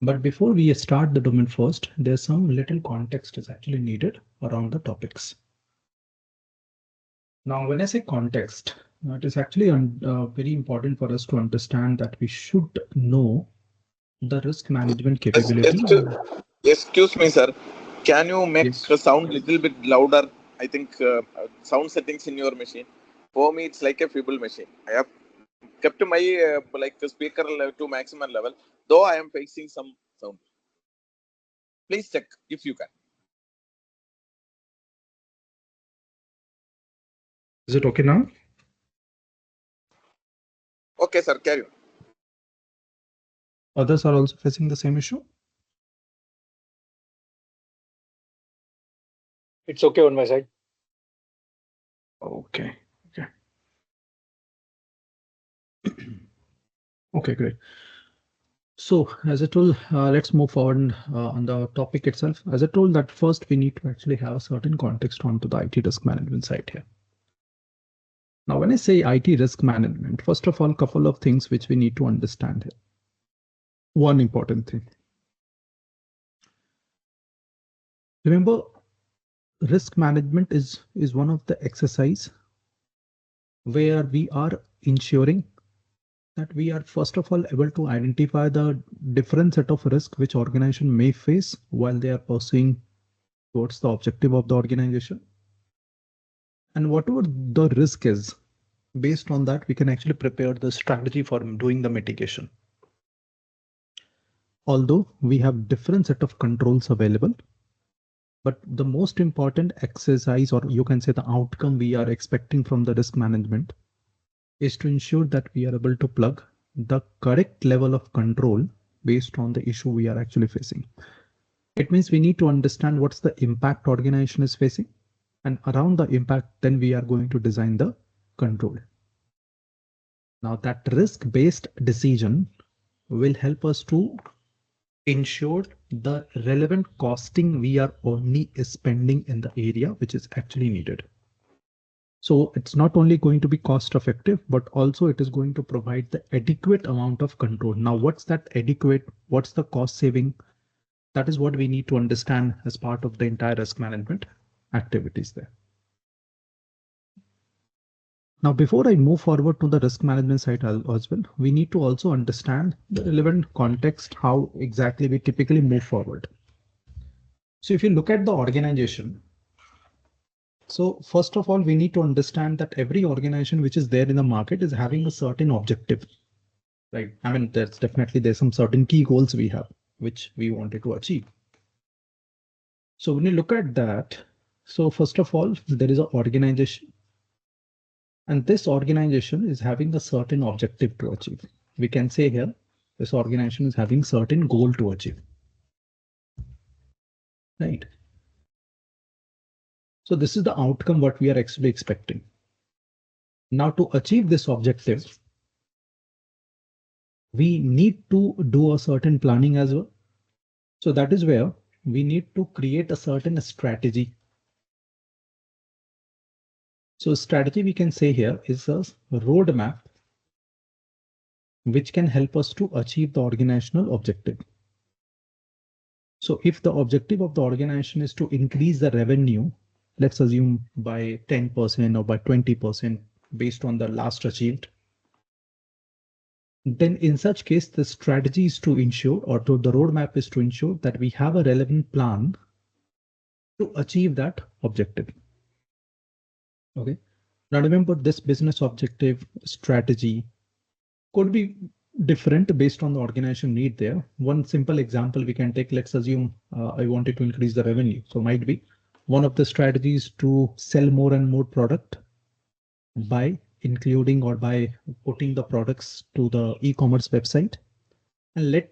But before we start the domain first, there's some little context is actually needed around the topics. Now, when I say context, it is actually very important for us to understand that we should know the risk management capability. Excuse me, sir. Can you make Yes. the sound little bit louder? I think sound settings in your machine. For me, it's like a feeble machine. I have kept my like the speaker to maximum level, though I am facing some sound. Please check if you can. Is it okay now? Okay, sir. Carry on. Others are also facing the same issue. It's okay on my side. Okay. Okay. Okay, great. So as I told, let's move forward on the topic itself. As I told that first we need to actually have a certain context onto the IT risk management side here. Now, when I say IT risk management, first of all, a couple of things which we need to understand here. One important thing. Remember, risk management is one of the exercise where we are ensuring that we are first of all able to identify the different set of risk which organization may face while they are pursuing towards the objective of the organization. And whatever the risk is, based on that, we can actually prepare the strategy for doing the mitigation. Although we have different set of controls available, but the most important exercise, or you can say the outcome we are expecting from the risk management, is to ensure that we are able to plug the correct level of control based on the issue we are actually facing. It means we need to understand what's the impact organization is facing, and around the impact, then we are going to design the control. Now that risk-based decision will help us to ensure the relevant costing we are only spending in the area which is actually needed. So it's not only going to be cost effective, but also it is going to provide the adequate amount of control. Now, what's that adequate? What's the cost saving? That is what we need to understand as part of the entire risk management activities there. Now, before I move forward to the risk management side as well, we need to also understand the relevant context, how exactly we typically move forward. So if you look at the organization, so first of all, we need to understand that every organization which is there in the market is having a certain objective, right? I mean, there's some certain key goals we have, which we wanted to achieve. So when you look at that, so first of all, there is an organization, and this organization is having a certain objective to achieve. We can say here, this organization is having certain goal to achieve, right? So this is the outcome what we are actually expecting. Now to achieve this objective, we need to do a certain planning as well. So that is where we need to create a certain strategy. So strategy we can say here is a roadmap which can help us to achieve the organizational objective. So if the objective of the organization is to increase the revenue, let's assume by 10% or by 20% based on the last achieved, then in such case, the strategy is to ensure, or to the roadmap is to ensure that we have a relevant plan to achieve that objective. Okay. Now remember, this business objective strategy could be different based on the organization need there. One simple example we can take, let's assume I wanted to increase the revenue. So might be one of the strategies to sell more and more product by including or by putting the products to the e-commerce website and let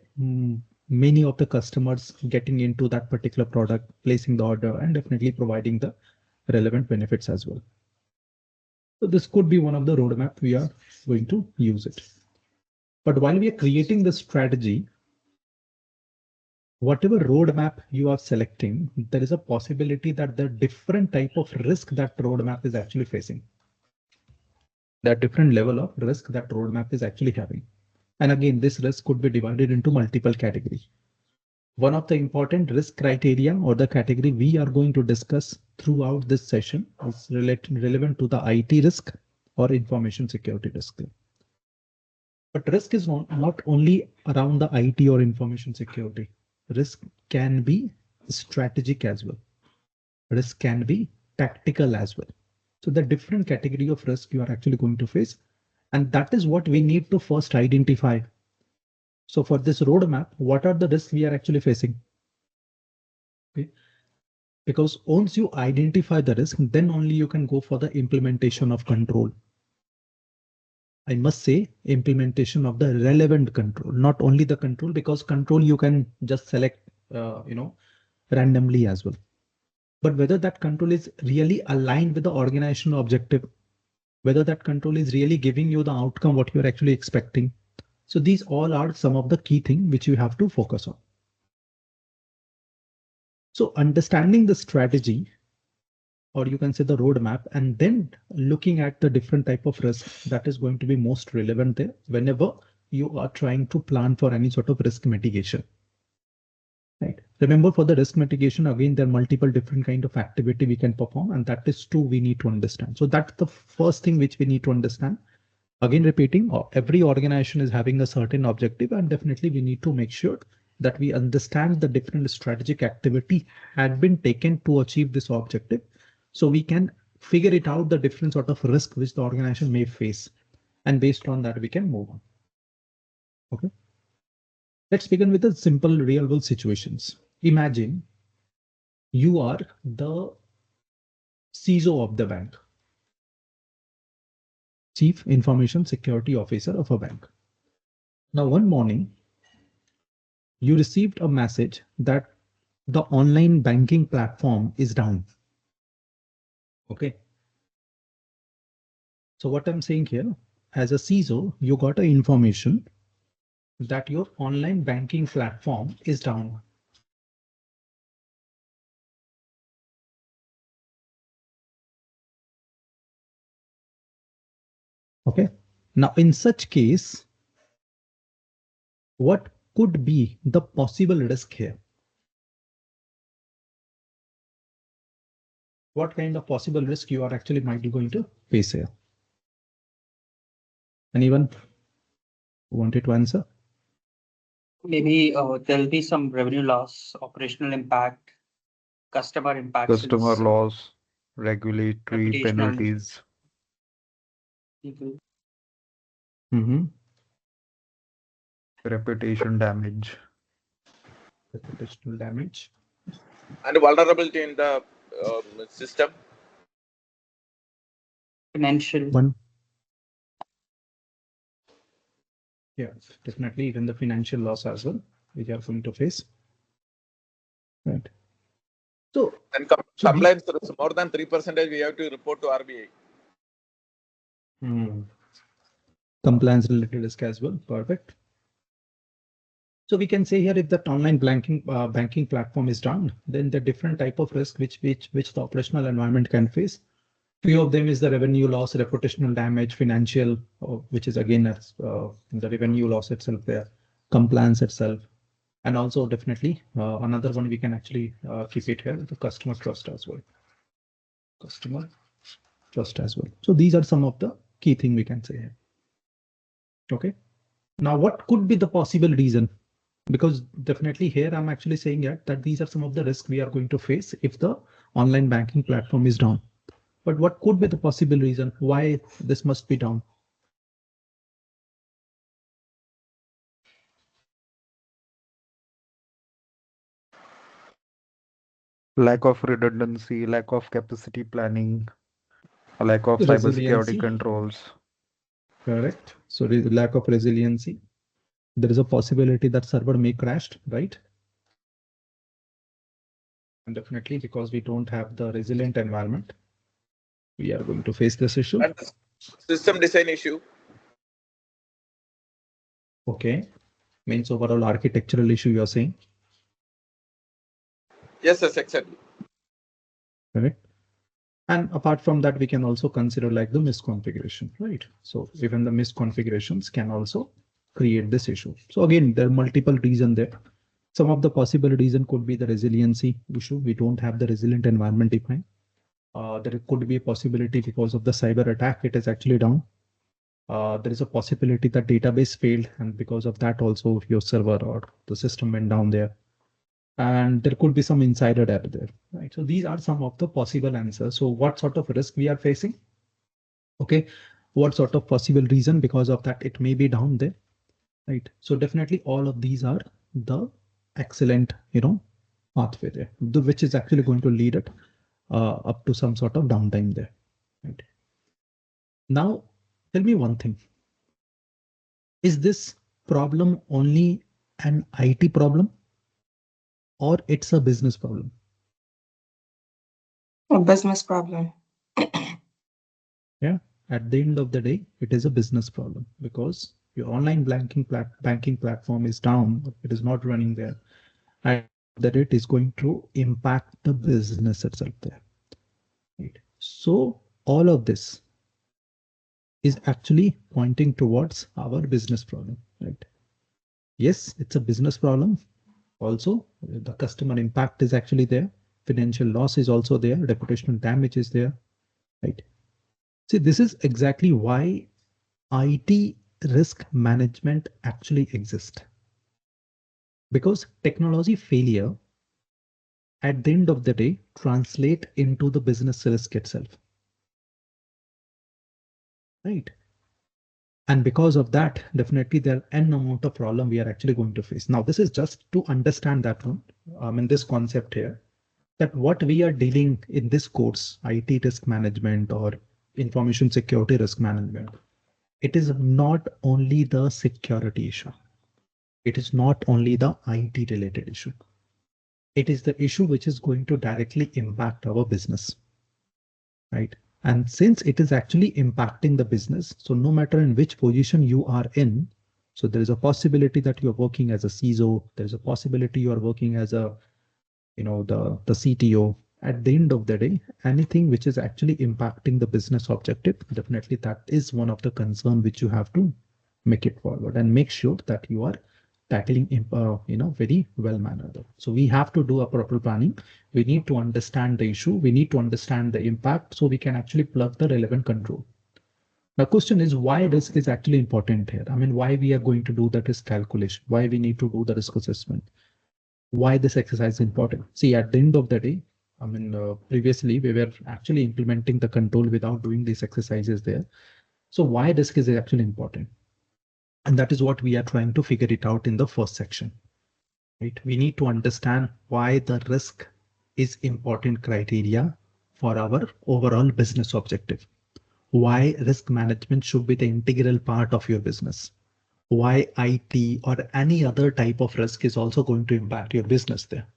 many of the customers getting into that particular product, placing the order, and definitely providing the relevant benefits as well. So this could be one of the roadmap we are going to use it. But while we are creating the strategy, whatever roadmap you are selecting, there is a possibility that the different type of risk that roadmap is actually facing. That different level of risk that roadmap is actually having. And again, this risk could be divided into multiple categories. One of the important risk criteria or the category we are going to discuss throughout this session is relevant to the IT risk or information security risk. But risk is not only around the IT or information security. Risk can be strategic as well. Risk can be tactical as well. So the different category of risk you are actually going to face. And that is what we need to first identify. So for this roadmap, what are the risks we are actually facing? Okay. Because once you identify the risk, then only you can go for the implementation of control. I must say implementation of the relevant control, not only the control, because control you can just select, randomly as well. But whether that control is really aligned with the organizational objective, whether that control is really giving you the outcome, what you're actually expecting. So these all are some of the key things which you have to focus on. So understanding the strategy, or you can say the roadmap, and then looking at the different type of risk that is going to be most relevant there whenever you are trying to plan for any sort of risk mitigation. Right. Remember, for the risk mitigation, again, there are multiple different kind of activity we can perform, and that is true. We need to understand. So that's the first thing which we need to understand. Again, repeating, every organization is having a certain objective, and definitely we need to make sure that we understand the different strategic activity had been taken to achieve this objective. So we can figure it out the different sort of risk which the organization may face. And based on that, we can move on. Okay. Let's begin with the simple real world situations. Imagine you are the CISO of the bank, Chief Information Security Officer of a bank. Now, one morning, you received a message that the online banking platform is down. Okay. So what I'm saying here, as a CISO, you got an information that your online banking platform is down. Okay. Now, in such case, what could be the possible risk here? What kind of possible risk you are actually might be going to face here? Anyone wanted to answer? Maybe there'll be some revenue loss, operational impact, customer impact, Customer loss, regulatory reputational penalties, people. reputation damage. Reputational damage. And vulnerability in the system. Financial. One. Yeah, definitely even the financial loss as well, which are going to face. Right. So, and compliance risk more than 3%, we have to report to RBI. Compliance related risk as well. Perfect. So we can say here, if that online banking platform is down, then the different type of risk which the operational environment can face. Few of them is the revenue loss, reputational damage, financial, which is again the revenue loss itself there, compliance itself, and also definitely another one we can actually keep it here, the customer trust as well. Customer trust as well. So these are some of the key things we can say here. Okay. Now, what could be the possible reason? Because definitely here I'm actually saying that these are some of the risks we are going to face if the online banking platform is down. But what could be the possible reason why this must be down? Lack of redundancy, lack of capacity planning, a lack of cybersecurity controls. Correct. So lack of resiliency. There is a possibility that server may crash, right? And definitely because we don't have the resilient environment, we are going to face this issue. And system design issue. Okay. Means overall architectural issue you're saying? Yes, exactly. Correct. And apart from that, we can also consider like the misconfiguration, right? So even the misconfigurations can also create this issue. So again, there are multiple reasons there. Some of the possible reason could be the resiliency issue. We don't have the resilient environment defined. There could be a possibility because of the cyber attack, it is actually down. There is a possibility that database failed, and because of that also your server or the system went down there. And there could be some insider error there, right? So these are some of the possible answers. So what sort of risk we are facing? Okay, what sort of possible reason because of that it may be down there, right? So definitely all of these are the excellent, pathway there, which is actually going to lead it up to some sort of downtime there, right? Now, tell me one thing. Is this problem only an IT problem or it's a business problem? A business problem. Yeah, at the end of the day, it is a business problem because your online banking platform is down, it is not running there, and that it is going to impact the business itself there. Right. So all of this is actually pointing towards our business problem, right? Yes, it's a business problem. Also, the customer impact is actually there. Financial loss is also there. Reputational damage is there, right? See, this is exactly why IT risk management actually exists. Because technology failure at the end of the day translate into the business risk itself. Right. And because of that, definitely there are n amount of problem we are actually going to face. Now, this is just to understand that one, in this concept here, that what we are dealing in this course, IT risk management or information security risk management, it is not only the security issue. It is not only the IT related issue. It is the issue which is going to directly impact our business, right? And since it is actually impacting the business, so no matter in which position you are in, so there is a possibility that you're working as a CISO, there's a possibility you are working as a, the CTO. At the end of the day, anything which is actually impacting the business objective, definitely that is one of the concern which you have to make it forward and make sure that you are tackling very well mannered. So we have to do a proper planning. We need to understand the issue. We need to understand the impact so we can actually plug the relevant control. The question is why risk is actually important here. I mean, why we are going to do the risk calculation, why we need to do the risk assessment, why this exercise is important. See, at the end of the day, previously we were actually implementing the control without doing these exercises there. So why risk is actually important? And that is what we are trying to figure it out in the first section, right? We need to understand why the risk is important criteria for our overall business objective. Why risk management should be the integral part of your business. Why IT or any other type of risk is also going to impact your business there.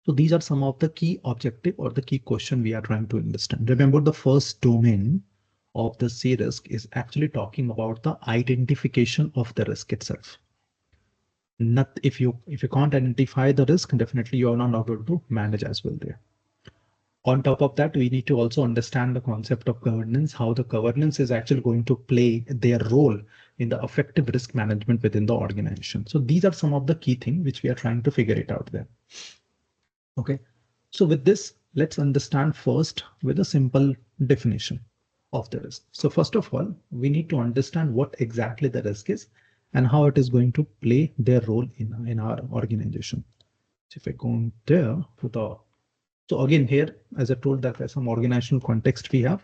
So these are some of the key objective or the key question we are trying to understand. Remember, the first domain of the CRISC is actually talking about the identification of the risk itself. Not if you can't identify the risk, definitely you are not able to manage as well there. On top of that, we need to also understand the concept of governance, how the governance is actually going to play their role in the effective risk management within the organization. So these are some of the key things which we are trying to figure it out there. Okay, so with this, let's understand first with a simple definition of the risk. So first of all, we need to understand what exactly the risk is and how it is going to play their role in our organization. So if I go there to the, so again here, as I told, that there's some organizational context we have.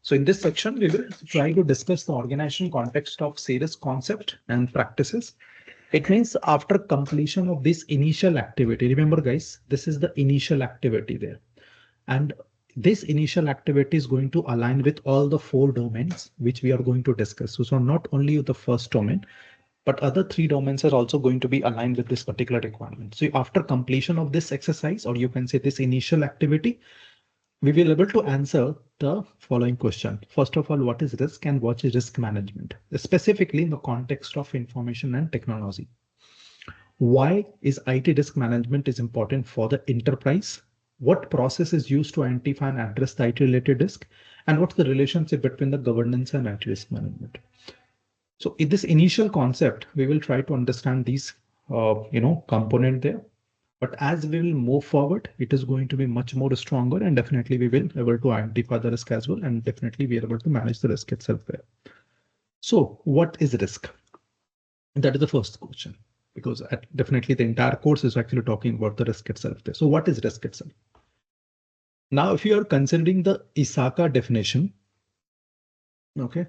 So in this section, we will try to discuss the organizational context of CRISC concept and practices. It means after completion of this initial activity, remember guys, this is the initial activity there. And this initial activity is going to align with all the 4 domains which we are going to discuss. So not only the first domain, but other 3 domains are also going to be aligned with this particular requirement. So after completion of this exercise, or you can say this initial activity, we will be able to answer the following question. First of all, what is risk and what is risk management, specifically in the context of information and technology? Why is IT risk management is important for the enterprise? What process is used to identify and address the IT related risk? And what's the relationship between the governance and IT risk management? So in this initial concept, we will try to understand these component there. But as we will move forward, it is going to be much more stronger, and definitely we will be able to identify the risk as well, and definitely be able to manage the risk itself there. So what is risk? That is the first question, because definitely the entire course is actually talking about the risk itself there. So what is risk itself? Now, if you are considering the ISACA definition, okay,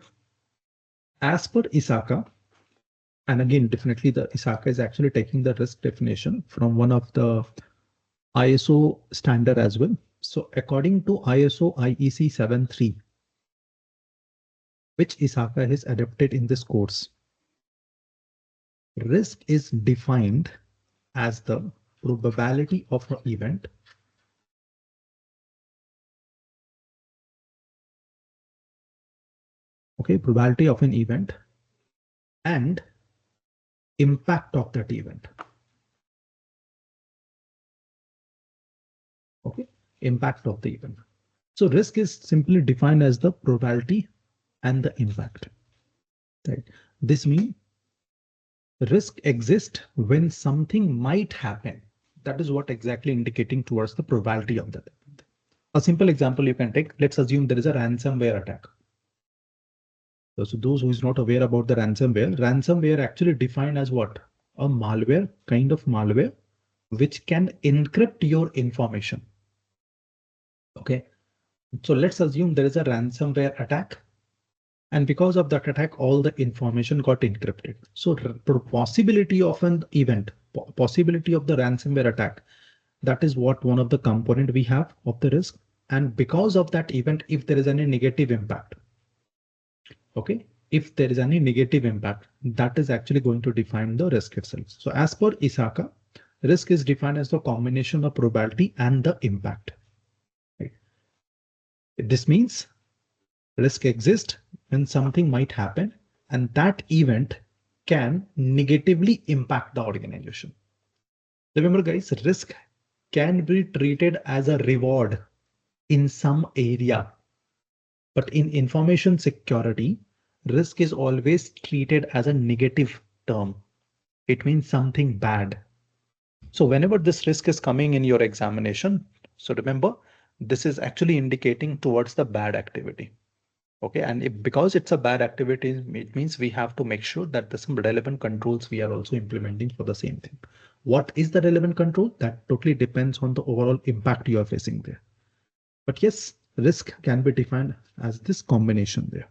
as per ISACA, and again, definitely the ISACA is actually taking the risk definition from one of the ISO standard as well. So according to ISO IEC 73, which ISACA has adopted in this course, risk is defined as the probability of an event probability of an event and impact of that event. Impact of the event. So risk is simply defined as the probability and the impact. Right. This means risk exists when something might happen. That is what exactly indicating towards the probability of that event. A simple example you can take. Let's assume there is a ransomware attack. So those who is not aware about the ransomware actually defined as what? A malware, kind of malware, which can encrypt your information. Okay. So let's assume there is a ransomware attack. And because of that attack, all the information got encrypted. So possibility of an event, possibility of the ransomware attack, that is what one of the component we have of the risk. And because of that event, if there is any negative impact, okay, if there is any negative impact, that is actually going to define the risk itself. So as per ISACA, risk is defined as the combination of probability and the impact. Right? This means risk exists when something might happen, and that event can negatively impact the organization. Remember, guys, risk can be treated as a reward in some area, but in information security, risk is always treated as a negative term. It means something bad. So whenever this risk is coming in your examination, so remember, this is actually indicating towards the bad activity. Okay, and because it's a bad activity, it means we have to make sure that there's some relevant controls we are also implementing for the same thing. What is the relevant control? That totally depends on the overall impact you are facing there. But yes, risk can be defined as this combination there.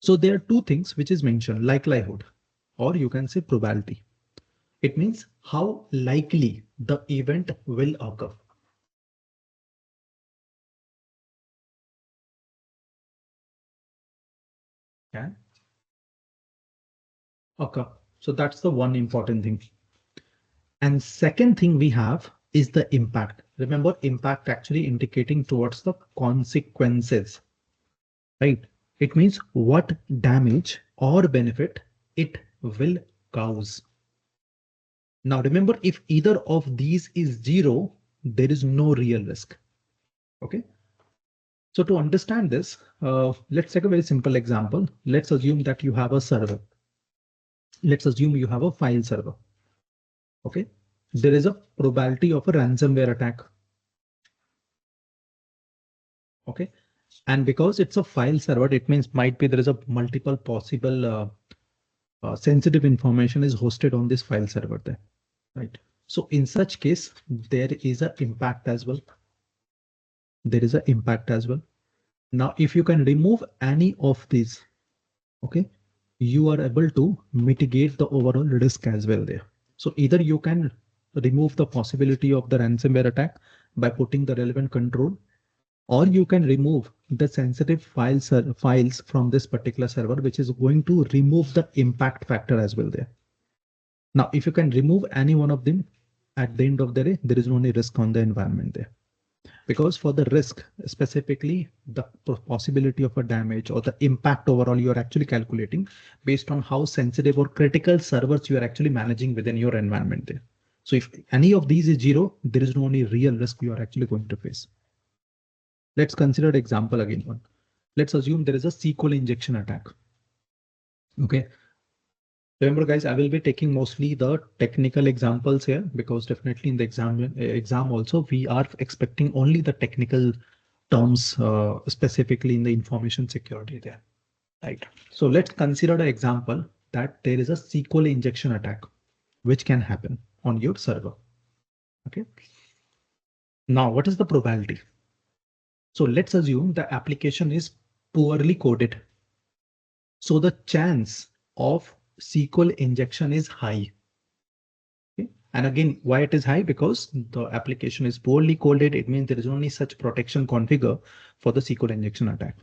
So there are two things which is mentioned, likelihood, or you can say probability. It means how likely the event will occur. Yeah. Okay, so that's the one important thing. And second thing we have is the impact. Remember, impact actually indicating towards the consequences, right? It means what damage or benefit it will cause. Now remember, if either of these is zero, there is no real risk. Okay. So to understand this, let's take a very simple example. Let's assume that you have a server. Let's assume you have a file server. Okay. There is a probability of a ransomware attack. Okay. And because it's a file server, it means might be there is a multiple possible sensitive information is hosted on this file server there, right? So in such case, there is an impact as well. There is an impact as well. Now, if you can remove any of these, okay, you are able to mitigate the overall risk as well there. So either you can remove the possibility of the ransomware attack by putting the relevant control, or you can remove the sensitive files from this particular server, which is going to remove the impact factor as well there. Now, if you can remove any one of them, at the end of the day, there is no any risk on the environment there. Because for the risk, specifically the possibility of a damage or the impact overall, you are actually calculating based on how sensitive or critical servers you are actually managing within your environment there. So if any of these is zero, there is no any real risk you are actually going to face. Let's consider example again one. Let's assume there is a SQL injection attack. Okay. Remember, guys, I will be taking mostly the technical examples here because definitely in the exam also we are expecting only the technical terms, specifically in the information security there. Right. So let's consider the example that there is a SQL injection attack which can happen on your server. Okay. Now, what is the probability? So let's assume the application is poorly coded. So the chance of SQL injection is high. Okay. And again, why it is high? Because the application is poorly coded. It means there is only such protection configure for the SQL injection attack.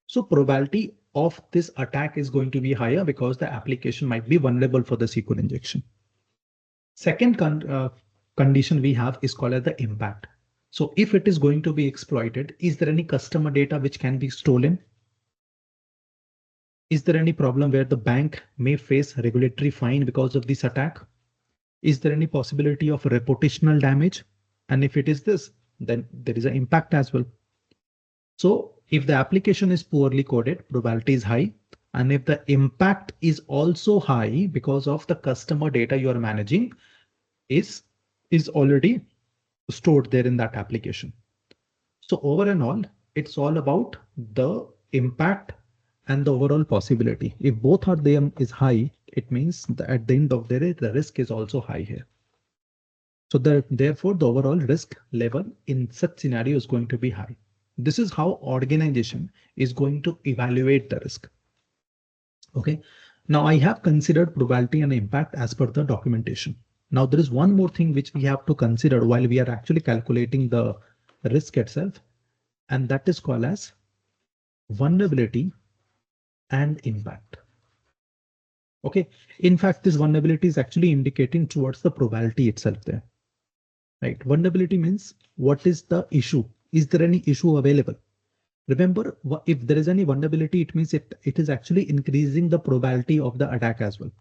So probability of this attack is going to be higher because the application might be vulnerable for the SQL injection. Second condition we have is called as the impact. So if it is going to be exploited, is there any customer data which can be stolen? Is there any problem where the bank may face regulatory fine because of this attack? Is there any possibility of reputational damage? And if it is this, then there is an impact as well. So if the application is poorly coded, probability is high. And if the impact is also high because of the customer data you are managing is already stored there in that application. So over and all, it's all about the impact and the overall possibility. If both are there is high, it means that at the end of the day, the risk is also high here. So therefore, the overall risk level in such scenario is going to be high. This is how organization is going to evaluate the risk. Okay. Now I have considered probability and impact as per the documentation. Now there is one more thing which we have to consider while we are actually calculating the risk itself, and that is called as vulnerability and impact. Okay. In fact, this vulnerability is actually indicating towards the probability itself there. Right. Vulnerability means what is the issue? Is there any issue available? Remember, if there is any vulnerability, it means it is actually increasing the probability of the attack as well.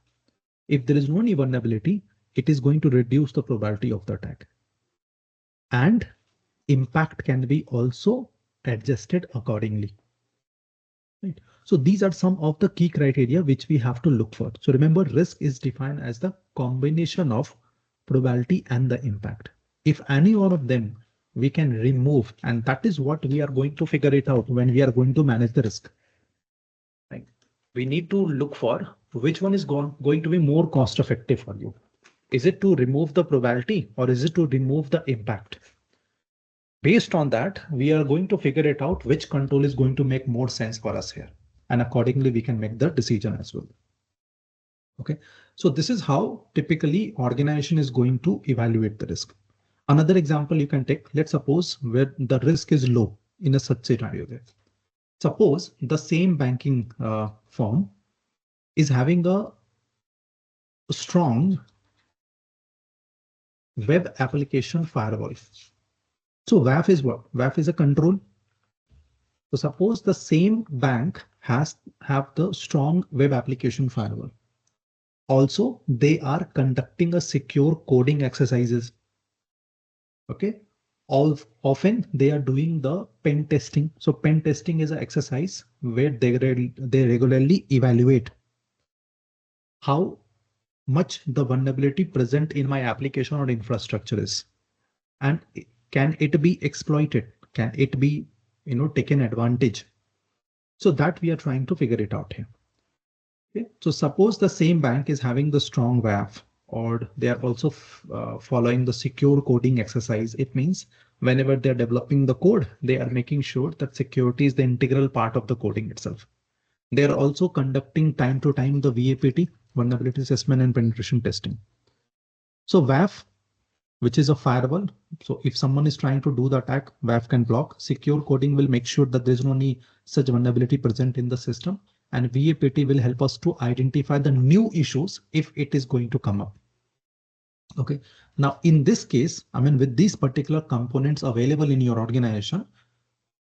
If there is no any vulnerability, it is going to reduce the probability of the attack. And impact can be also adjusted accordingly. Right. So these are some of the key criteria which we have to look for. So remember, risk is defined as the combination of probability and the impact. If any one of them we can remove, and that is what we are going to figure it out when we are going to manage the risk. Right. We need to look for which one is going to be more cost effective for you. Is it to remove the probability or is it to remove the impact? Based on that, we are going to figure it out which control is going to make more sense for us here. And accordingly, we can make the decision as well. Okay, so this is how typically organization is going to evaluate the risk. Another example you can take, let's suppose where the risk is low in a such scenario there. Suppose the same banking firm is having a strong web application firewall. So WAF is what? WAF is a control. So suppose the same bank have the strong web application firewall. Also, they are conducting a secure coding exercises. Okay. Often they are doing the pen testing. So pen testing is an exercise where they regularly evaluate how much the vulnerability present in my application or infrastructure is, and can it be exploited? Can it be, taken advantage? So that we are trying to figure it out here. Okay. So suppose the same bank is having the strong WAF, or they are also following the secure coding exercise. It means whenever they're developing the code, they are making sure that security is the integral part of the coding itself. They are also conducting time to time the VAPT, vulnerability assessment and penetration testing. So WAF, which is a firewall. So if someone is trying to do the attack, WAF can block. Secure coding will make sure that there's no any such vulnerability present in the system. And VAPT will help us to identify the new issues if it is going to come up. Okay. Now, in this case, with these particular components available in your organization,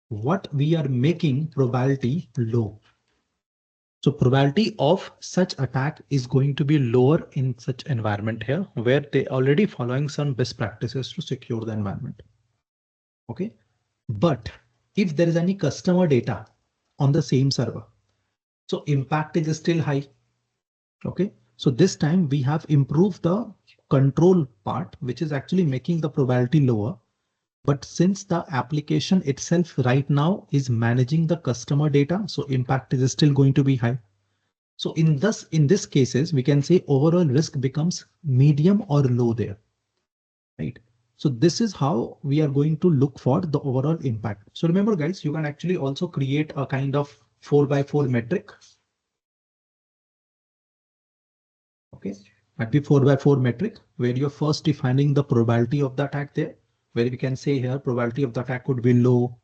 what we are making probability low. So probability of such attack is going to be lower in such environment here, where they already following some best practices to secure the environment. Okay. But if there is any customer data on the same server, so impact is still high. Okay. So this time we have improved the control part, which is actually making the probability lower. But since the application itself right now is managing the customer data, so impact is still going to be high. So in this cases, we can say overall risk becomes medium or low there, right? So this is how we are going to look for the overall impact. So remember guys, you can actually also create a kind of 4x4 metric. Okay, might be 4x4 metric where you're first defining the probability of the attack there, where we can say here probability of the attack could be low,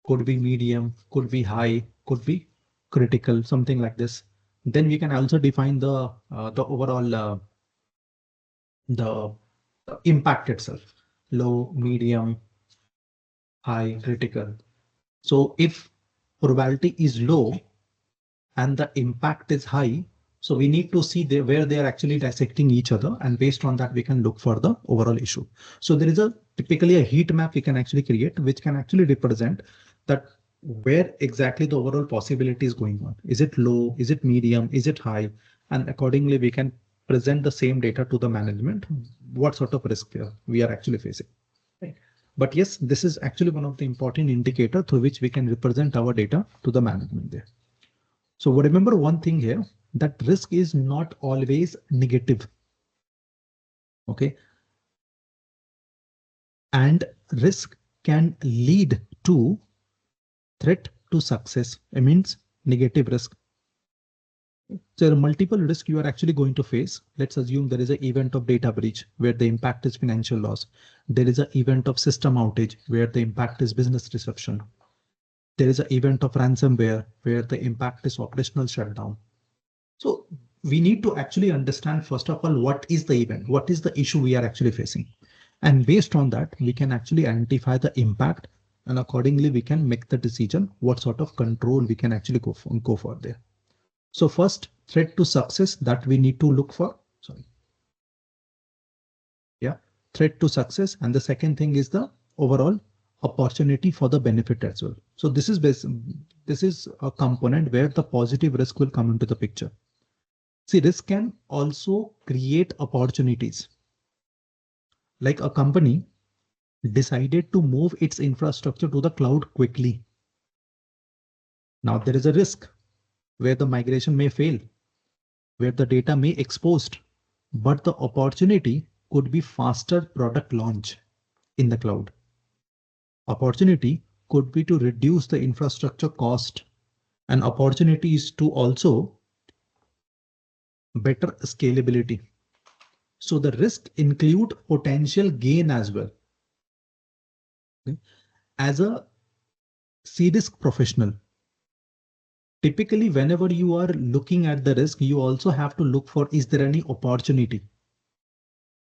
could be medium, could be high, could be critical, something like this. Then we can also define the overall the impact itself, low, medium, high, critical. So if probability is low and the impact is high, so we need to see where they are actually dissecting each other, and based on that we can look for the overall issue. So there is typically a heat map we can actually create, which can actually represent that where exactly the overall possibility is going on. Is it low? Is it medium? Is it high? And accordingly we can present the same data to the management, what sort of risk we are actually facing. Right. But yes, this is actually one of the important indicators through which we can represent our data to the management there. So remember one thing here, that risk is not always negative. Okay. And risk can lead to threat to success. It means negative risk. So there are multiple risks you are actually going to face. Let's assume there is an event of data breach where the impact is financial loss. There is an event of system outage where the impact is business disruption. There is an event of ransomware where the impact is operational shutdown. So we need to actually understand, first of all, what is the event? What is the issue we are actually facing? And based on that, we can actually identify the impact, and accordingly, we can make the decision what sort of control we can actually go for there. So first, threat to success that we need to look for. Sorry. Yeah, threat to success. And the second thing is the overall opportunity for the benefit as well. So this is a component where the positive risk will come into the picture. See, risk can also create opportunities. Like a company decided to move its infrastructure to the cloud quickly. Now there is a risk where the migration may fail, where the data may exposed, but the opportunity could be faster product launch in the cloud. Opportunity could be to reduce the infrastructure cost, and opportunity is to also better scalability. So the risk include potential gain as well. Okay. As a CRISC professional, typically whenever you are looking at the risk, you also have to look for, is there any opportunity?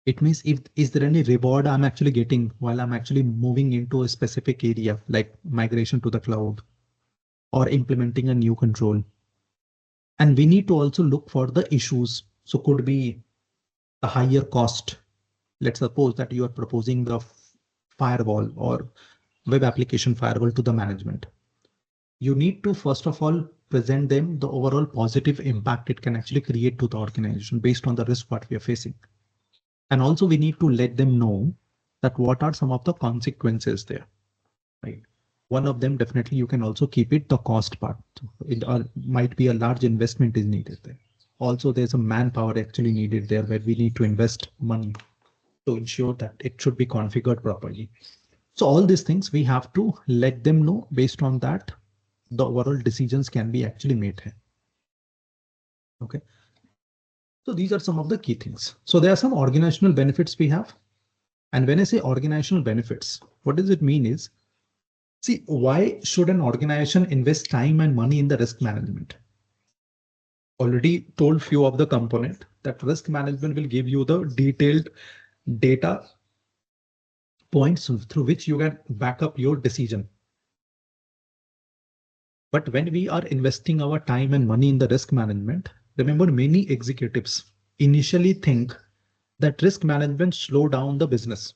It means is there any reward I'm actually getting while I'm actually moving into a specific area like migration to the cloud or implementing a new control. And we need to also look for the issues. So could be a higher cost. Let's suppose that you are proposing the firewall or web application firewall to the management. You need to first of all present them the overall positive impact it can actually create to the organization based on the risk what we are facing. And also we need to let them know that what are some of the consequences there, right? One of them definitely you can also keep it the cost part. It might be a large investment is needed there. Also, there's a manpower actually needed there where we need to invest money to ensure that it should be configured properly. So all these things we have to let them know. Based on that, the overall decisions can be actually made here. Okay. So these are some of the key things. So there are some organizational benefits we have. And when I say organizational benefits, what does it mean is, see, why should an organization invest time and money in the risk management? Already told few of the component that risk management will give you the detailed data points through which you can back up your decision. But when we are investing our time and money in the risk management, remember many executives initially think that risk management slow down the business.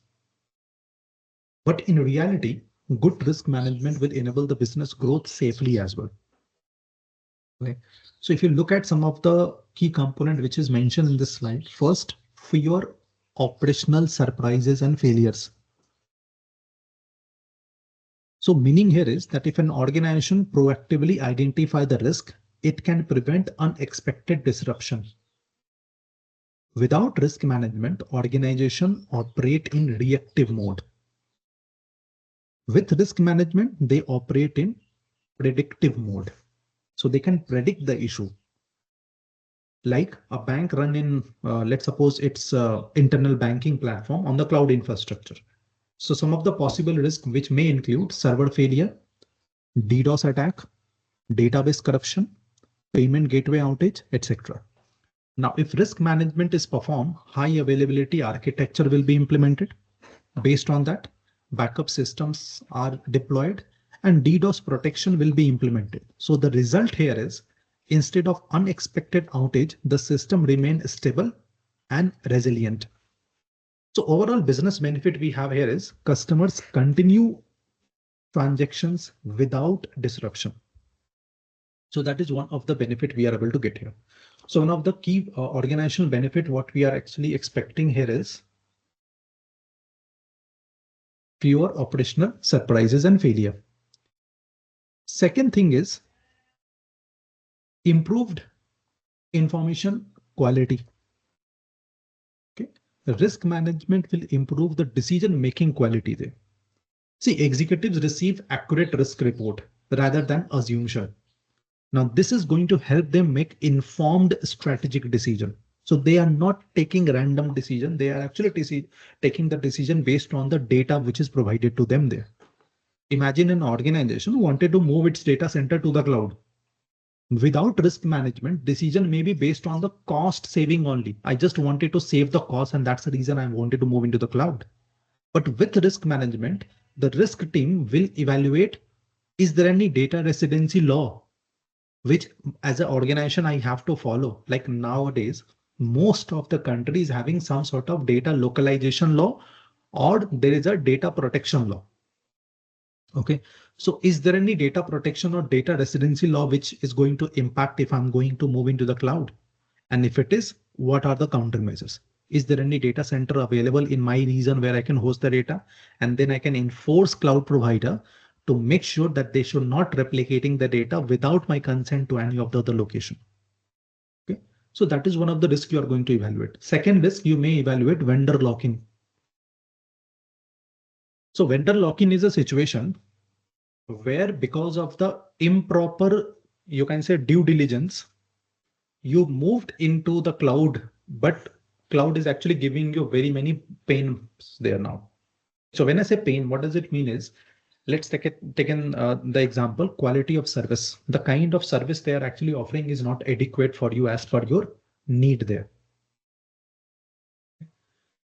But in reality, good risk management will enable the business growth safely as well. Okay. So if you look at some of the key component which is mentioned in this slide, first, for your operational surprises and failures. So meaning here is that if an organization proactively identify the risk, it can prevent unexpected disruption. Without risk management, organization operate in reactive mode. With risk management, they operate in predictive mode. So they can predict the issue. Like a bank run in, let's suppose it's internal banking platform on the cloud infrastructure. So some of the possible risks which may include server failure, DDoS attack, database corruption, payment gateway outage, etc. Now, if risk management is performed, high availability architecture will be implemented. Based on that, backup systems are deployed and DDoS protection will be implemented. So the result here is instead of unexpected outage, the system remains stable and resilient. So overall business benefit we have here is customers continue transactions without disruption. So that is one of the benefit we are able to get here. So one of the key organizational benefit, what we are actually expecting here is fewer operational surprises and failure. Second thing is improved information quality. Okay. Risk management will improve the decision-making quality there. See, executives receive accurate risk report rather than assumption. Now, this is going to help them make informed strategic decision. So they are not taking random decision. They are actually taking the decision based on the data which is provided to them there. Imagine an organization wanted to move its data center to the cloud. Without risk management, decision may be based on the cost saving only. I just wanted to save the cost and that's the reason I wanted to move into the cloud. But with risk management, the risk team will evaluate, is there any data residency law which as an organization I have to follow? Like nowadays, most of the countries having some sort of data localization law or there is a data protection law. Okay, so is there any data protection or data residency law which is going to impact if I'm going to move into the cloud? And if it is, what are the countermeasures? Is there any data center available in my region where I can host the data? And then I can enforce cloud provider to make sure that they should not replicating the data without my consent to any of the other location. Okay, so that is one of the risks you are going to evaluate. Second risk, you may evaluate vendor lock-in. So vendor lock-in is a situation where because of the improper, you can say due diligence, you moved into the cloud, but cloud is actually giving you very many pains there now. So when I say pain, what does it mean is, let's take the example, quality of service. The kind of service they are actually offering is not adequate for you as per your need there.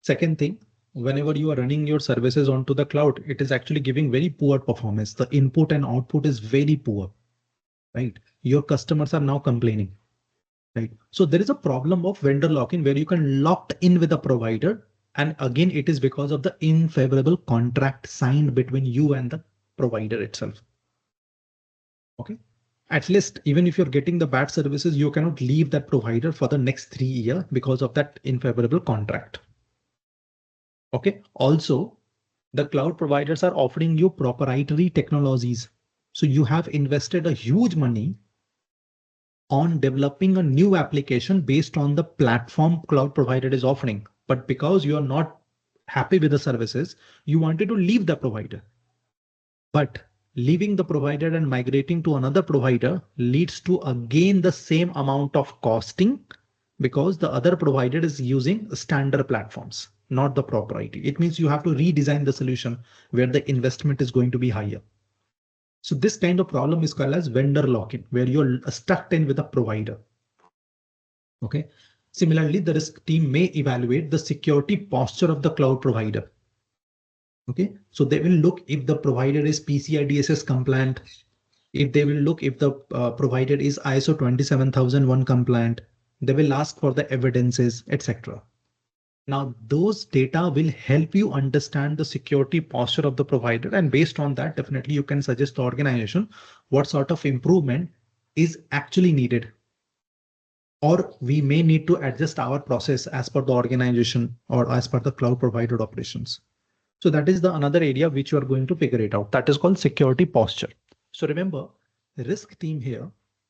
Second thing, whenever you are running your services onto the cloud, it is actually giving very poor performance. The input and output is very poor, right? Your customers are now complaining, right? So there is a problem of vendor lock-in where you can locked in with a provider. And again, it is because of the unfavorable contract signed between you and the provider itself. Okay. At least even if you're getting the bad services, you cannot leave that provider for the next 3 years because of that unfavorable contract. Okay. Also, the cloud providers are offering you proprietary technologies. So you have invested a huge money on developing a new application based on the platform cloud provider is offering. But because you are not happy with the services, you wanted to leave the provider. But leaving the provider and migrating to another provider leads to again the same amount of costing because the other provider is using standard platforms, not the proprietary. It means you have to redesign the solution where the investment is going to be higher. So this kind of problem is called as vendor lock-in, where you're stuck in with a provider. Okay. Similarly, the risk team may evaluate the security posture of the cloud provider. Okay, so they will look if the provider is PCI DSS compliant, if they will look if the provider is ISO 27001 compliant, they will ask for the evidences, etc. Now, those data will help you understand the security posture of the provider. And based on that, definitely you can suggest the organization what sort of improvement is actually needed, or we may need to adjust our process as per the organization or as per the cloud provided operations. So that is the another area which you are going to figure it out. That is called security posture. So remember, the risk team here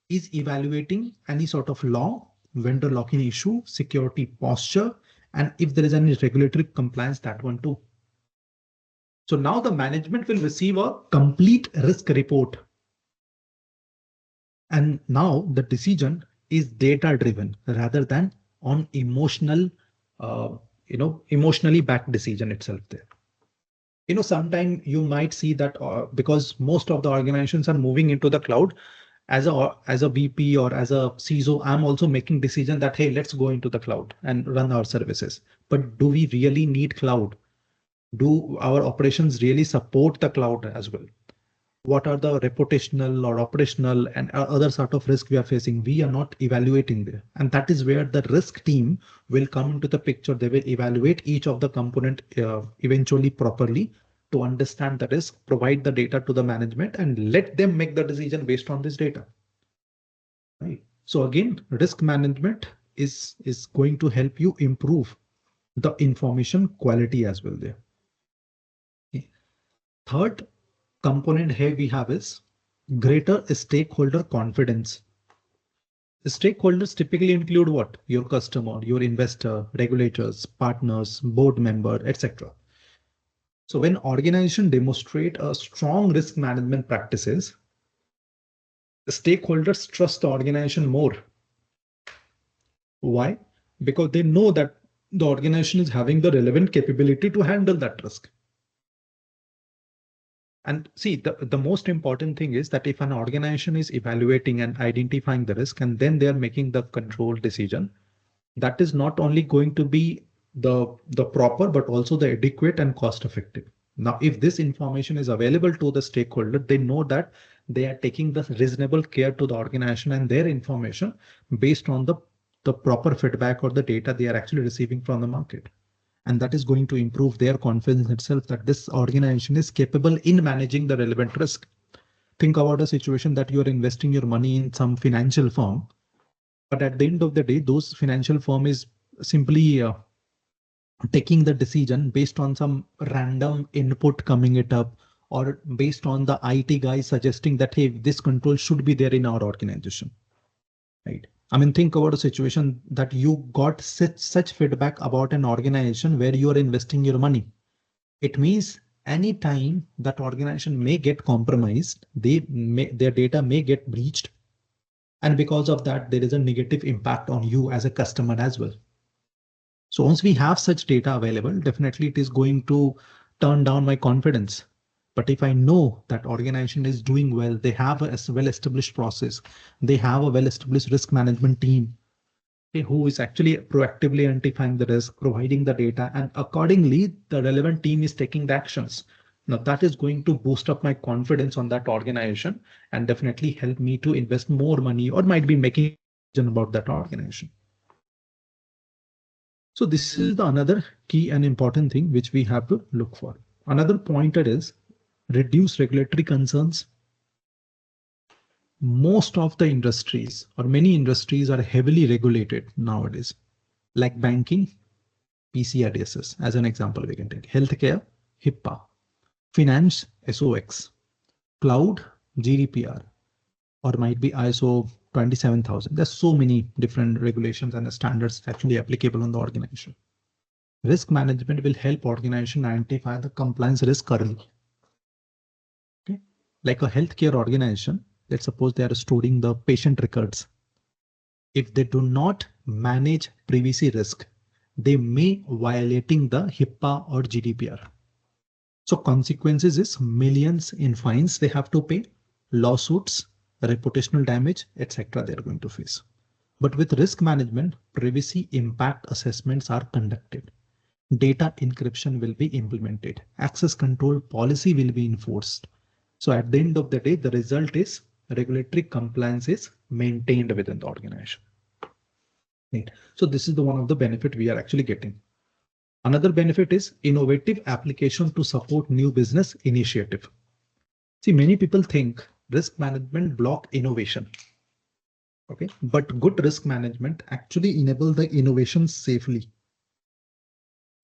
is evaluating any sort of law, vendor lock-in issue, security posture, and if there is any regulatory compliance, that one too. So now the management will receive a complete risk report. And now the decision is data driven rather than on emotional, emotionally backed decision itself there. Sometime you might see that because most of the organizations are moving into the cloud, as a VP or as a CISO, I'm also making decision that, hey, let's go into the cloud and run our services. But do we really need cloud? Do our operations really support the cloud as well? What are the reputational or operational and other sort of risk we are facing? We are not evaluating there. And that is where the risk team will come into the picture. They will evaluate each of the component eventually properly to understand the risk, provide the data to the management and let them make the decision based on this data. Right. So again, risk management is going to help you improve the information quality as well there. Okay. Third component here we have is greater stakeholder confidence. The stakeholders typically include what? Your customer, your investor, regulators, partners, board member, etc. So when organizations demonstrate a strong risk management practices, the stakeholders trust the organization more. Why? Because they know that the organization is having the relevant capability to handle that risk. And see, the most important thing is that if an organization is evaluating and identifying the risk and then they're making the controlled decision, that is not only going to be the proper, but also the adequate and cost effective. Now, if this information is available to the stakeholder, they know that they are taking the reasonable care to the organization and their information based on the proper feedback or the data they are actually receiving from the market. And that is going to improve their confidence itself that this organization is capable in managing the relevant risk. Think about a situation that you're investing your money in some financial firm, but at the end of the day, those financial firm is simply taking the decision based on some random input coming it up, or based on the IT guy suggesting that, hey, this control should be there in our organization, right? I mean, think about a situation that you got such feedback about an organization where you are investing your money. It means any time that organization may get compromised, their data may get breached. And because of that, there is a negative impact on you as a customer as well. So once we have such data available, definitely it is going to turn down my confidence. But if I know that organization is doing well, they have a well-established process, they have a well-established risk management team who is actually proactively identifying the risk, providing the data, and accordingly, the relevant team is taking the actions. Now that is going to boost up my confidence on that organization and definitely help me to invest more money or might be making a decision about that organization. So this is the another key and important thing which we have to look for. Another pointer is reduce regulatory concerns. Most of the industries or many industries are heavily regulated nowadays, like banking, PCI-DSS as an example we can take, healthcare, HIPAA, finance, SOX, cloud, GDPR, or might be ISO 27000. There's so many different regulations and standards actually applicable on the organization. Risk management will help organization identify the compliance risk early. Okay, like a healthcare organization, let's suppose they are storing the patient records. If they do not manage privacy risk, they may violating the HIPAA or GDPR. So consequences is millions in fines they have to pay, lawsuits, reputational damage, etc. they're going to face. But with risk management, privacy impact assessments are conducted. Data encryption will be implemented. Access control policy will be enforced. So at the end of the day, the result is regulatory compliance is maintained within the organization. Right. So this is the one of the benefit we are actually getting. Another benefit is innovative application to support new business initiative. See, many people think risk management block innovation. Okay, but good risk management actually enable the innovation safely.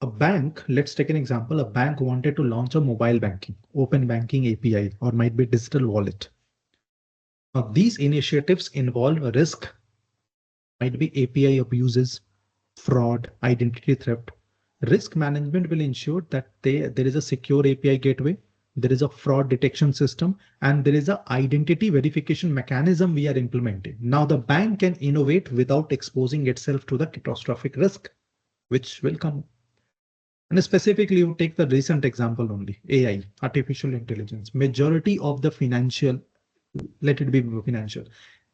A bank, let's take an example. A bank wanted to launch a mobile banking, open banking API, or might be digital wallet. Now, these initiatives involve a risk, might be API abuses, fraud, identity theft. Risk management will ensure that there is a secure API gateway, there is a fraud detection system, and there is an identity verification mechanism we are implementing. Now, the bank can innovate without exposing itself to the catastrophic risk, which will come. And specifically, you take the recent example only, AI, artificial intelligence. Majority of the financial, let it be financial.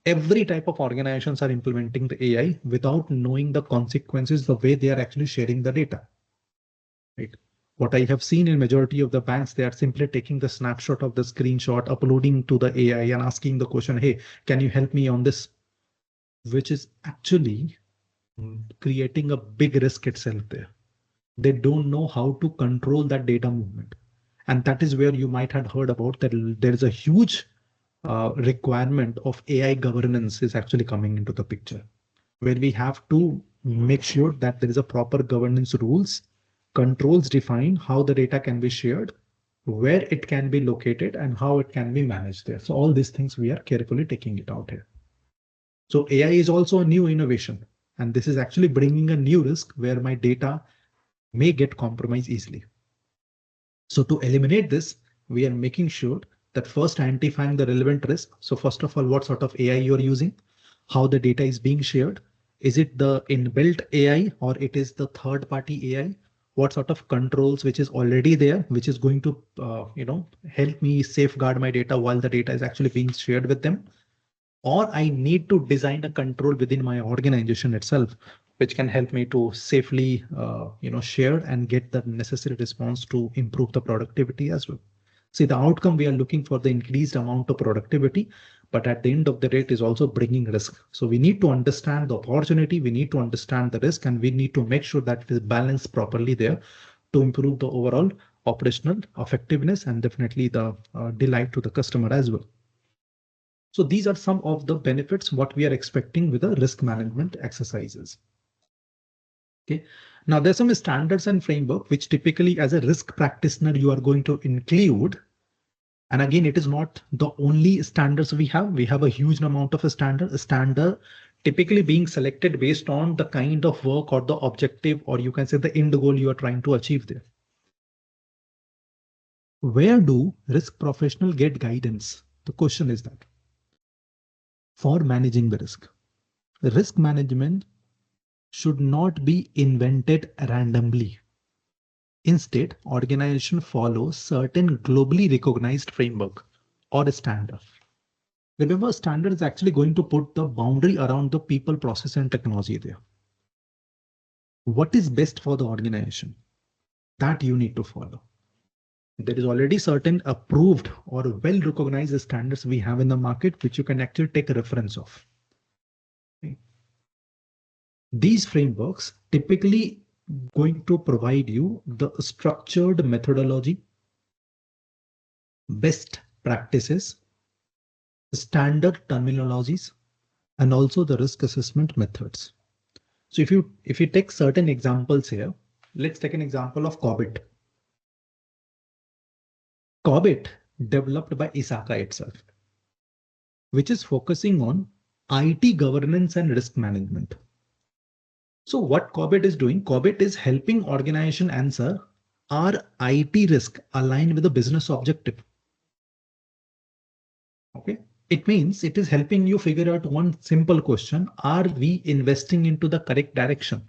Every type of organizations are implementing the AI without knowing the consequences, the way they are actually sharing the data. Right? What I have seen in majority of the banks, they are simply taking the snapshot of the screenshot, uploading to the AI and asking the question, hey, can you help me on this? Which is actually creating a big risk itself there. They don't know how to control that data movement. And that is where you might have heard about that there is a huge requirement of AI governance is actually coming into the picture, where we have to make sure that there is a proper governance rules, controls define how the data can be shared, where it can be located, and how it can be managed there. So all these things we are carefully taking it out here. So AI is also a new innovation, and this is actually bringing a new risk where my data may get compromised easily. So to eliminate this, we are making sure that first identifying the relevant risk. So first of all, what sort of AI you're using, how the data is being shared. Is it the inbuilt AI or it is the third party AI? What sort of controls which is already there, which is going to help me safeguard my data while the data is actually being shared with them? Or I need to design a control within my organization itself, which can help me to safely, share and get the necessary response to improve the productivity as well. See, the outcome we are looking for the increased amount of productivity, but at the end of the day, it is also bringing risk. So we need to understand the opportunity, we need to understand the risk, and we need to make sure that it is balanced properly there to improve the overall operational effectiveness and definitely the delight to the customer as well. So these are some of the benefits what we are expecting with the risk management exercises. Okay, now there's some standards and framework which typically as a risk practitioner you are going to include. And again, it is not the only standards we have. We have a huge amount of a standard typically being selected based on the kind of work or the objective, or you can say the end goal you are trying to achieve there. Where do risk professionals get guidance? The question is that. For managing the risk. Risk management should not be invented randomly. Instead, organization follows certain globally recognized framework or a standard. Remember, standard is actually going to put the boundary around the people, process, and technology there. What is best for the organization? That you need to follow. There is already certain approved or well-recognized standards we have in the market, which you can actually take a reference of. Okay. These frameworks typically going to provide you the structured methodology, best practices, standard terminologies, and also the risk assessment methods. So if you take certain examples here, let's take an example of COBIT. COBIT developed by ISACA itself, which is focusing on IT governance and risk management. So what COBIT is doing, COBIT is helping organization answer, are IT risk aligned with the business objective? Okay, it means it is helping you figure out one simple question. Are we investing into the correct direction?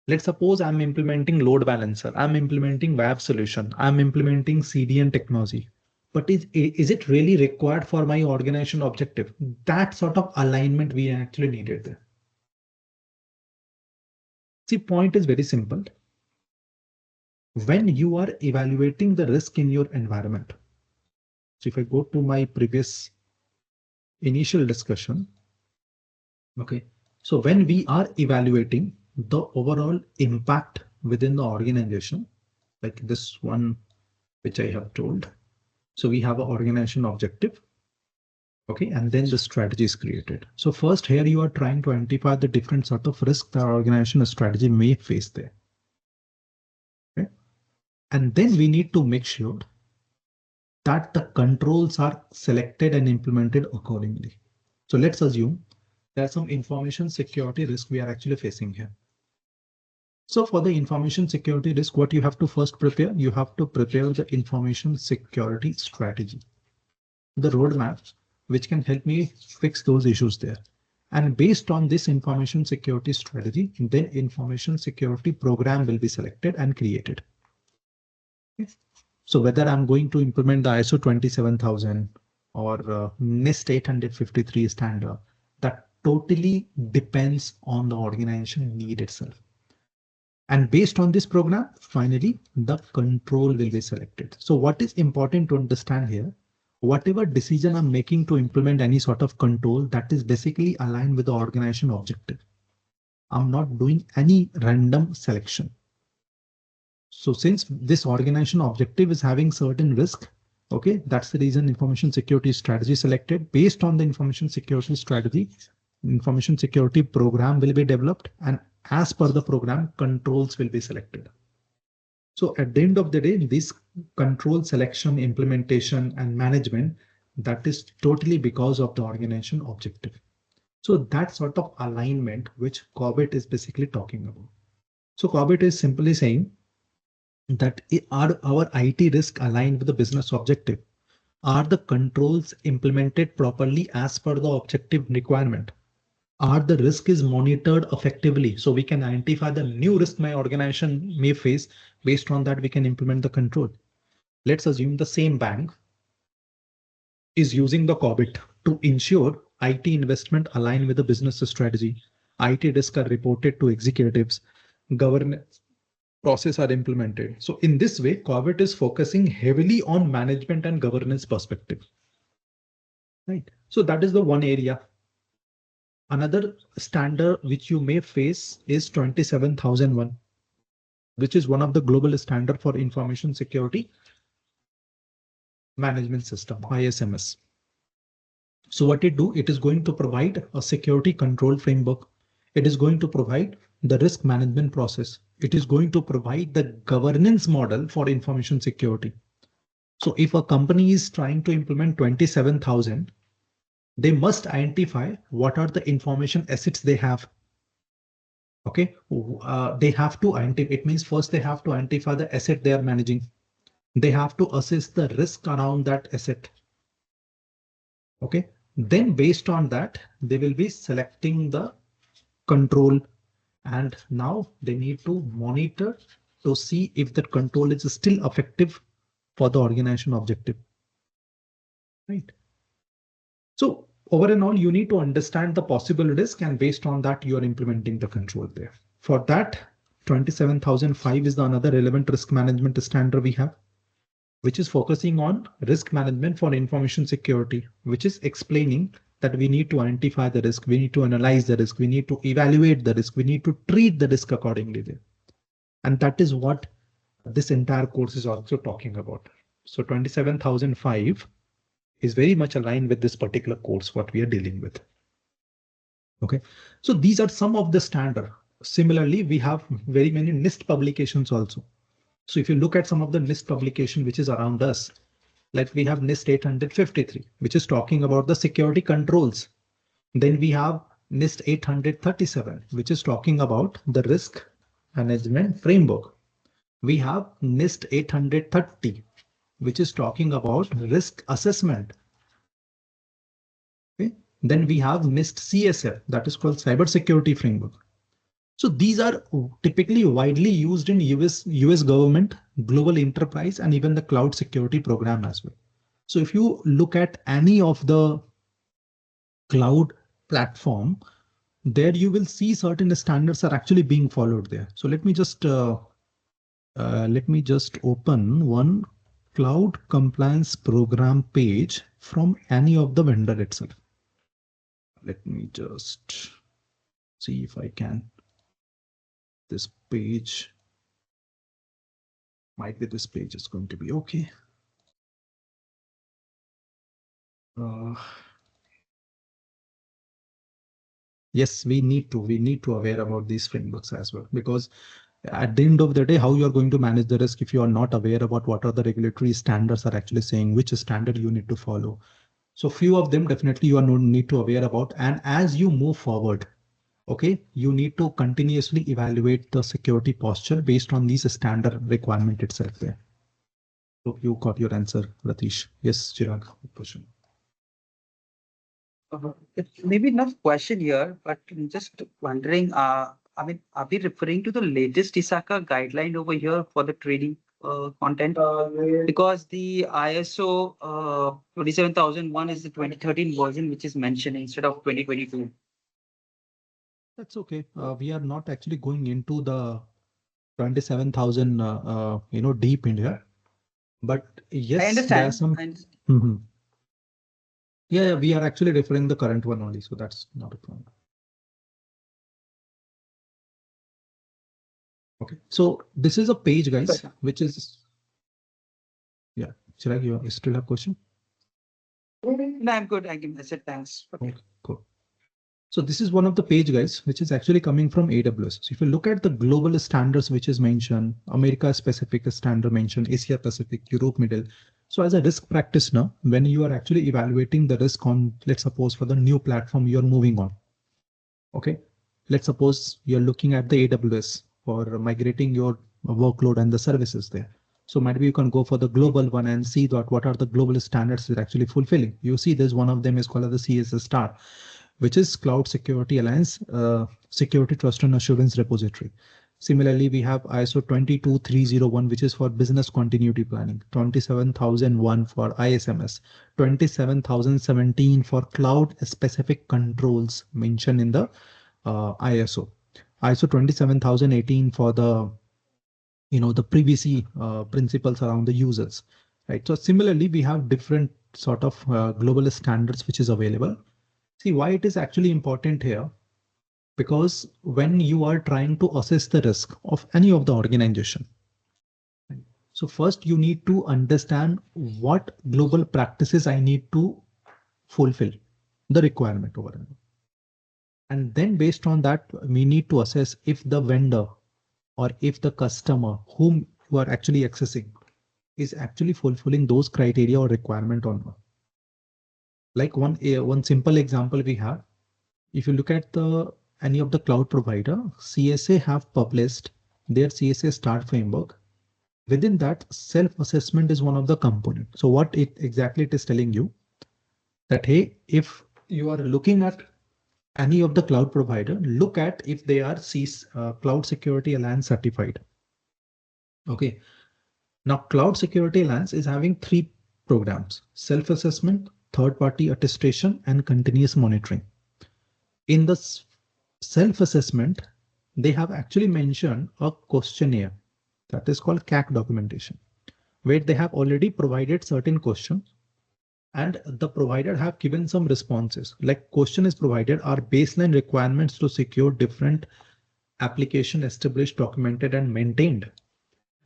Let's suppose I'm implementing load balancer, I'm implementing WAF solution, I'm implementing CDN technology. But is it really required for my organization objective? That sort of alignment we actually needed there. See, point is very simple. When you are evaluating the risk in your environment. So if I go to my previous initial discussion, okay. So when we are evaluating the overall impact within the organization, like this one, which I have told. So we have an organization objective. Okay, and then the strategy is created. So first here you are trying to identify the different sort of risk the organization strategy may face there. Okay? And then we need to make sure that the controls are selected and implemented accordingly. So let's assume there's some information security risk we are actually facing here. So for the information security risk, what you have to first prepare, you have to prepare the information security strategy, the roadmap, which can help me fix those issues there. And based on this information security strategy, then information security program will be selected and created. Okay. So whether I'm going to implement the ISO 27000 or NIST 853 standard, that totally depends on the organization need itself. And based on this program, finally, the control will be selected. So what is important to understand here, whatever decision I'm making to implement any sort of control, that is basically aligned with the organization objective. I'm not doing any random selection. So since this organization objective is having certain risk, okay, that's the reason information security strategy selected. Based on the information security strategy, information security program will be developed, and as per the program, controls will be selected. So at the end of the day, this control selection, implementation, and management, that is totally because of the organization objective. So that sort of alignment which Corbett is basically talking about. So Corbett is simply saying that are our IT risk aligned with the business objective? Are the controls implemented properly as per the objective requirement? Are the risk is monitored effectively so we can identify the new risk my organization may face? Based on that, we can implement the control. Let's assume the same bank is using the Corbett to ensure IT investment align with the business strategy. IT risks are reported to executives. Governance process are implemented. So in this way, Corbett is focusing heavily on management and governance perspective. Right. So that is the one area. Another standard which you may face is 27001, which is one of the global standard for information security management system, ISMS. So what it do, it is going to provide a security control framework. It is going to provide the risk management process. It is going to provide the governance model for information security. So if a company is trying to implement 27000, they must identify what are the information assets they have. Okay, they have to identify. It means first they have to identify the asset they are managing. They have to assess the risk around that asset. Okay, then based on that, they will be selecting the control, and now they need to monitor to see if the control is still effective for the organization objective. Right. So over and all, you need to understand the possible risk, and based on that, you are implementing the control there. For that, 27005 is the another relevant risk management standard we have, which is focusing on risk management for information security, which is explaining that we need to identify the risk, we need to analyze the risk, we need to evaluate the risk, we need to treat the risk accordingly there. And that is what this entire course is also talking about. So 27005 is very much aligned with this particular course, what we are dealing with. Okay, so these are some of the standard. Similarly, we have very many NIST publications also. So if you look at some of the NIST publication which is around us, like we have NIST 853, which is talking about the security controls. Then we have NIST 837, which is talking about the risk management framework. We have NIST 830, which is talking about risk assessment. Okay. Then we have NIST CSF, that is called cybersecurity framework. So these are typically widely used in US government, global enterprise, and even the cloud security program as well. So if you look at any of the cloud platform, there you will see certain standards are actually being followed there. So let me just open one cloud compliance program page from any of the vendor itself. Let me just see if I can. This page might be, this page is going to be okay. Yes, we need to aware about these frameworks as well, because at the end of the day, how you are going to manage the risk if you are not aware about what are the regulatory standards are actually saying, which standard you need to follow. So few of them definitely you are need to aware about. And as you move forward, okay, you need to continuously evaluate the security posture based on these standard requirement itself there. So you got your answer, Ratish. Yes, Chirag, question. It's maybe not question here, but I'm just wondering, I mean, are we referring to the latest ISACA guideline over here for the trading content? Because the ISO 27001 is the 2013 version, which is mentioned instead of 2022. That's okay. We are not actually going into the 27,000, deep in here. But yes, I understand. there are some. Mhm. Yeah, we are actually referring the current one only, so that's not a problem. Okay, so this is a page, guys, which is. Yeah, Chirag, you still have question? No, I'm good. I said thanks. Okay, cool. So this is one of the page, guys, which is actually coming from AWS. So if you look at the global standards, which is mentioned, America specific standard mentioned, Asia Pacific, Europe, Middle. So as a risk practitioner, when you are actually evaluating the risk on, let's suppose for the new platform you're moving on. Okay, let's suppose you're looking at the AWS for migrating your workload and the services there. So maybe you can go for the global one and see that what are the global standards they're actually fulfilling. You see, there's one of them is called the CSS star, which is Cloud Security Alliance Security Trust and Assurance Repository. Similarly, we have ISO 22301, which is for business continuity planning, 27001 for ISMS, 27017 for cloud specific controls mentioned in the ISO 27018 for the the privacy principles around the users, right? So similarly, we have different sort of global standards which is available. See why it is actually important here, because when you are trying to assess the risk of any of the organization, so first you need to understand what global practices I need to fulfill the requirement over there. And then based on that, we need to assess if the vendor or if the customer whom you are actually accessing is actually fulfilling those criteria or requirement or not. Like one simple example we have, if you look at any of the cloud provider, CSA have published their CSA start framework. Within that, self-assessment is one of the components. So what it exactly it is telling you that, hey, if you are looking at any of the cloud provider, look at if they are Cloud Security Alliance certified. Okay. Now, Cloud Security Alliance is having 3 programs: self-assessment, third-party attestation, and continuous monitoring. In the self-assessment, they have actually mentioned a questionnaire that is called CAC documentation, where they have already provided certain questions and the provider have given some responses. Like question is provided are baseline requirements to secure different application established, documented, and maintained.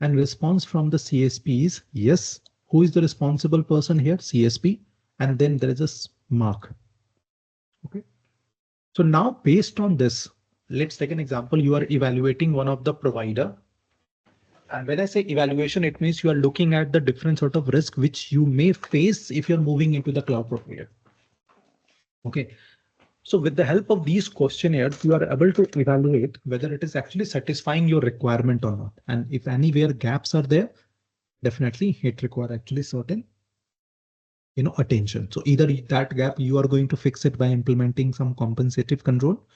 And response from the CSP is yes. Who is the responsible person here? CSP. And then there is a mark. Okay. So now based on this, let's take an example. You are evaluating one of the provider. And when I say evaluation, it means you are looking at the different sort of risk which you may face if you're moving into the cloud provider. Okay. So with the help of these questionnaires, you are able to evaluate whether it is actually satisfying your requirement or not. And if anywhere gaps are there, definitely it requires actually certain attention. So either that gap you are going to fix it by implementing some compensative control,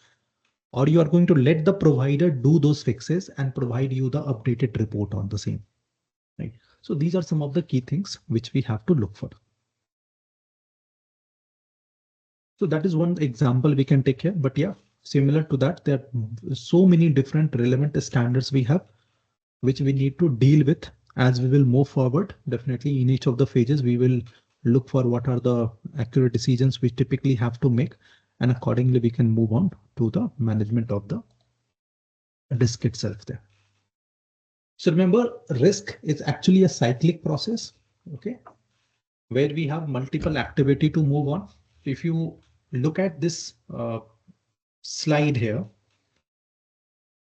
or you are going to let the provider do those fixes and provide you the updated report on the same. Right. So these are some of the key things which we have to look for. So that is one example we can take here. But yeah, similar to that, there are so many different relevant standards we have, which we need to deal with as we will move forward. Definitely in each of the phases, we will look for what are the accurate decisions we typically have to make. And accordingly, we can move on to the management of the risk itself there. So remember, risk is actually a cyclic process, okay, where we have multiple activity to move on. If you look at this slide here,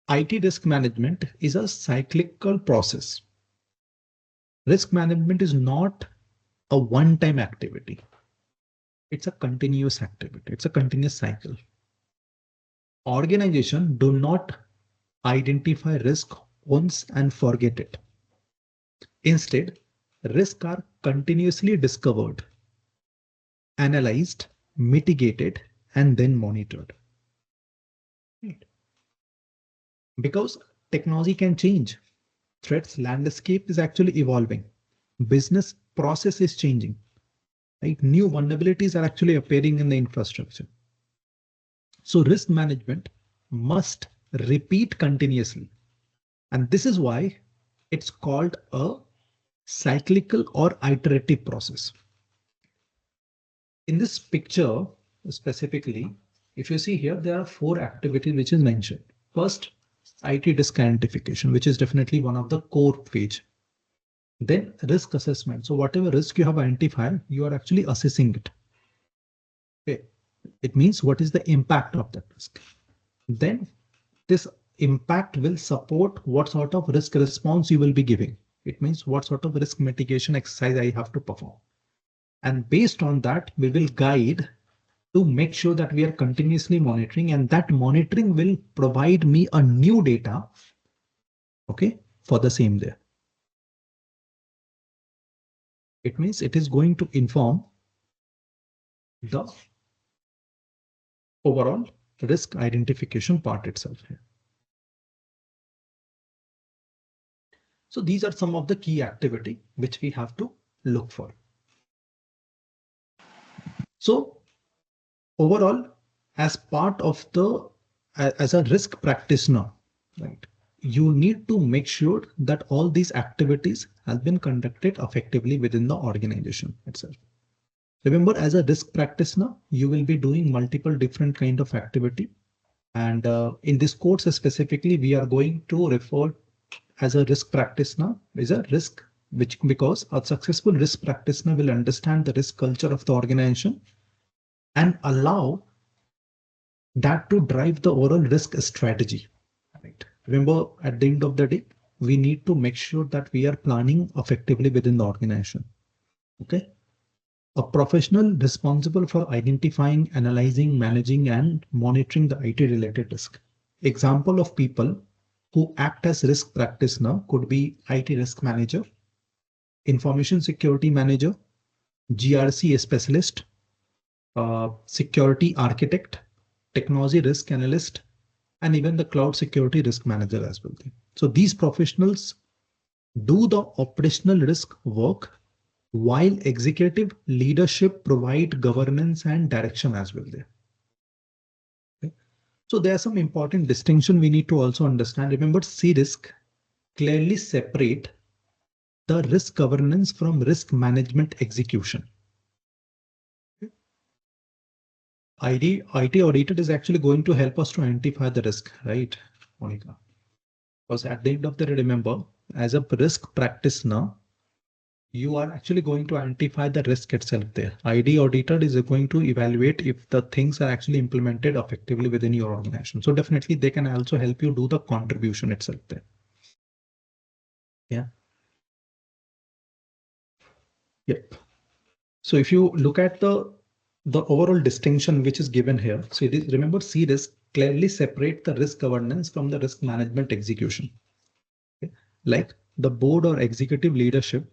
IT risk management is a cyclical process. Risk management is not a one-time activity. It's a continuous activity. It's a continuous cycle. Organizations do not identify risk once and forget it. Instead, risks are continuously discovered, analyzed, mitigated, and then monitored. Right. Because technology can change. Threats landscape is actually evolving. Business process is changing. Right? New vulnerabilities are actually appearing in the infrastructure. So risk management must repeat continuously. And this is why it's called a cyclical or iterative process. In this picture, specifically, if you see here, there are 4 activities which is mentioned. First, IT risk identification, which is definitely one of the core phase. Then risk assessment. So whatever risk you have identified, you are actually assessing it. Okay. It means what is the impact of that risk. Then this impact will support what sort of risk response you will be giving. It means what sort of risk mitigation exercise I have to perform. And based on that, we will guide to make sure that we are continuously monitoring, and that monitoring will provide me a new data, okay, for the same there. It means it is going to inform the overall risk identification part itself here. So these are some of the key activity which we have to look for. So overall, as part of as a risk practitioner, right, you need to make sure that all these activities have been conducted effectively within the organization itself. Remember, as a risk practitioner, you will be doing multiple different kind of activity. And in this course specifically, we are going to refer as a risk practitioner is a risk, because a successful risk practitioner will understand the risk culture of the organization and allow that to drive the overall risk strategy. Right. Remember, at the end of the day, we need to make sure that we are planning effectively within the organization. Okay. A professional responsible for identifying, analyzing, managing, and monitoring the IT related risk. Example of people who act as risk practitioner could be IT risk manager, information security manager, GRC specialist, security architect, technology risk analyst, and even the cloud security risk manager as well. So these professionals do the operational risk work while executive leadership provide governance and direction as well there. Okay. So there are some important distinction we need to also understand. Remember, CRISC clearly separate the risk governance from risk management execution. IT auditor is actually going to help us to identify the risk, right, Monica? Because at the end of the day, remember, as a risk practitioner, you are actually going to identify the risk itself there. ID auditor is going to evaluate if the things are actually implemented effectively within your organization. So definitely they can also help you do the contribution itself there. Yeah. Yep. So if you look at the overall distinction which is given here, so it is, remember, CRISC clearly separate the risk governance from the risk management execution. Okay. Like the board or executive leadership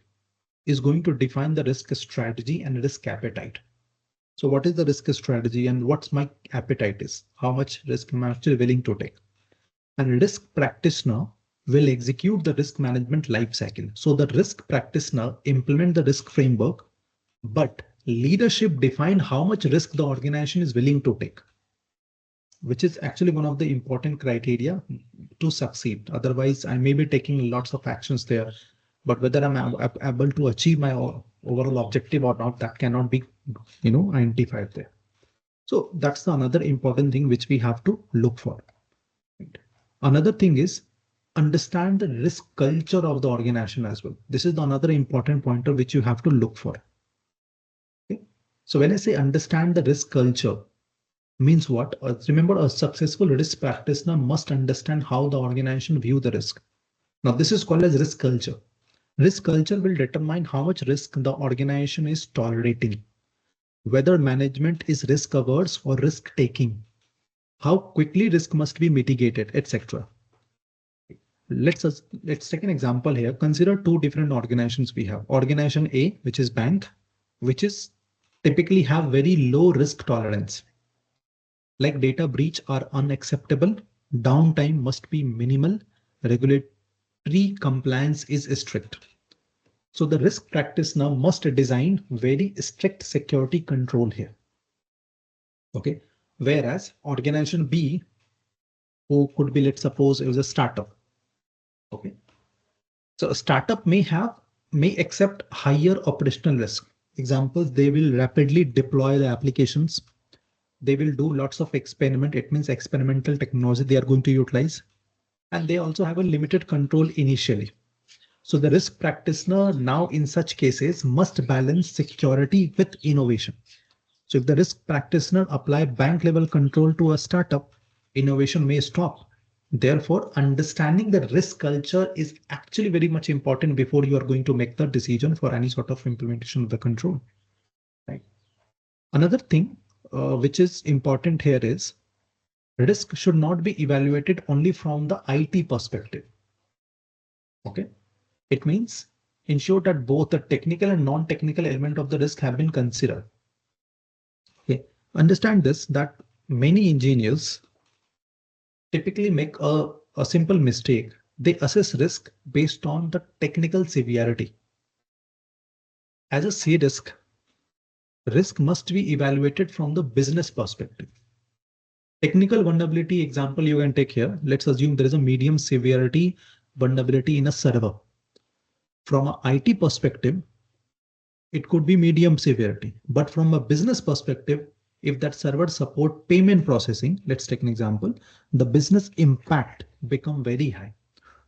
is going to define the risk strategy and risk appetite. So what is the risk strategy and what's my appetite is, how much risk I'm actually willing to take. And risk practitioner will execute the risk management life cycle. So the risk practitioner implement the risk framework, but leadership define how much risk the organization is willing to take, which is actually one of the important criteria to succeed. Otherwise, I may be taking lots of actions there, but whether I'm able to achieve my overall objective or not, that cannot be, identified there. So that's another important thing which we have to look for. Right. Another thing is understand the risk culture of the organization as well. This is another important pointer which you have to look for. Okay. So when I say understand the risk culture, Means what? Remember, a successful risk practitioner must understand how the organization view the risk. Now, this is called as risk culture. Risk culture will determine how much risk the organization is tolerating, whether management is risk averse or risk taking, how quickly risk must be mitigated, etc. Let's take an example here. Consider two different organizations we have. Organization A, which is bank, which is typically have very low risk tolerance. Like data breach are unacceptable, downtime must be minimal, regulatory compliance is strict. So the risk practitioner must design very strict security control here. Okay. Whereas organization B, who could be, let's suppose it was a startup. Okay. So a startup may accept higher operational risk. Examples, they will rapidly deploy the applications. They will do lots of experiment. It means experimental technology they are going to utilize. And they also have a limited control initially. So the risk practitioner now in such cases must balance security with innovation. So if the risk practitioner apply bank level control to a startup, innovation may stop. Therefore, understanding the risk culture is actually very much important before you are going to make the decision for any sort of implementation of the control. Right. Another thing which is important here is risk should not be evaluated only from the IT perspective. Okay. It means ensure that both the technical and non-technical element of the risk have been considered. Okay. Understand this, that many engineers typically make a simple mistake. They assess risk based on the technical severity. As a C risk must be evaluated from the business perspective. Technical vulnerability example you can take here. Let's assume there is a medium severity vulnerability in a server. From an IT perspective, it could be medium severity, but from a business perspective, if that server support payment processing, let's take an example, the business impact become very high.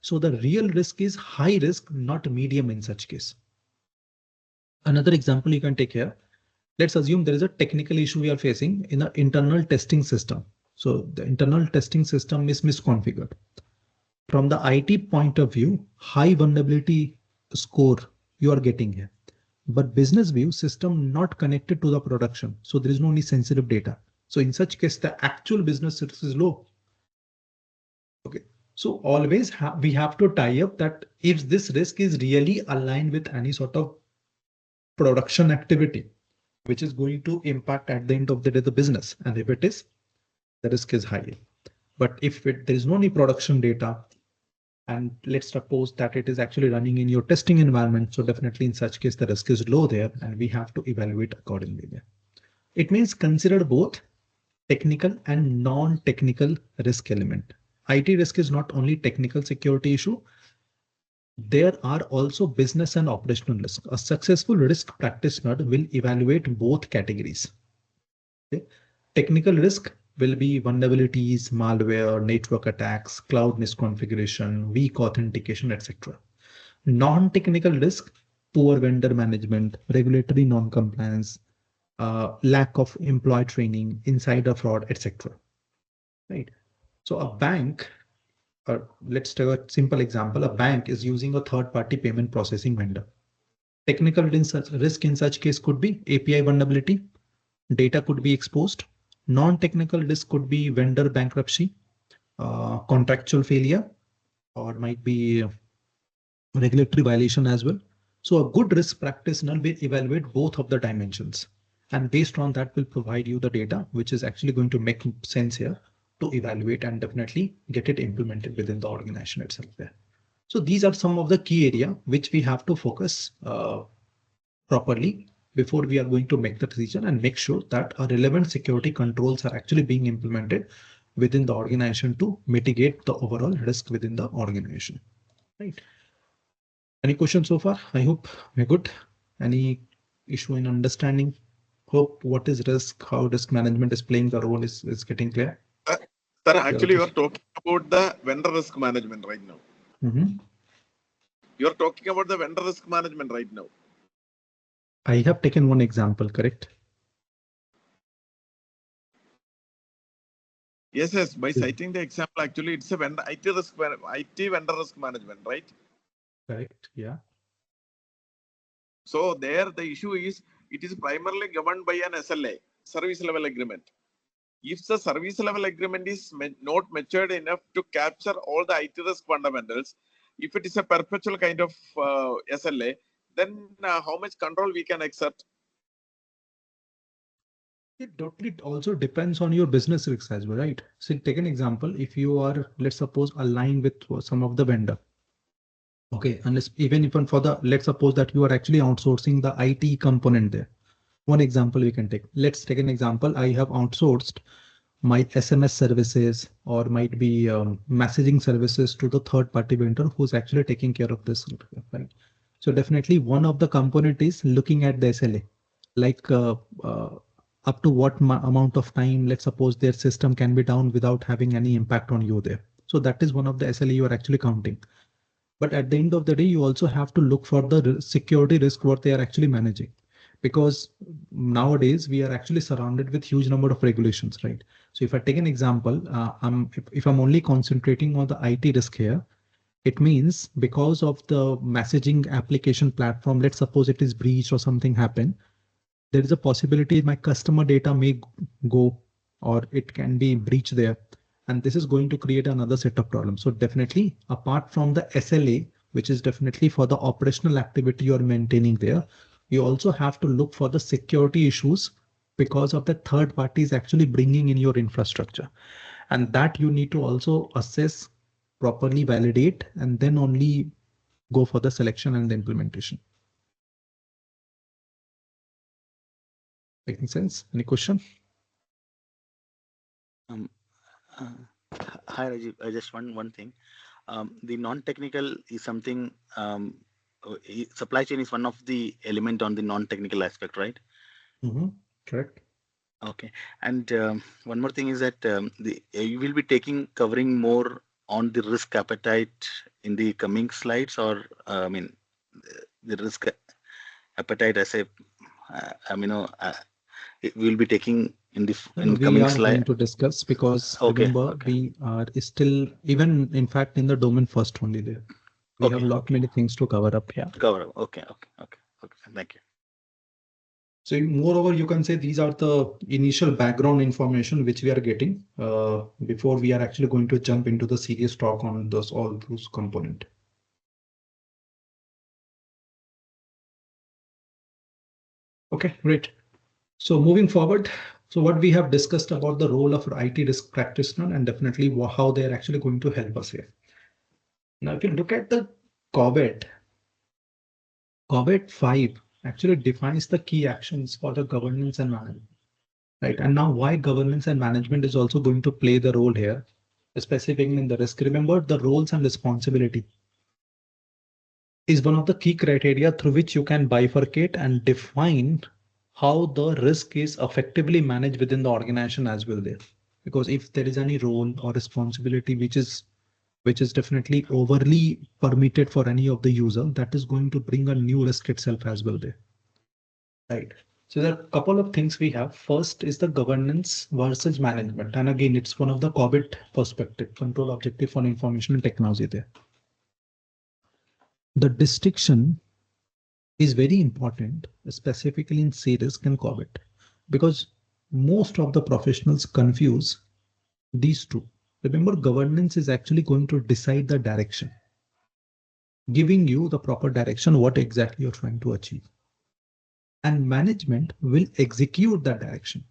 So the real risk is high risk, not medium in such case. Another example you can take here. Let's assume there is a technical issue we are facing in the internal testing system. So the internal testing system is misconfigured. From the IT point of view, high vulnerability score you are getting here. But business view, system not connected to the production. So there is no any sensitive data. So in such case, the actual business risk is low. Okay. So always we have to tie up that if this risk is really aligned with any sort of production activity, which is going to impact at the end of the day the business. And if it is, the risk is high. But if there is no any production data, and let's suppose that it is actually running in your testing environment, so definitely in such case the risk is low there, and we have to evaluate accordingly there. It means consider both technical and non-technical risk element. IT risk is not only technical security issue. There are also business and operational risk. A successful risk practitioner will evaluate both categories. Okay. Technical risk will be vulnerabilities, malware, network attacks, cloud misconfiguration, weak authentication, etc. Non-technical risk, poor vendor management, regulatory non-compliance, lack of employee training, insider fraud, etc. Right. So a bank, let's take a simple example. A bank is using a third-party payment processing vendor. Technical risk in such case could be API vulnerability, data could be exposed. Non-technical risk could be vendor bankruptcy, contractual failure, or might be regulatory violation as well. So a good risk practitioner will evaluate both of the dimensions, and based on that will provide you the data which is actually going to make sense here to evaluate and definitely get it implemented within the organization itself there. So these are some of the key area which we have to focus properly before we are going to make the decision, and make sure that our relevant security controls are actually being implemented within the organization to mitigate the overall risk within the organization. Right. Any questions so far? I hope we're good. Any issue in understanding? Hope what is risk, how risk management is playing the role is getting clear. Sir, actually, you are talking about the vendor risk management right now. You are talking about the vendor risk management right now. I have taken one example, correct? Yes, yes. By citing the example, actually, it's a vendor, IT vendor risk management, right? Correct. Yeah. So there, the issue is it is primarily governed by an SLA, service level agreement. If the service level agreement is not matured enough to capture all the IT risk fundamentals, if it is a perpetual kind of SLA, then how much control we can exert? It totally also depends on your business risks as well, right? So take an example. If you are, let's suppose, aligned with some of the vendor. Okay, unless even for the, let's suppose that you are actually outsourcing the IT component there. One example we can take. Let's take an example. I have outsourced my SMS services or might be messaging services to the third party vendor who's actually taking care of this. Right? So definitely one of the component is looking at the SLA, like up to what amount of time, let's suppose their system can be down without having any impact on you there. So that is one of the SLA you are actually counting. But at the end of the day, you also have to look for the security risk what they are actually managing. Because nowadays we are actually surrounded with huge number of regulations, right? So if I take an example, if I'm only concentrating on the IT risk here, it means because of the messaging application platform, let's suppose it is breached or something happen, there is a possibility my customer data may go or it can be breached there. And this is going to create another set of problems. So definitely apart from the SLA, which is definitely for the operational activity you're maintaining there, you also have to look for the security issues because of the third parties actually bringing in your infrastructure. And that you need to also assess, properly validate, and then only go for the selection and the implementation. Making sense? Any question? Hi, Rajiv. Just one thing. The non-technical is something. Supply chain is one of the element on the non-technical aspect, right? Correct. Okay. And one more thing is that you will be covering more on the risk appetite in the coming slides, or I mean, the risk appetite as a it will be taking in the coming slide. We are going to discuss because remember we are still even in fact in the domain first only there. We have a lot many things to cover up here. Okay. Thank you. So moreover, you can say these are the initial background information which we are getting before we are actually going to jump into the serious talk on all those components. Okay, great. So moving forward, so what we have discussed about the role of IT risk practitioner and definitely how they are actually going to help us here. Now, if you look at the COVID 5 actually defines the key actions for the governance and management, right? And now why governance and management is also going to play the role here, specifically in the risk. Remember the roles and responsibility is one of the key criteria through which you can bifurcate and define how the risk is effectively managed within the organization as well there. Because if there is any role or responsibility which is definitely overly permitted for any of the user, that is going to bring a new risk itself as well there. Right. So there are a couple of things we have. First is the governance versus management. And again, it's one of the COVID perspective, control objective on information and technology there. The distinction is very important, specifically in CRISC and COVID, because most of the professionals confuse these two. Remember, governance is actually going to decide the direction, giving you the proper direction, what exactly you're trying to achieve. And management will execute that direction.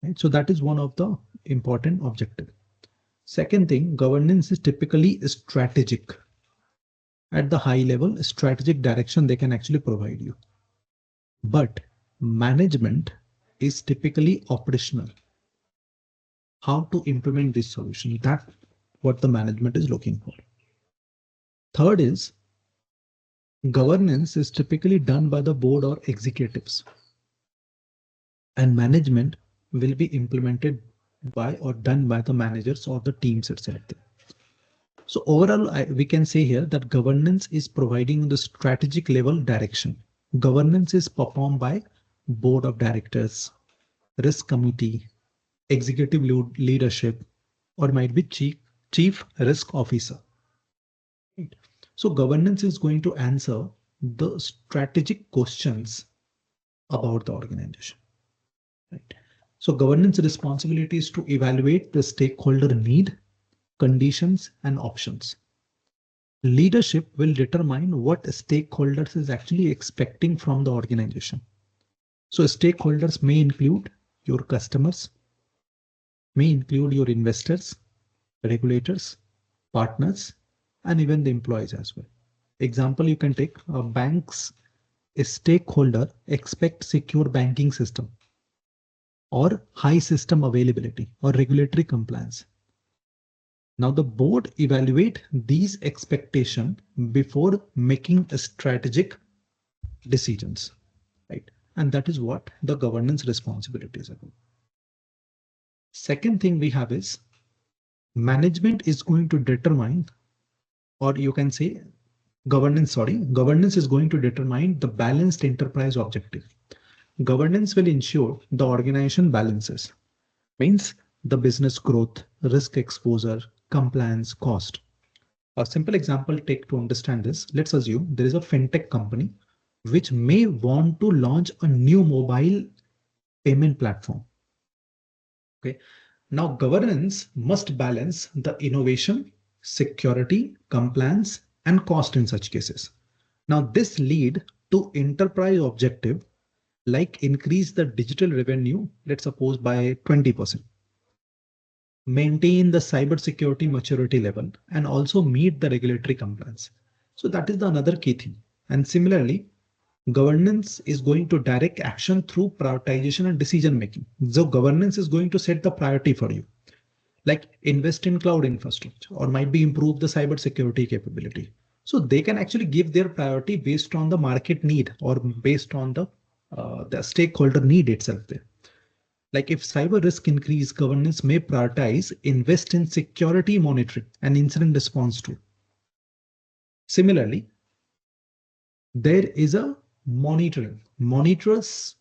Right? So that is one of the important objectives. Second thing, governance is typically strategic. At the high level, strategic direction they can actually provide you. But management is typically operational. How to implement this solution, that's what the management is looking for. Third is governance is typically done by the board or executives. And management will be implemented by or done by the managers or the teams itself. So overall, we can say here that governance is providing the strategic level direction. Governance is performed by board of directors, risk committee, executive leadership, or might be chief risk officer. Right? So governance is going to answer the strategic questions about the organization. Right? So governance responsibility is to evaluate the stakeholder need, conditions, and options. Leadership will determine what stakeholders is actually expecting from the organization. So stakeholders may include your customers, may include your investors, regulators, partners, and even the employees as well. Example, you can take a bank's stakeholder expect secure banking system or high system availability or regulatory compliance. Now the board evaluate these expectations before making a strategic decisions, right? And that is what the governance responsibilities are. Second thing we have is management is going to determine, or you can say governance is going to determine the balanced enterprise objective. Governance will ensure the organization balances, means the business growth, risk exposure, compliance, cost. A simple example take to understand this. Let's assume there is a fintech company which may want to launch a new mobile payment platform. Okay. Now governance must balance the innovation, security, compliance, and cost in such cases. Now this lead to enterprise objective like increase the digital revenue, let's suppose by 20%. Maintain the cybersecurity maturity level and also meet the regulatory compliance. So that is the another key thing. And similarly, governance is going to direct action through prioritization and decision making. So governance is going to set the priority for you, like invest in cloud infrastructure or might be improve the cybersecurity capability. So they can actually give their priority based on the market need or based on the stakeholder need itself there. Like if cyber risk increase, governance may prioritize invest in security monitoring and incident response tool. Similarly, there is a monitors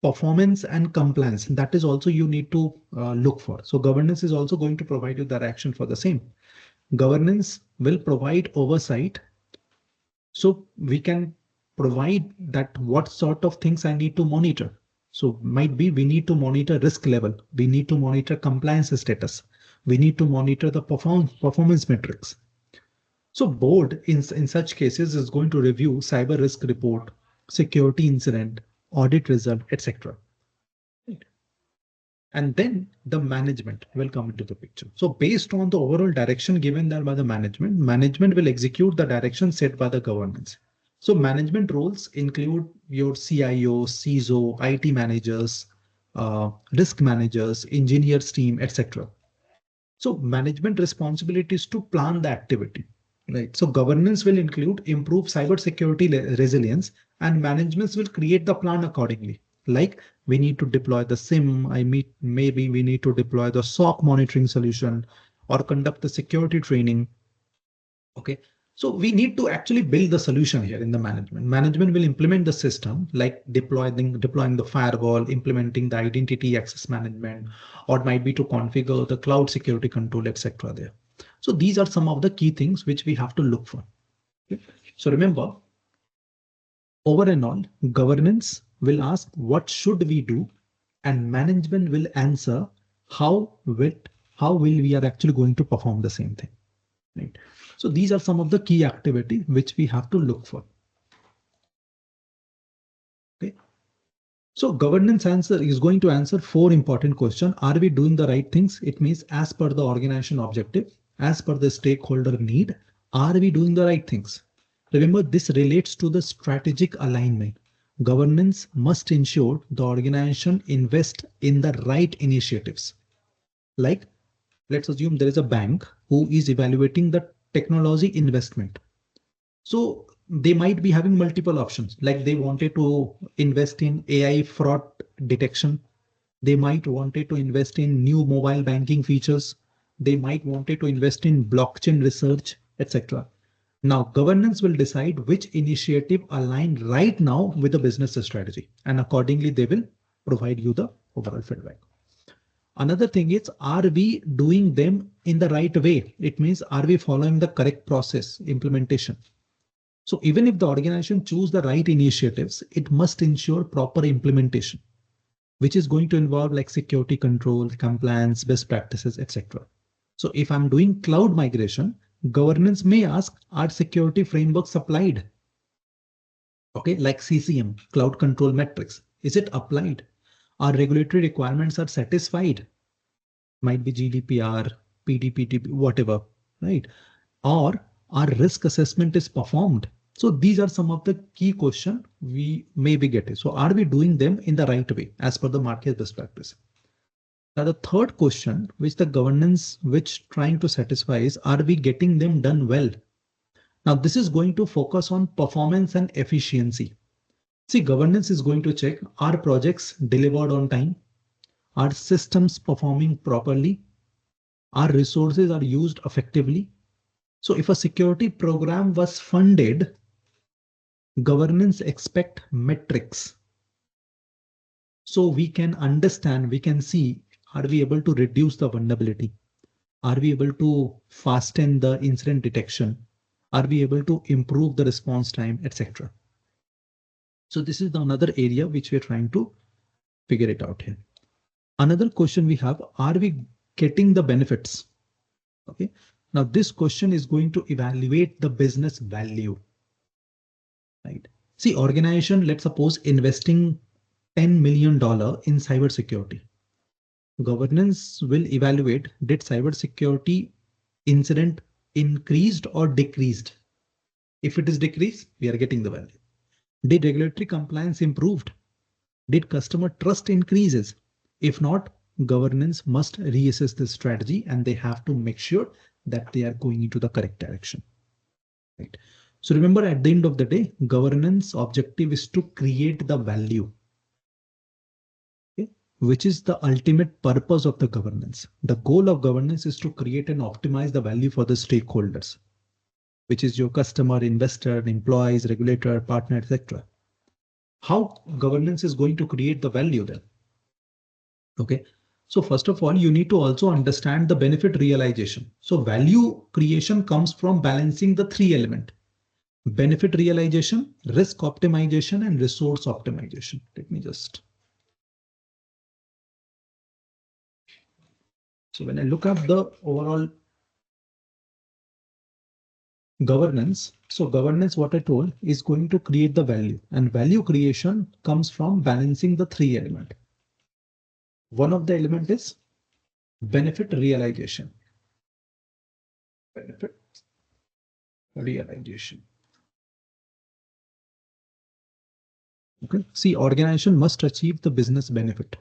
performance and compliance. That is also you need to look for. So governance is also going to provide you direction for the same. Governance will provide oversight. So we can provide that what sort of things I need to monitor. So might be we need to monitor risk level. We need to monitor compliance status. We need to monitor the performance metrics. So board in such cases is going to review cyber risk report, security incident, audit result, etc. And then the management will come into the picture. So based on the overall direction given there by the management will execute the direction set by the governance. So management roles include your CIO, CISO, IT managers, risk managers, engineers team, etc. So management responsibility is to plan the activity, right? So governance will include improve cybersecurity resilience, and management will create the plan accordingly. Like we need to deploy the SIM, maybe we need to deploy the SOC monitoring solution or conduct the security training. Okay. So we need to actually build the solution here in the management. Management will implement the system like deploying the firewall, implementing the identity access management, or it might be to configure the cloud security control, etc. there. So these are some of the key things which we have to look for. Okay. So remember, over and on, governance will ask what should we do, and management will answer how will we are actually going to perform the same thing. Right. So these are some of the key activity which we have to look for. Okay. So governance answer is going to answer 4 important questions. Are we doing the right things? It means as per the organization objective, as per the stakeholder need, are we doing the right things? Remember, this relates to the strategic alignment. Governance must ensure the organization invest in the right initiatives. Like, let's assume there is a bank who is evaluating the technology investment. So they might be having multiple options, like they wanted to invest in AI fraud detection. They might wanted to invest in new mobile banking features. They might wanted to invest in blockchain research, etc. Now governance will decide which initiative align right now with the business strategy, and accordingly they will provide you the overall feedback. Another thing is, are we doing them in the right way? It means, are we following the correct process implementation? So even if the organization choose the right initiatives, it must ensure proper implementation, which is going to involve like security control, compliance, best practices, etc. So if I'm doing cloud migration, governance may ask, are security frameworks applied? Okay, like CCM, cloud control metrics, is it applied? Our regulatory requirements are satisfied? Might be GDPR, PDPTP, whatever, right? Or our risk assessment is performed. So these are some of the key questions we may be getting. So are we doing them in the right way as per the market best practice? Now the third question, which the governance which trying to satisfy is, are we getting them done well? Now this is going to focus on performance and efficiency. See, governance is going to check, are projects delivered on time? Are systems performing properly? Our resources are used effectively. So if a security program was funded, governance expect metrics. So we can understand, we can see, are we able to reduce the vulnerability? Are we able to fasten the incident detection? Are we able to improve the response time, etc.? So this is another area which we're trying to figure it out here. Another question we have, are we getting the benefits? Okay. Now this question is going to evaluate the business value. Right. See, organization, let's suppose investing $10 million in cybersecurity. Governance will evaluate, did cybersecurity incident increased or decreased? If it is decreased, we are getting the value. Did regulatory compliance improved? Did customer trust increases? If not, governance must reassess the strategy and they have to make sure that they are going into the correct direction. Right. So remember, at the end of the day, governance objective is to create the value, okay, which is the ultimate purpose of the governance. The goal of governance is to create and optimize the value for the stakeholders, which is your customer, investor, employees, regulator, partner, etc. How governance is going to create the value then? Okay. So first of all, you need to also understand the benefit realization. So value creation comes from balancing the three elements: benefit realization, risk optimization, and resource optimization. Let me just. So when I look at the overall governance, so governance, what I told, is going to create the value, and value creation comes from balancing the three elements. One of the element is benefit realization. Benefit realization. Okay. See, organization must achieve the business benefit,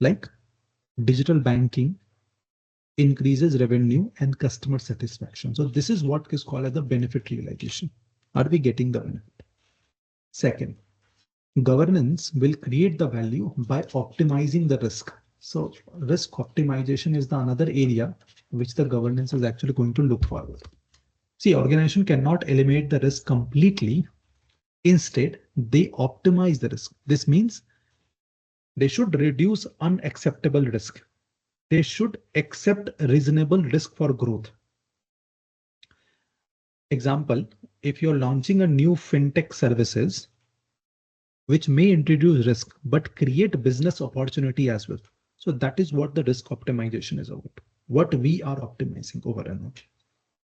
like digital banking increases revenue and customer satisfaction. So this is what is called as the benefit realization. Are we getting the benefit? Second, governance will create the value by optimizing the risk. So risk optimization is the another area which the governance is actually going to look forward. See, organization cannot eliminate the risk completely. Instead, they optimize the risk. This means they should reduce unacceptable risk. They should accept reasonable risk for growth. Example, if you're launching a new fintech services, which may introduce risk, but create business opportunity as well. So that is what the risk optimization is about. What we are optimizing over and over.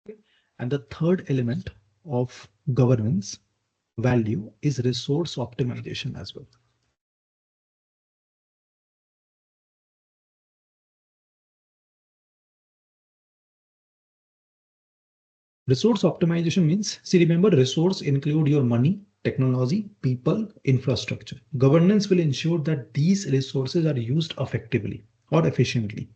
Okay. And the third element of governance value is resource optimization as well. Resource optimization means, see, remember, resource include your money, technology, people, infrastructure. Governance will ensure that these resources are used effectively or efficiently.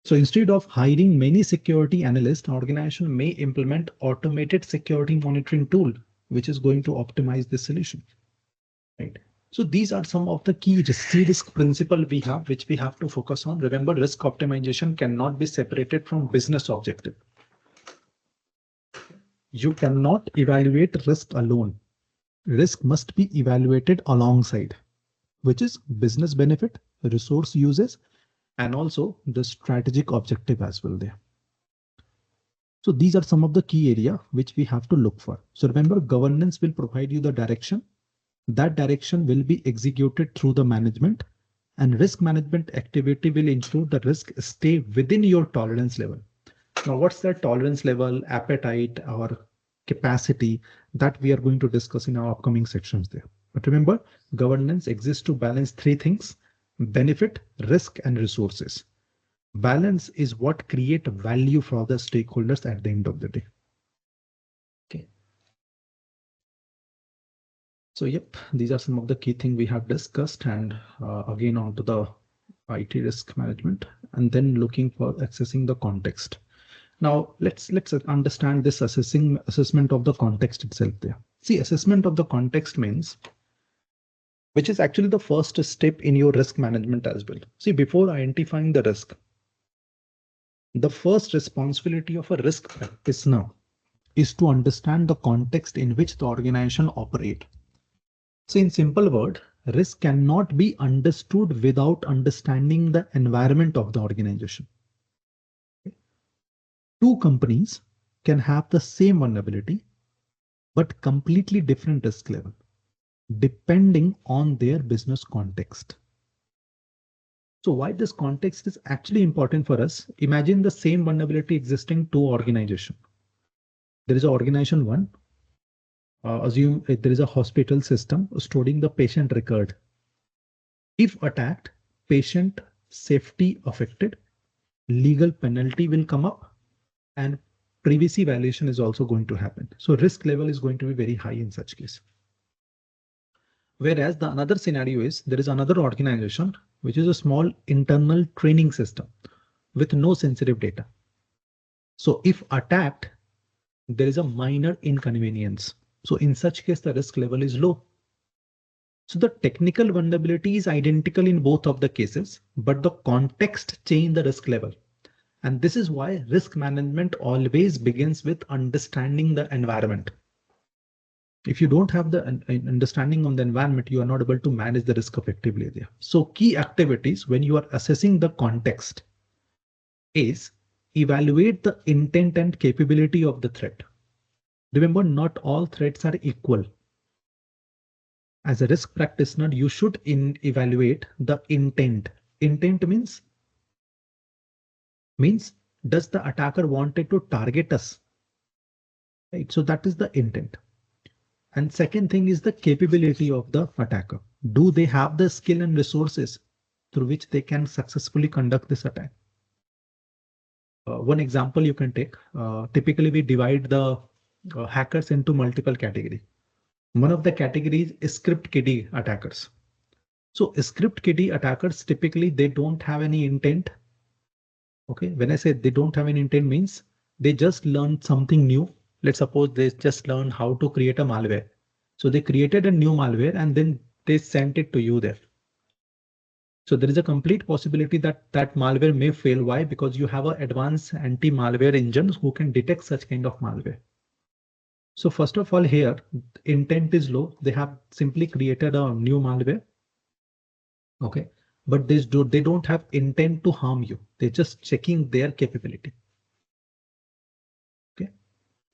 So instead of hiring many security analysts, organization may implement automated security monitoring tool, which is going to optimize this solution. Right. So these are some of the key risk principle we have, which we have to focus on. Remember, risk optimization cannot be separated from business objective. You cannot evaluate risk alone. Risk must be evaluated alongside, which is business benefit, resource uses, and also the strategic objective as well there. So these are some of the key area which we have to look for. So remember, governance will provide you the direction. That direction will be executed through the management, and risk management activity will ensure the risk stay within your tolerance level. Now, what's that tolerance level, appetite, or capacity that we are going to discuss in our upcoming sections there. But remember, governance exists to balance three things: benefit, risk, and resources. Balance is what create value for the stakeholders at the end of the day. Okay. So yep, these are some of the key things we have discussed, and again onto the IT risk management, and then looking for accessing the context. Now let's understand this assessment of the context itself there. See, assessment of the context means, which is actually the first step in your risk management as well. See, before identifying the risk, the first responsibility of a risk practitioner is to understand the context in which the organization operate. So in simple word, risk cannot be understood without understanding the environment of the organization. Two companies can have the same vulnerability, but completely different risk level, depending on their business context. So why this context is actually important for us? Imagine the same vulnerability existing two organizations. There is an organization one. Assume there is a hospital system storing the patient record. If attacked, patient safety affected, legal penalty will come up, and privacy violation is also going to happen. So risk level is going to be very high in such case. Whereas the another scenario is there is another organization which is a small internal training system with no sensitive data. So if attacked, there is a minor inconvenience. So in such case, the risk level is low. So the technical vulnerability is identical in both of the cases, but the context change the risk level. And this is why risk management always begins with understanding the environment. If you don't have the understanding on the environment, you are not able to manage the risk effectively there. So key activities when you are assessing the context is evaluate the intent and capability of the threat. Remember, not all threats are equal. As a risk practitioner, you should evaluate the intent. Intent means does the attacker wanted to target us? Right. So that is the intent. And second thing is the capability of the attacker. Do they have the skill and resources through which they can successfully conduct this attack? One example you can take. Typically, we divide the hackers into multiple categories. One of the categories is script kiddie attackers. So script kiddie attackers, typically they don't have any intent. Okay, when I say they don't have any intent means they just learned something new. Let's suppose they just learned how to create a malware. So they created a new malware and then they sent it to you there. So there is a complete possibility that that malware may fail. Why? Because you have an advanced anti-malware engines who can detect such kind of malware. So first of all, here intent is low. They have simply created a new malware. Okay, but they don't have intent to harm you. They're just checking their capability. Okay,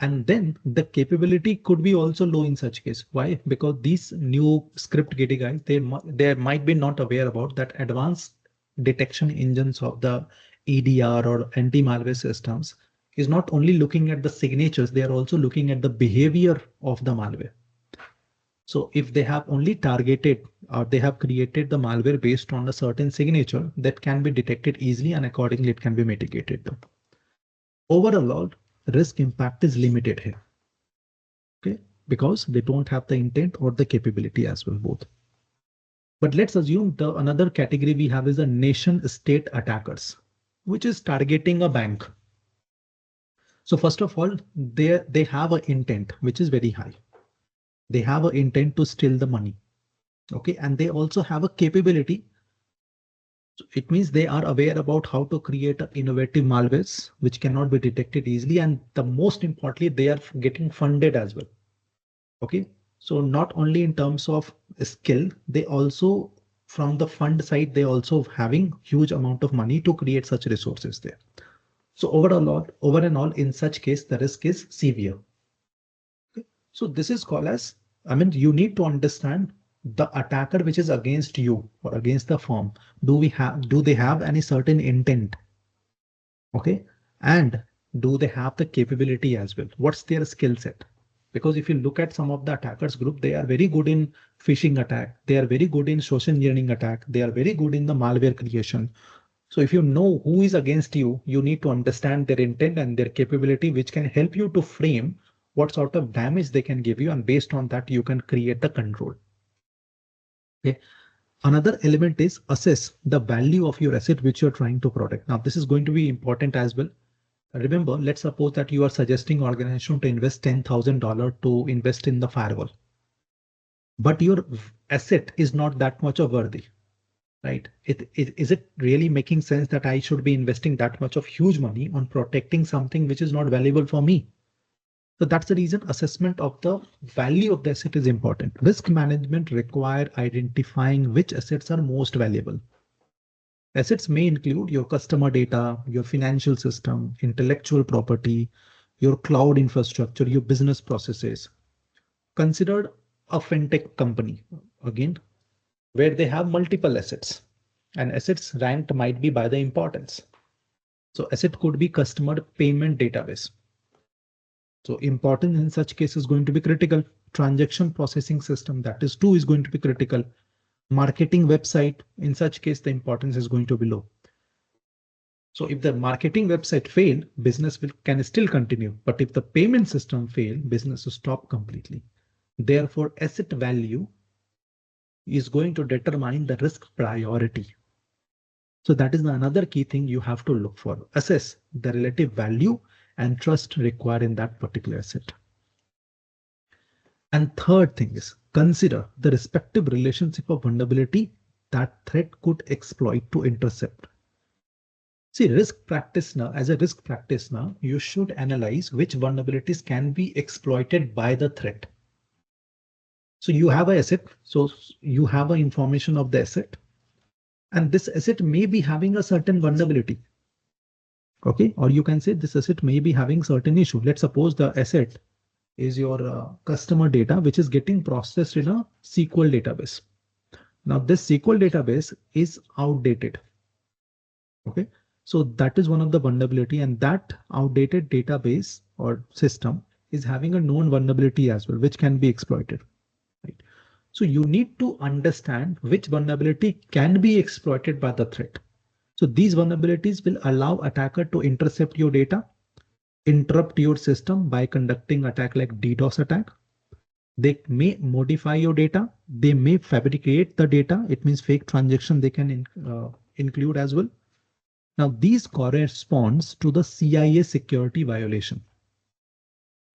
and then the capability could be also low in such case. Why? Because these new script kiddie guys, they might be not aware about that advanced detection engines of the EDR or anti-malware systems is not only looking at the signatures, they are also looking at the behavior of the malware. So if they have only targeted or they have created the malware based on a certain signature, that can be detected easily and accordingly it can be mitigated. Overall, risk impact is limited here. Okay, because they don't have the intent or the capability as well, both. But let's assume the another category we have is the nation state attackers, which is targeting a bank. So first of all, they have an intent which is very high. They have an intent to steal the money. Okay, and they also have a capability. So it means they are aware about how to create innovative malwares which cannot be detected easily. And the most importantly, they are getting funded as well. Okay, so not only in terms of skill, they also from the fund side, they also having huge amount of money to create such resources there. So over and all, in such case, the risk is severe. Okay. So this is called as, I mean, you need to understand the attacker which is against you or against the firm. Do they have any certain intent? Okay. And do they have the capability as well? What's their skill set? Because if you look at some of the attackers group, they are very good in phishing attack. They are very good in social engineering attack. They are very good in the malware creation. So if you know who is against you, you need to understand their intent and their capability, which can help you to frame what sort of damage they can give you. And based on that, you can create the control. Okay. Another element is assess the value of your asset which you're trying to protect. Now, this is going to be important as well. Remember, let's suppose that you are suggesting organization to invest $10,000 to invest in the firewall. But your asset is not that much of worthy, right? Is it really making sense that I should be investing that much of huge money on protecting something which is not valuable for me? So that's the reason assessment of the value of the asset is important. Risk management require identifying which assets are most valuable. Assets may include your customer data, your financial system, intellectual property, your cloud infrastructure, your business processes. Consider a fintech company, again, where they have multiple assets, and assets ranked might be by the importance. So asset could be customer payment database. So importance in such cases is going to be critical. Transaction processing system, that is too, is going to be critical. Marketing website, in such case, the importance is going to be low. So if the marketing website fail, business can still continue. But if the payment system fail, business will stop completely. Therefore, asset value is going to determine the risk priority. So that is another key thing you have to look for. Assess the relative value and trust required in that particular asset. And third thing is consider the respective relationship of vulnerability that threat could exploit to intercept. See, as a risk practitioner, you should analyze which vulnerabilities can be exploited by the threat. So you have an asset, so you have an information of the asset, and this asset may be having a certain vulnerability. Okay, or you can say this asset may be having certain issue. Let's suppose the asset is your customer data, which is getting processed in a SQL database. Now this SQL database is outdated. Okay, so that is one of the vulnerability, and that outdated database or system is having a known vulnerability as well, which can be exploited. Right? So you need to understand which vulnerability can be exploited by the threat. So these vulnerabilities will allow attacker to intercept your data, interrupt your system by conducting attack like DDoS attack. They may modify your data. They may fabricate the data. It means fake transaction they can include as well. Now these corresponds to the CIA security violation.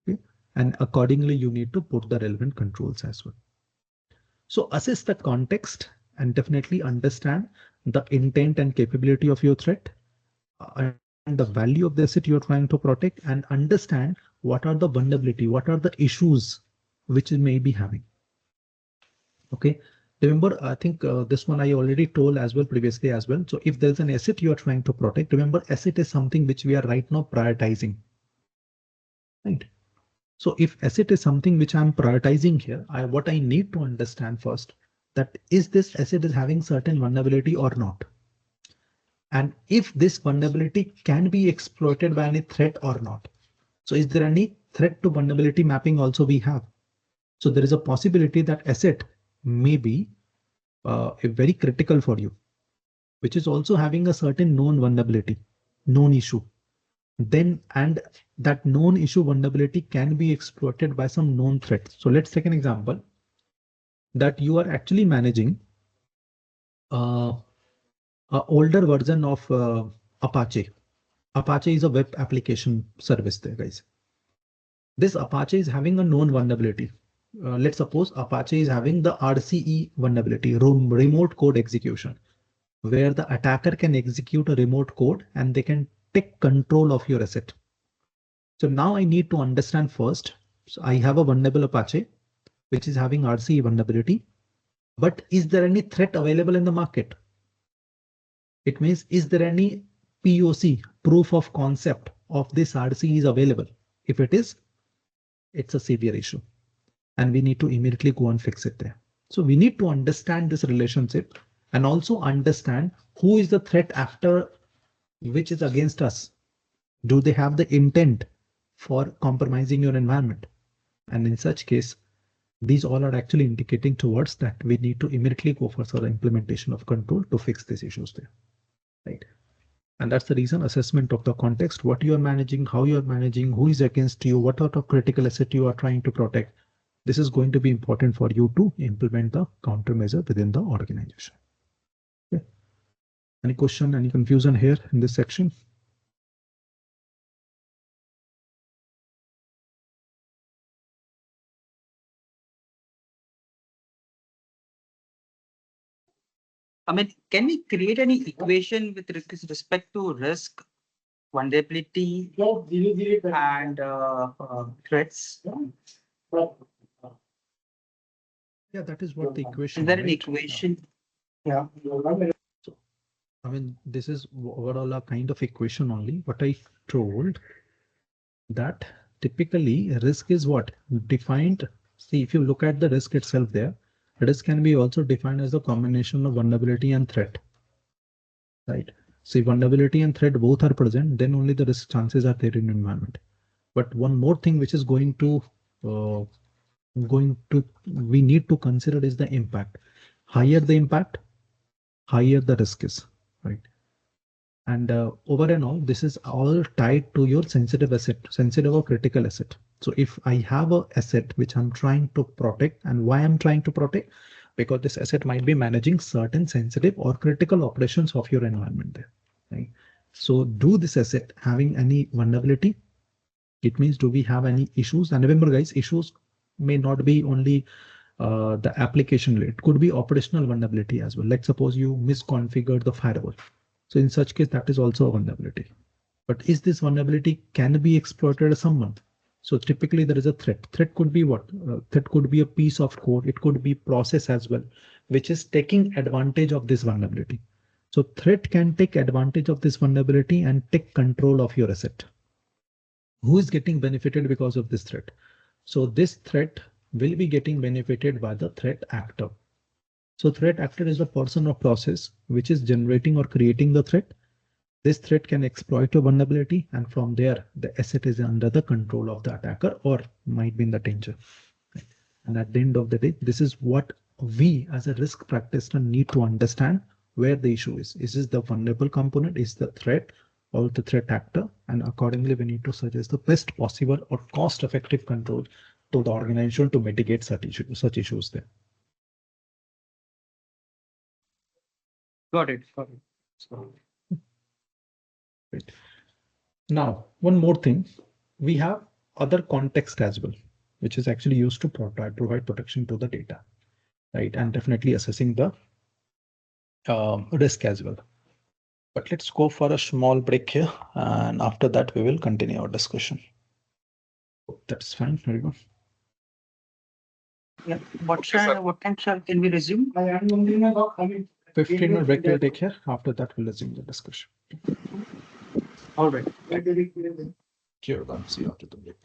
Okay? And accordingly, you need to put the relevant controls as well. So assess the context and definitely understand the intent and capability of your threat, and the value of the asset you're trying to protect, and understand what are the vulnerability, what are the issues which it may be having. Okay, remember, I think this one I already told as well previously as well. So if there's an asset you are trying to protect, remember asset is something which we are right now prioritizing. Right. So if asset is something which I'm prioritizing here, what I need to understand first, that is this asset is having certain vulnerability or not? And if this vulnerability can be exploited by any threat or not. So is there any threat to vulnerability mapping also we have? So there is a possibility that asset may be very critical for you, which is also having a certain known vulnerability, known issue. Then, and that known issue vulnerability can be exploited by some known threat. So let's take an example that you are actually managing an older version of Apache. Apache is a web application service there, guys. This Apache is having a known vulnerability. Let's suppose Apache is having the RCE vulnerability, remote code execution, where the attacker can execute a remote code and they can take control of your asset. So now I need to understand first. So I have a vulnerable Apache, which is having RCE vulnerability. But is there any threat available in the market? It means, is there any POC, proof of concept of this RC is available? If it is, it's a severe issue and we need to immediately go and fix it there. So we need to understand this relationship and also understand who is the threat actor which is against us. Do they have the intent for compromising your environment? And in such case, these all are actually indicating towards that we need to immediately go for the implementation of control to fix these issues there, right? And that's the reason assessment of the context, what you are managing, how you are managing, who is against you, what sort of critical asset you are trying to protect. This is going to be important for you to implement the countermeasure within the organization. Okay. Any question, any confusion here in this section? I mean, can we create any equation with respect to risk, vulnerability, and threats? Yeah, that is what the equation. Is there an right? equation? Yeah. So, I mean, this is overall a kind of equation only. What I told that typically risk is what defined. See, if you look at the risk itself there, risk can be also defined as a combination of vulnerability and threat, right? So if vulnerability and threat both are present, then only the risk chances are there in environment. But one more thing which is uh, we need to consider is the impact. Higher the impact, higher the risk is, right? And over and all, this is all tied to your sensitive asset, sensitive or critical asset. So if I have a asset which I'm trying to protect, and why I'm trying to protect, because this asset might be managing certain sensitive or critical operations of your environment there, right? So do this asset having any vulnerability? It means, do we have any issues? And remember guys, issues may not be only the application layer. It could be operational vulnerability as well. Let's suppose you misconfigured the firewall. So in such case, that is also a vulnerability. But is this vulnerability can be exploited by someone? So typically there is a threat. Threat could be what? Threat could be a piece of code. It could be process as well, which is taking advantage of this vulnerability. So threat can take advantage of this vulnerability and take control of your asset. Who is getting benefited because of this threat? So this threat will be getting benefited by the threat actor. So threat actor is the person or process which is generating or creating the threat. This threat can exploit a vulnerability, and from there, the asset is under the control of the attacker or might be in the danger. And at the end of the day, this is what we as a risk practitioner need to understand where the issue is. Is this the vulnerable component? Is the threat or the threat actor? And accordingly, we need to suggest the best possible or cost-effective control to the organization to mitigate such issues there. Got it. Got it. Right. Now, one more thing, we have other context as well, which is actually used to provide protection to the data, right? And definitely assessing the risk as well. But let's go for a small break here, and after that we will continue our discussion. That's fine. Very good. Yeah. What time can we resume? 15-minute break we'll take here. After that we'll resume the discussion. All right. Sure, done. See you after the break.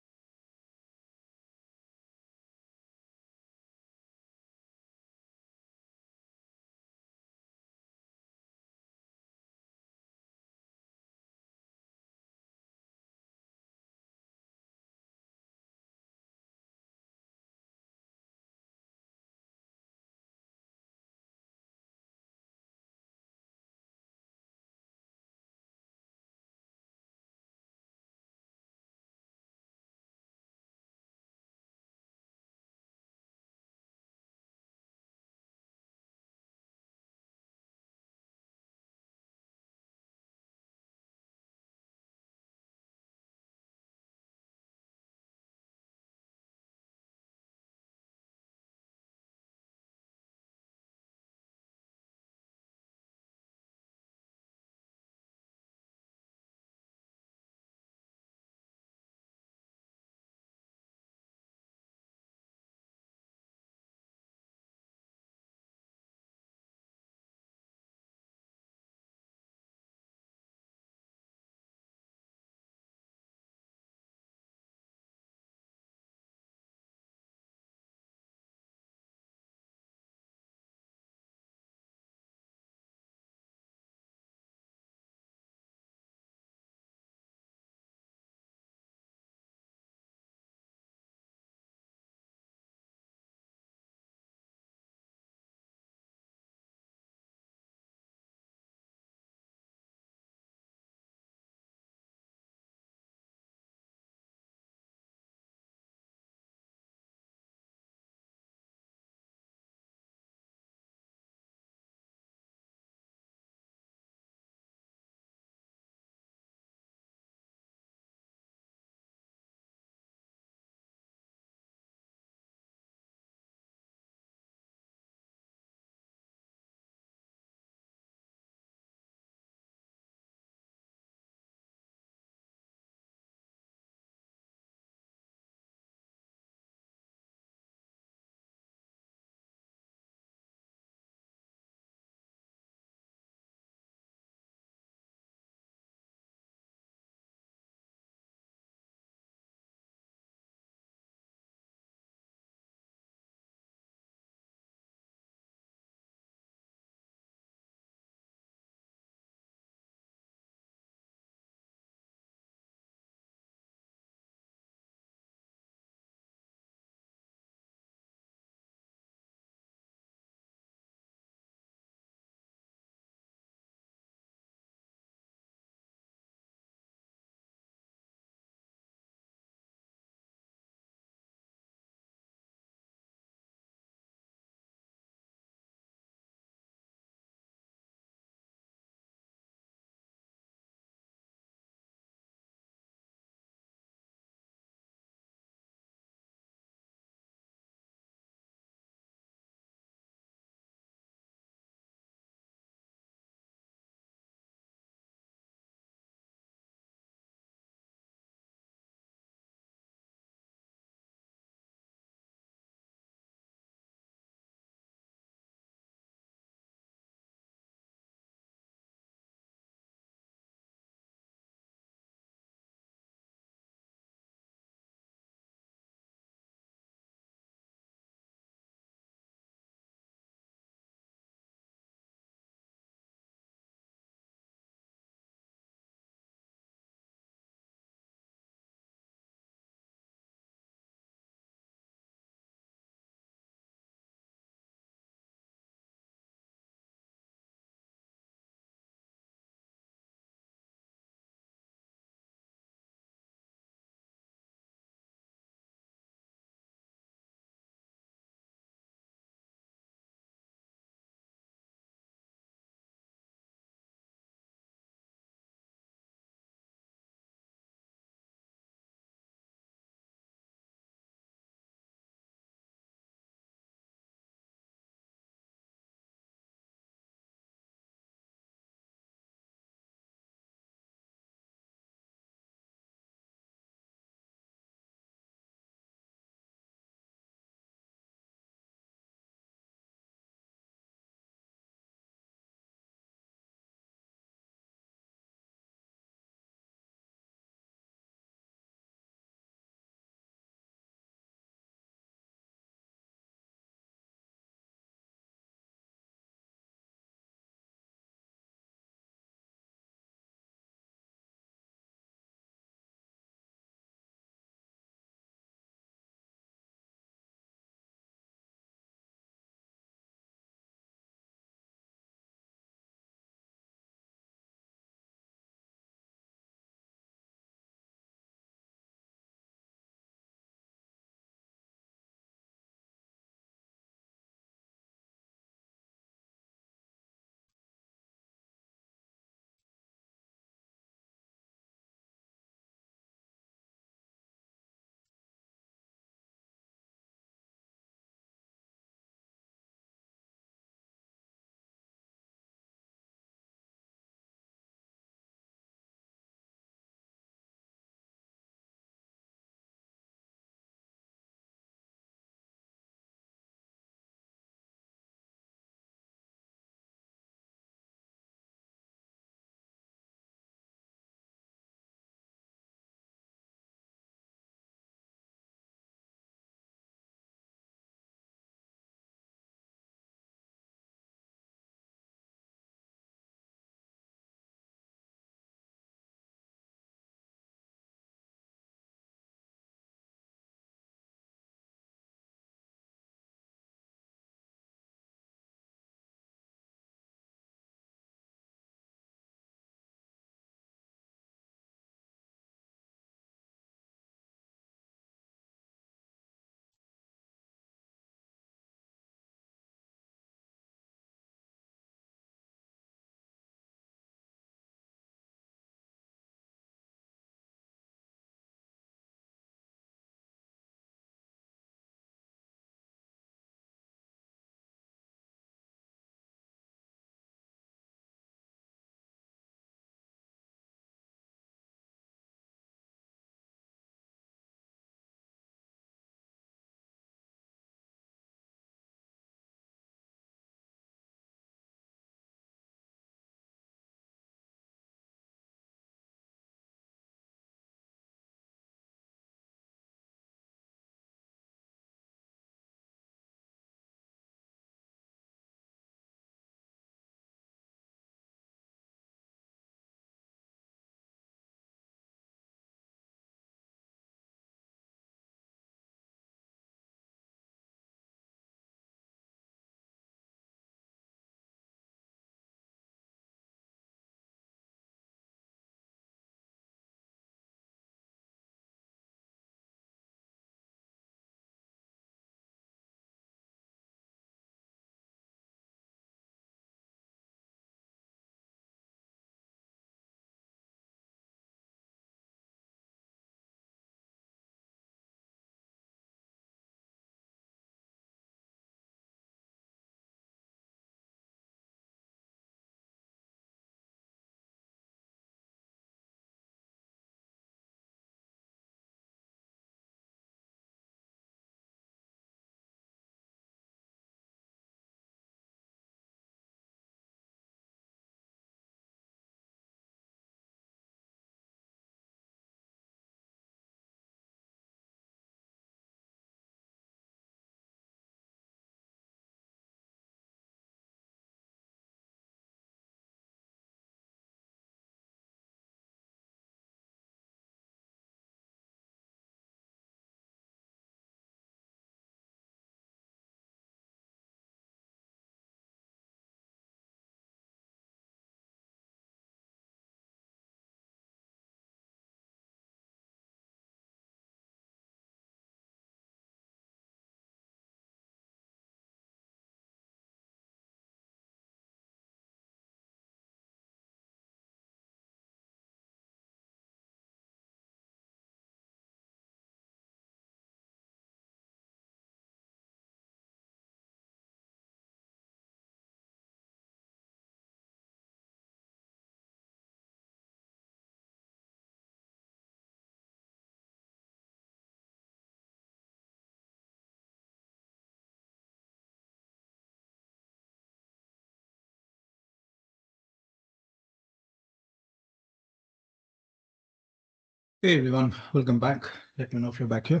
Hey everyone, welcome back. Let me know if you're back here.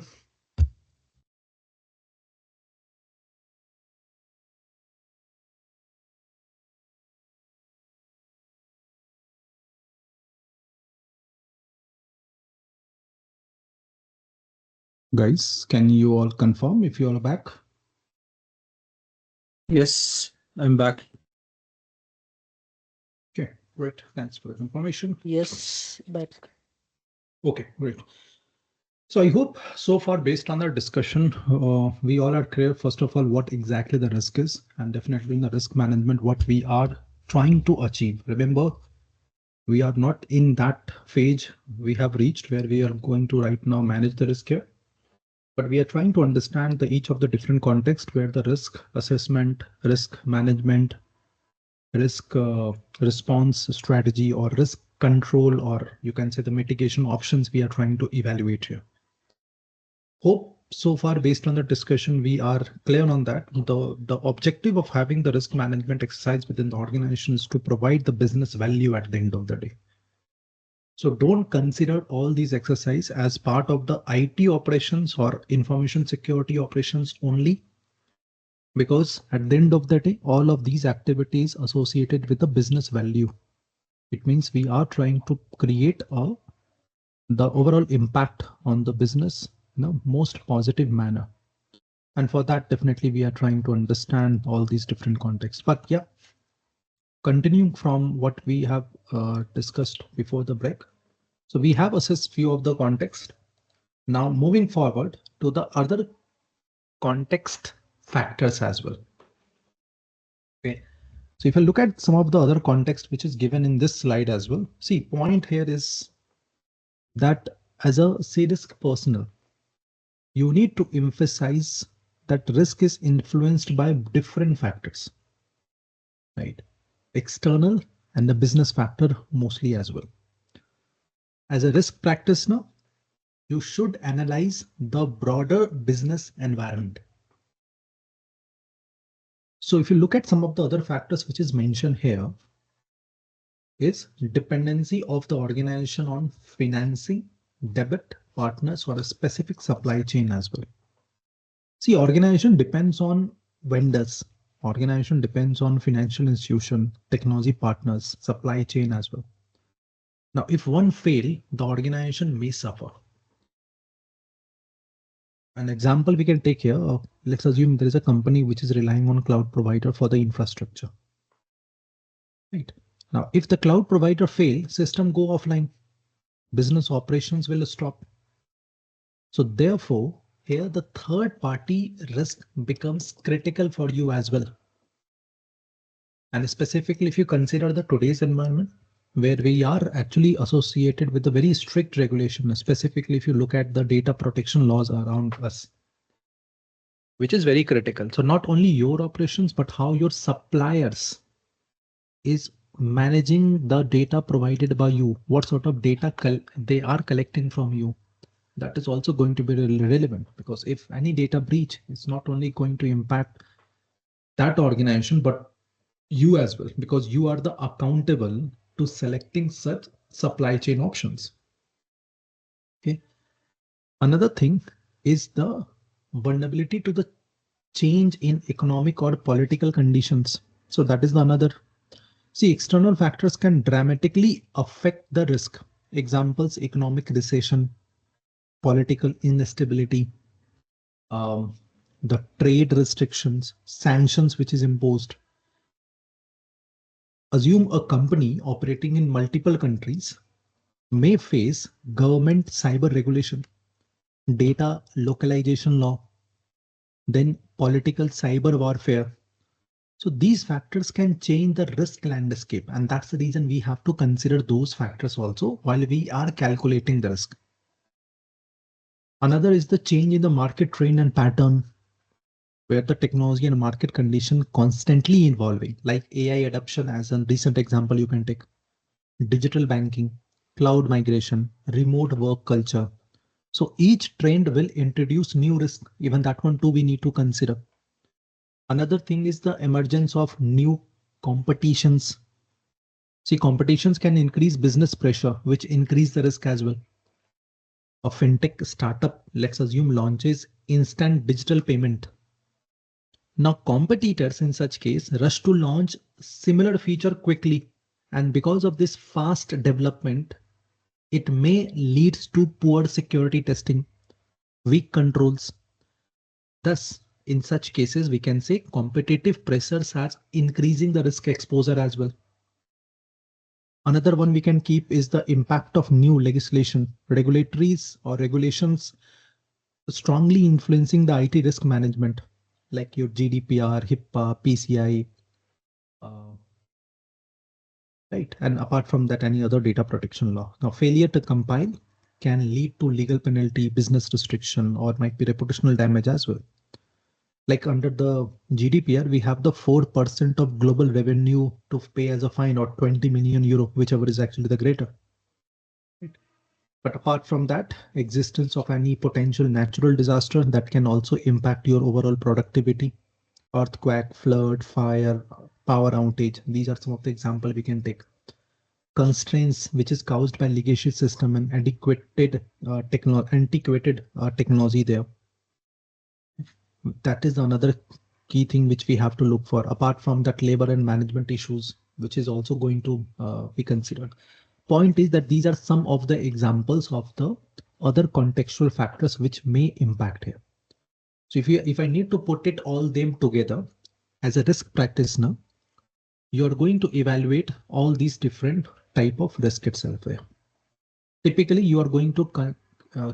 Guys, can you all confirm if you all are back? Yes, I'm back. Okay, great. Thanks for the information. Yes, back. Okay, great. So I hope so far, based on our discussion, we all are clear, first of all, what exactly the risk is, and definitely in the risk management, what we are trying to achieve. Remember, we are not in that phase we have reached where we are going to right now manage the risk here. But we are trying to understand each of the different contexts where the risk assessment, risk management, risk response strategy, or risk control, or you can say the mitigation options we are trying to evaluate here. Hope so far, based on the discussion, we are clear on that. The objective of having the risk management exercise within the organization is to provide the business value at the end of the day. So don't consider all these exercises as part of the IT operations or information security operations only, because at the end of the day, all of these activities associated with the business value. It means we are trying to create the overall impact on the business in the most positive manner. And for that, definitely we are trying to understand all these different contexts. But yeah, continuing from what we have discussed before the break. So we have assessed few of the context. Now moving forward to the other context factors as well. Okay. So if you look at some of the other context which is given in this slide as well, see, point here is that as a CRISC personnel, you need to emphasize that risk is influenced by different factors, right? External and the business factor mostly as well. As a risk practitioner, you should analyze the broader business environment. So if you look at some of the other factors which is mentioned here, is dependency of the organization on financing, debit, partners, or a specific supply chain as well. See, organization depends on vendors. Organization depends on financial institution, technology partners, supply chain as well. Now, if one fail, the organization may suffer. An example we can take here, let's assume there is a company which is relying on a cloud provider for the infrastructure. Right. Now, if the cloud provider fail, system go offline, business operations will stop. So therefore, here the third party risk becomes critical for you as well. And specifically, if you consider the today's environment, where we are actually associated with a very strict regulation, specifically if you look at the data protection laws around us, which is very critical. So not only your operations, but how your suppliers is managing the data provided by you, what sort of data they are collecting from you. That is also going to be really relevant, because if any data breach, it's not only going to impact that organization, but you as well, because you are the accountable to selecting such supply chain options. Okay. Another thing is the vulnerability to the change in economic or political conditions. So that is the another. See, external factors can dramatically affect the risk. Examples: economic recession, political instability, the trade restrictions, sanctions which is imposed. Assume a company operating in multiple countries may face government cyber regulation, data localization law, then political cyber warfare. So these factors can change the risk landscape, and that's the reason we have to consider those factors also while we are calculating the risk. Another is the change in the market trend and pattern, where the technology and market condition constantly evolving, like AI adoption as a recent example you can take, digital banking, cloud migration, remote work culture. So each trend will introduce new risk. Even that one too we need to consider. Another thing is the emergence of new competitions. See, competitions can increase business pressure, which increase the risk as well. a fintech startup, let's assume, launches instant digital payment. Now competitors in such case rush to launch similar feature quickly. And because of this fast development, it may lead to poor security testing, weak controls. Thus, in such cases, we can say competitive pressures are increasing the risk exposure as well. Another one we can keep is the impact of new legislation, regulatories or regulations strongly influencing the IT risk management, like your GDPR, HIPAA, PCI, right? And apart from that, any other data protection law. Now, failure to comply can lead to legal penalty, business restriction, or might be reputational damage as well. Like under the GDPR, we have the 4% of global revenue to pay as a fine, or 20 million euro, whichever is actually the greater. Right. But apart from that, existence of any potential natural disaster that can also impact your overall productivity, earthquake, flood, fire, power outage. These are some of the examples we can take. Constraints which is caused by legacy system and antiquated technology there. That is another key thing which we have to look for, apart from that labor and management issues, which is also going to be considered. Point is that these are some of the examples of the other contextual factors which may impact here. So if I need to put it all them together as a risk practitioner, you're going to evaluate all these different type of risk itself there. Typically, you are going to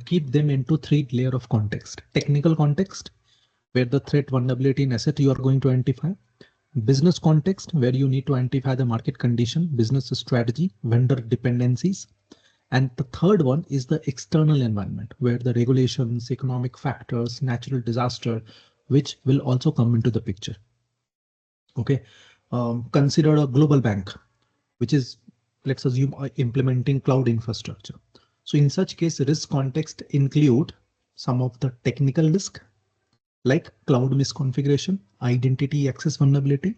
keep them into 3 layers of context. Technical context, where the threat, vulnerability, and asset you are going to identify. Business context, where you need to identify the market condition, business strategy, vendor dependencies. And the third one is the external environment, where the regulations, economic factors, natural disaster, which will also come into the picture. Okay, consider a global bank, which is, let's assume, implementing cloud infrastructure. So in such case, risk context include some of the technical risk, like cloud misconfiguration, identity access vulnerability.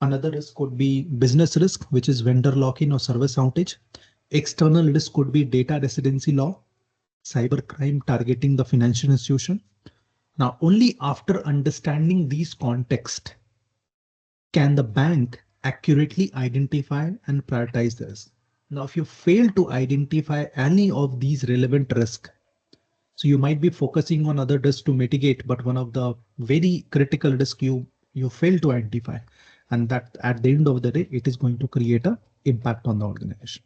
Another risk could be business risk, which is vendor lock-in or service outage. External risk could be data residency law, cybercrime targeting the financial institution. Now, only after understanding these contexts can the bank accurately identify and prioritize the risk. Now, if you fail to identify any of these relevant risks, so you might be focusing on other risks to mitigate, but one of the very critical risk you fail to identify, and that at the end of the day, it is going to create an impact on the organization.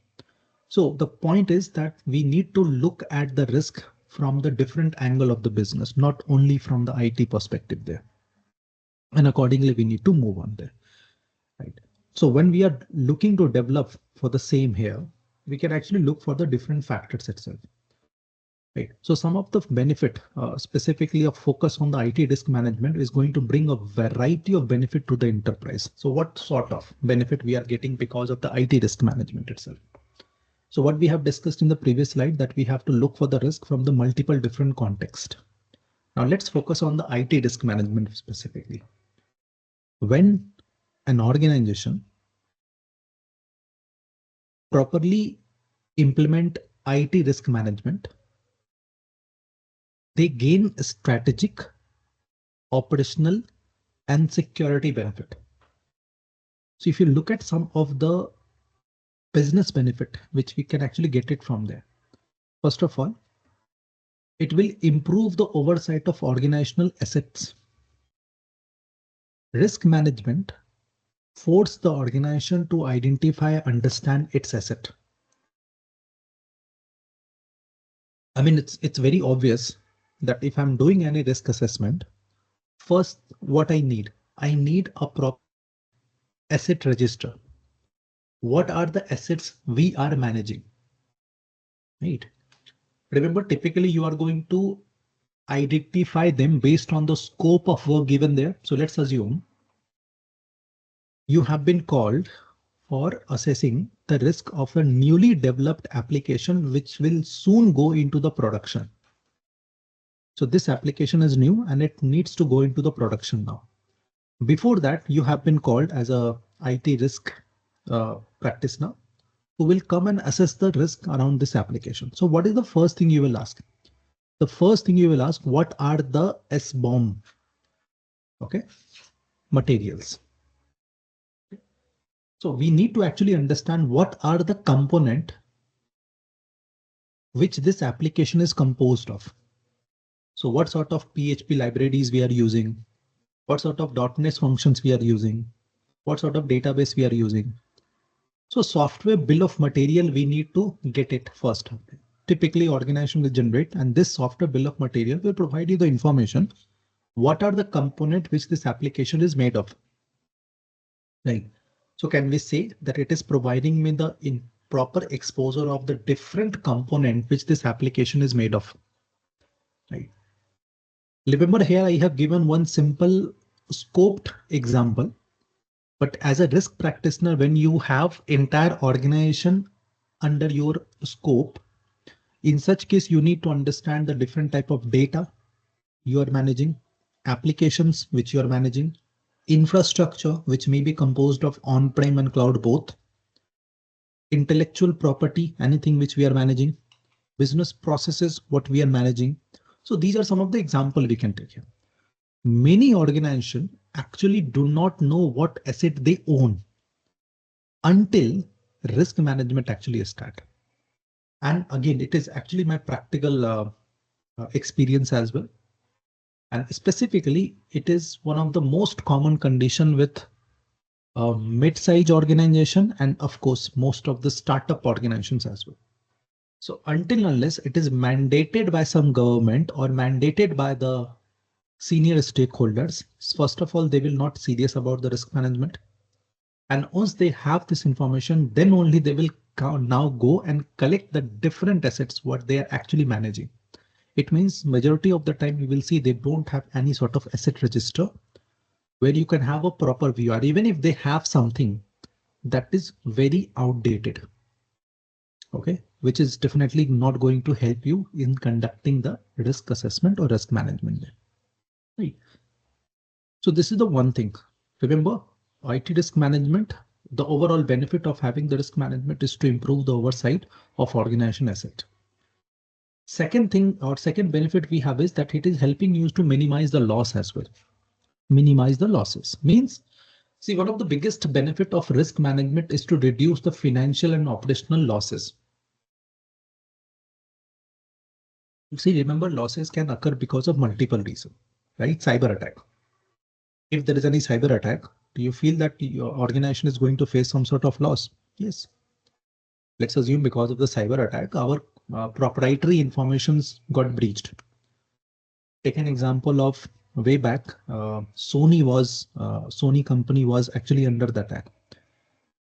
So the point is that we need to look at the risk from the different angle of the business, not only from the IT perspective there. And accordingly, we need to move on there. Right. So when we are looking to develop for the same here, we can actually look for the different factors itself. Right. So some of the benefit, specifically a focus on the IT risk management, is going to bring a variety of benefit to the enterprise. So what sort of benefit we are getting because of the IT risk management itself? So what we have discussed in the previous slide, that we have to look for the risk from the multiple different context. Now let's focus on the IT risk management specifically. When an organization properly implement IT risk management, they gain a strategic, operational, and security benefit. So if you look at some of the business benefit, which we can actually get it from there. First of all, it will improve the oversight of organizational assets. Risk management force the organization to identify, understand its asset. I mean, it's very obvious that if I'm doing any risk assessment, first, what I need a proper asset register. What are the assets we are managing? Right. Remember, typically you are going to identify them based on the scope of work given there. So let's assume you have been called for assessing the risk of a newly developed application, which will soon go into the production. So this application is new and it needs to go into the production now. Before that, you have been called as a IT risk practitioner who will come and assess the risk around this application. So what is the first thing you will ask? The first thing you will ask, what are the SBOM, okay, materials? So we need to actually understand what are the component which this application is composed of. So what sort of PHP libraries we are using, what sort of .NET functions we are using, what sort of database we are using. So software bill of material, we need to get it first. Typically organization will generate, and this software bill of material will provide you the information. What are the components which this application is made of? Right. So can we say that it is providing me the proper exposure of the different component which this application is made of? Right. Remember here I have given one simple scoped example, but as a risk practitioner, when you have entire organization under your scope, in such case, you need to understand the different type of data you are managing, applications which you are managing, infrastructure which may be composed of on-prem and cloud both, intellectual property, anything which we are managing, business processes, what we are managing. So these are some of the examples we can take here. Many organizations actually do not know what asset they own until risk management actually starts. And again, it is actually my practical experience as well. And specifically, it is one of the most common condition with mid-sized organization and of course, most of the startup organizations as well. So until unless it is mandated by some government or mandated by the senior stakeholders, first of all, they will not serious about the risk management. And once they have this information, then only they will now go and collect the different assets, what they are actually managing. It means majority of the time you will see they don't have any sort of asset register where you can have a proper view, or even if they have something that is very outdated, okay, which is definitely not going to help you in conducting the risk assessment or risk management. Right. So this is the one thing. Remember, IT risk management, the overall benefit of having the risk management is to improve the oversight of organization asset. Second thing or second benefit we have is that it is helping you to minimize the loss as well. Minimize the losses means, see, one of the biggest benefit of risk management is to reduce the financial and operational losses. See, remember, losses can occur because of multiple reasons, right? Cyber attack. If there is any cyber attack, do you feel that your organization is going to face some sort of loss? Yes. Let's assume because of the cyber attack, our proprietary informations got breached. Take an example of way back, Sony company was actually under the attack,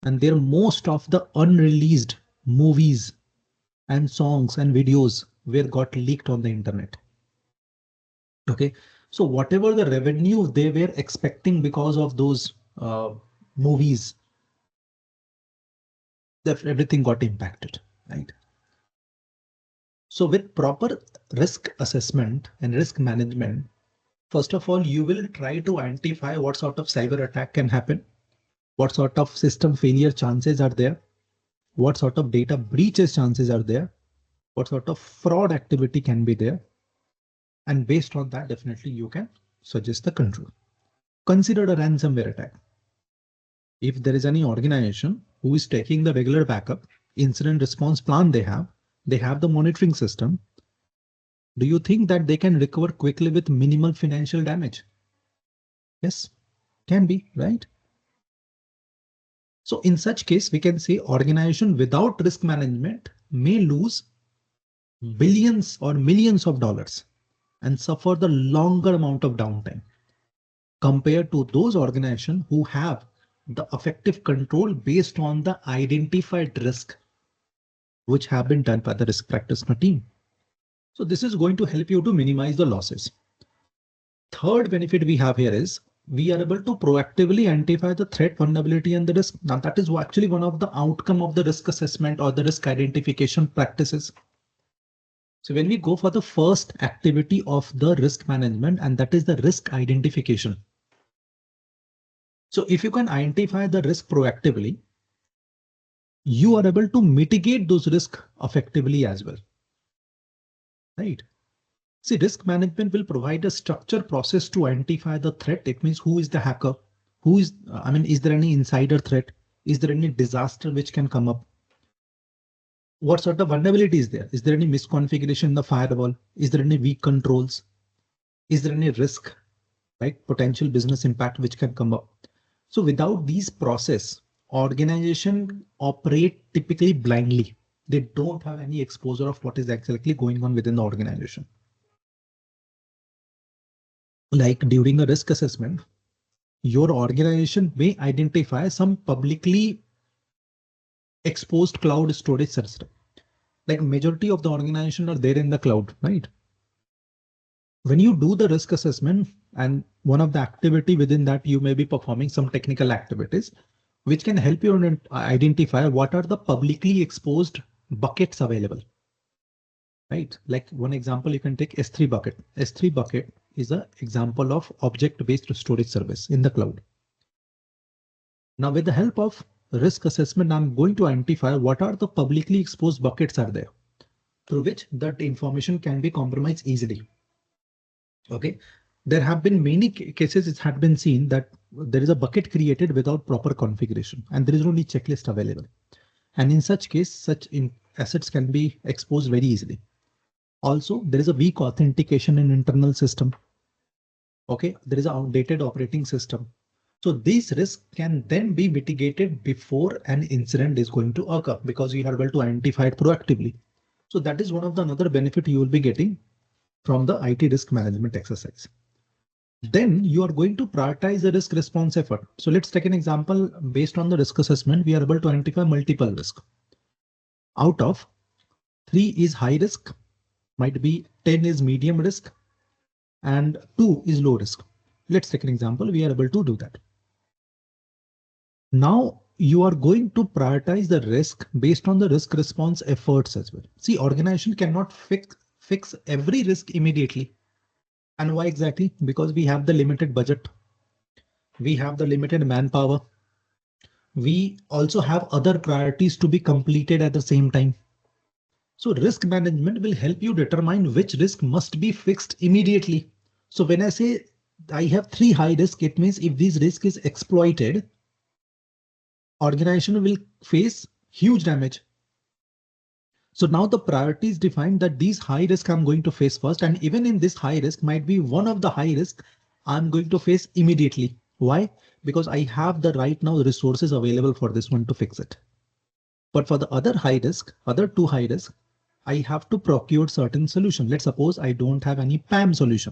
and there most of the unreleased movies and songs and videos were got leaked on the internet. Okay, so whatever the revenue they were expecting because of those movies, everything got impacted, right? So with proper risk assessment and risk management, first of all, you will try to identify what sort of cyber attack can happen, what sort of system failure chances are there, what sort of data breaches chances are there, what sort of fraud activity can be there. And based on that, definitely you can suggest the control. Consider a ransomware attack. If there is any organization who is taking the regular backup, incident response plan they have the monitoring system, do you think that they can recover quickly with minimal financial damage? Yes, can be, right? So in such case, we can say organization without risk management may lose billions or millions of dollars and suffer the longer amount of downtime compared to those organizations who have the effective control based on the identified risk which have been done by the risk practitioner team. So this is going to help you to minimize the losses. Third benefit we have here is we are able to proactively identify the threat, vulnerability, and the risk. Now that is actually one of the outcome of the risk assessment or the risk identification practices. So when we go for the first activity of the risk management, and that is the risk identification. So if you can identify the risk proactively, you are able to mitigate those risks effectively as well. Right. See, risk management will provide a structured process to identify the threat. It means who is the hacker, who is, is there any insider threat? Is there any disaster which can come up? What sort of vulnerability is there? Is there any misconfiguration in the firewall? Is there any weak controls? Is there any risk, right? Potential business impact which can come up. So without these process, organization operate typically blindly. They don't have any exposure of what is exactly going on within the organization. Like during a risk assessment, your organization may identify some publicly exposed cloud storage system. Like majority of the organization are there in the cloud, right? When you do the risk assessment, and one of the activity within that, you may be performing some technical activities, which can help you identify what are the publicly exposed buckets available. Right, like one example, you can take S3 bucket. S3 bucket is an example of object-based storage service in the cloud. Now, with the help of risk assessment, I'm going to identify what are the publicly exposed buckets are there, through which that information can be compromised easily. Okay, there have been many cases it had been seen that there is a bucket created without proper configuration, and there is only checklist available. And in such case, such assets can be exposed very easily. Also, there is a weak authentication in internal system. Okay, there is an outdated operating system. So these risks can then be mitigated before an incident is going to occur because you are able to identify it proactively. So that is one of the another benefit you will be getting from the IT risk management exercise. Then you are going to prioritize the risk response effort. So let's take an example. Based on the risk assessment, we are able to identify multiple risks. Out of 3 is high risk, might be 10 is medium risk, and 2 is low risk. Let's take an example. We are able to do that. Now you are going to prioritize the risk based on the risk response efforts as well. See, organization cannot fix every risk immediately. And why exactly? Because we have the limited budget. We have the limited manpower. We also have other priorities to be completed at the same time. So risk management will help you determine which risk must be fixed immediately. So when I say I have 3 high risk, it means if this risk is exploited, organization will face huge damage. So now the priority is defined that these high risk I'm going to face first, and even in this high risk might be one of the high risk I'm going to face immediately. Why? Because I have the right now resources available for this one to fix it. But for the other high risk, other 2 high risk, I have to procure certain solution. Let's suppose I don't have any PAM solution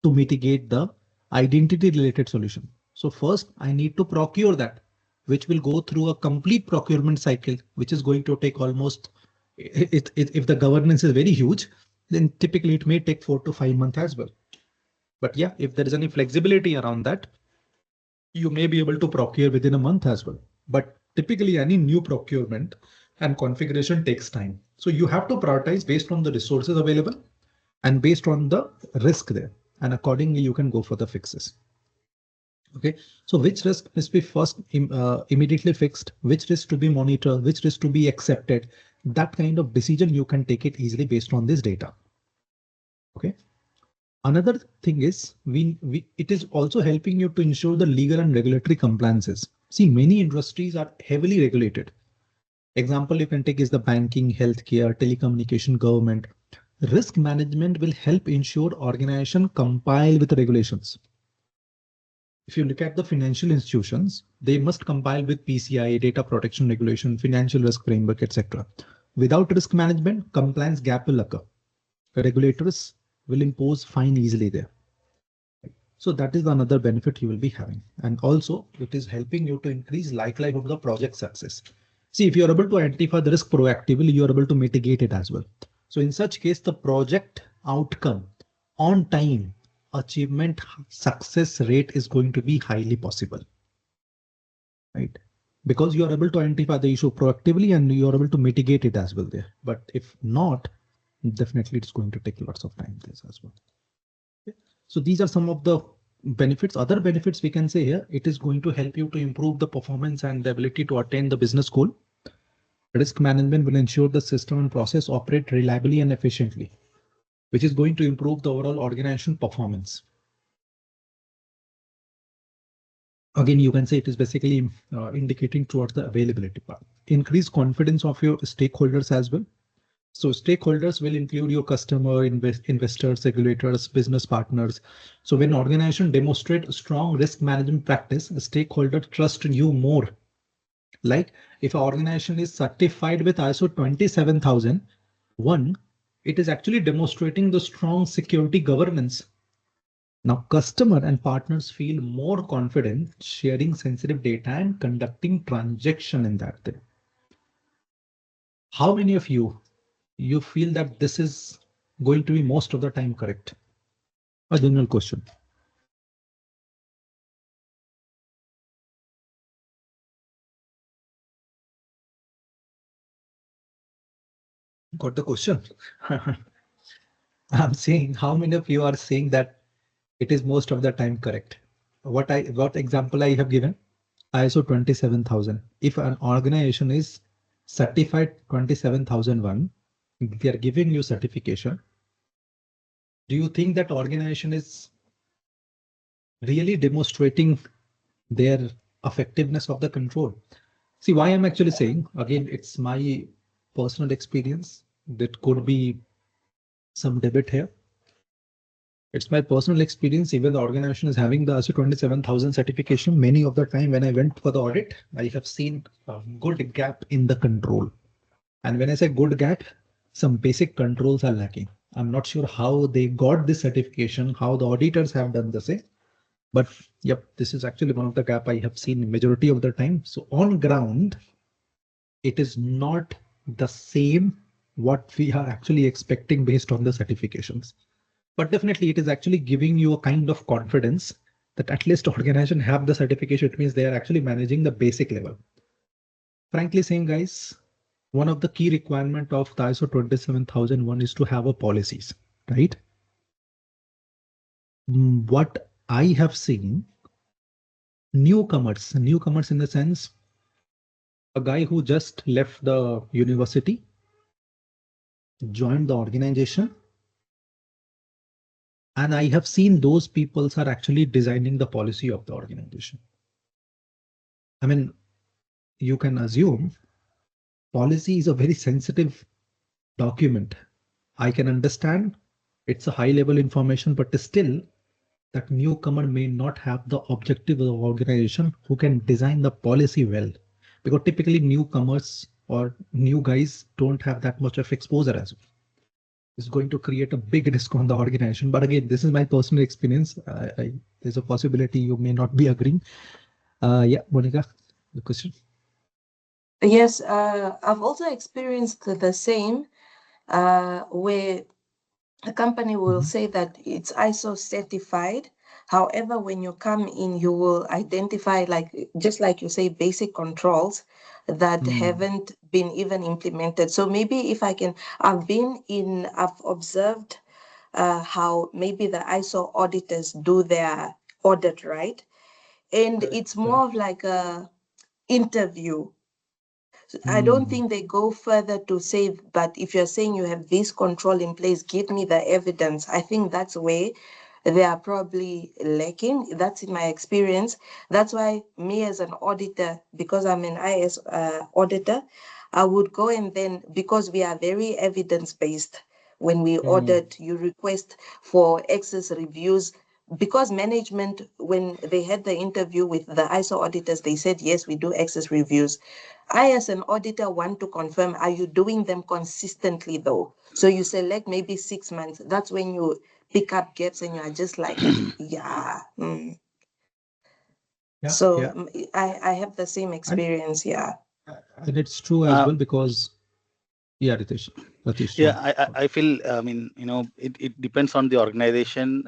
to mitigate the identity related solution. So first I need to procure that, which will go through a complete procurement cycle, which is going to take almost, if the governance is very huge, then typically it may take 4 to 5 months as well. But yeah, if there is any flexibility around that, you may be able to procure within a month as well. But typically any new procurement and configuration takes time. So you have to prioritize based on the resources available and based on the risk there. And accordingly, you can go for the fixes. Okay, so which risk must be first immediately fixed, which risk to be monitored, which risk to be accepted, that kind of decision you can take it easily based on this data. Okay. Another thing is it is also helping you to ensure the legal and regulatory compliances. See, many industries are heavily regulated. Example you can take is the banking, healthcare, telecommunication, government. Risk management will help ensure organization compile with the regulations. If you look at the financial institutions, they must compile with PCI, data protection regulation, financial risk framework, etc. Without risk management, compliance gap will occur. Regulators will impose fine easily there. So that is another benefit you will be having. And also it is helping you to increase likelihood of the project success. See, if you are able to identify the risk proactively, you are able to mitigate it as well. So in such case, the project outcome on time achievement success rate is going to be highly possible. Right? Because you are able to identify the issue proactively and you are able to mitigate it as well there. But if not, definitely it's going to take lots of time this as well. Okay. So these are some of the benefits. Other benefits we can say here, it is going to help you to improve the performance and the ability to attain the business goal. Risk management will ensure the system and process operate reliably and efficiently, which is going to improve the overall organization performance. Again, you can say it is basically indicating towards the availability part. Increase confidence of your stakeholders as well. So stakeholders will include your customer, investors, regulators, business partners. So when organization demonstrate strong risk management practice, stakeholders trust you more. Like if an organization is certified with ISO 27001, it is actually demonstrating the strong security governance. Now, customer and partners feel more confident sharing sensitive data and conducting transaction in that thing. How many of you feel that this is going to be most of the time correct? A general question. Got the question? I'm saying how many of you are saying that it is most of the time correct? What example I have given? ISO 27000. If an organization is certified 27001, they are giving you certification. Do you think that organization is really demonstrating their effectiveness of the control? See, why I'm actually saying, again, it's my personal experience. That could be some debate here. It's my personal experience. Even the organization is having the ISO 27000 certification. Many of the time when I went for the audit, I have seen a good gap in the control. And when I say good gap, some basic controls are lacking. I'm not sure how they got this certification, how the auditors have done the same. But yep, this is actually one of the gap I have seen majority of the time. So on ground, it is not the same what we are actually expecting based on the certifications. But definitely it is actually giving you a kind of confidence that at least organization have the certification. It means they are actually managing the basic level. Frankly saying, guys, one of the key requirement of the ISO 27001 is to have a policies, right? What I have seen, newcomers in the sense, a guy who just left the university, joined the organization, and I have seen those people are actually designing the policy of the organization. I mean, you can assume policy is a very sensitive document. I can understand it's a high level information, but still that newcomer may not have the objective of the organization who can design the policy well, because typically newcomers or new guys don't have that much of exposure as well. It's going to create a big risk on the organization. But again, this is my personal experience. There's a possibility you may not be agreeing. Yeah, Monica, the question. Yes, I've also experienced the same, where a company will say that it's ISO certified. However, when you come in, you will identify, like, just like you say, basic controls that haven't been even implemented. So maybe if I can, I've observed how maybe the ISO auditors do their audit, right? And it's more of like a interview. I don't think they go further to say, but if you're saying you have this control in place, give me the evidence. I think that's where they are probably lacking. That's in my experience. That's why me as an auditor, because I'm an IS auditor, I would go and then, because we are very evidence-based, when we audit, you request for excess reviews. Because management, when they had the interview with the ISO auditors, they said, yes, we do excess reviews. I, as an auditor, want to confirm, are you doing them consistently though? So you select maybe 6 months. That's when you pick up gaps and you are just like, yeah. So I have the same experience, yeah. And it's true as well because, yeah, Ritesh. Yeah, I feel, I mean, it depends on the organization,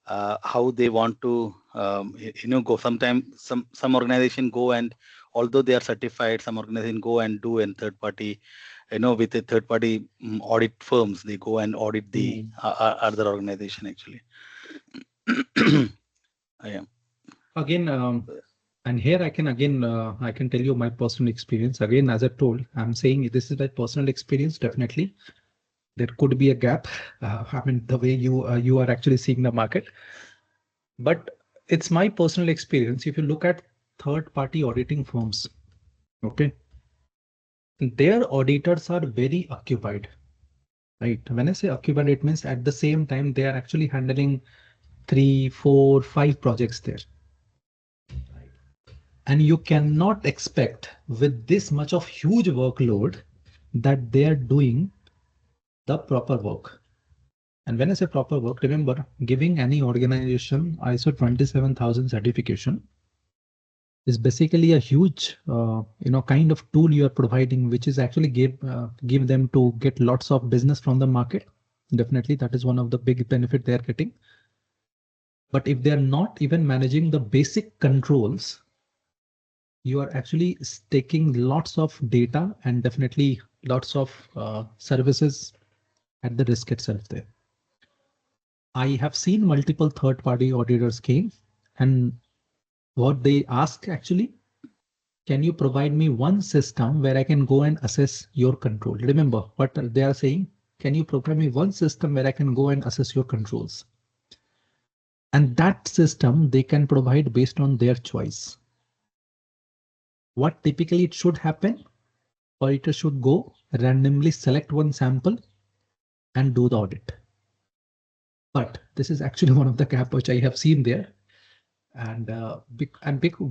how they want to, go. Sometimes some organization go, and although they are certified, some organization go and do in third party, with the third party audit firms, they go and audit the other organization actually. Yeah. Again, And here I can again, I can tell you my personal experience. Again, as I told, I'm saying this is my personal experience. Definitely, there could be a gap. I mean, the way you are actually seeing the market, but it's my personal experience. If you look at third-party auditing firms, okay, their auditors are very occupied, right? When I say occupied, it means at the same time they are actually handling 3, 4, 5 projects there. And you cannot expect with this much of huge workload that they are doing the proper work. And when I say proper work, remember giving any organization ISO 27000 certification is basically a huge, kind of tool you are providing, which is actually give them to get lots of business from the market. Definitely, that is one of the big benefit they are getting. But if they are not even managing the basic controls, you are actually taking lots of data and definitely lots of services at the risk itself there. I have seen multiple third-party auditors came, and what they ask actually, can you provide me one system where I can go and assess your control? Remember what they are saying. Can you provide me one system where I can go and assess your controls? And that system they can provide based on their choice. What typically it should happen? Auditor should go randomly select one sample and do the audit. But this is actually one of the gap which I have seen there. And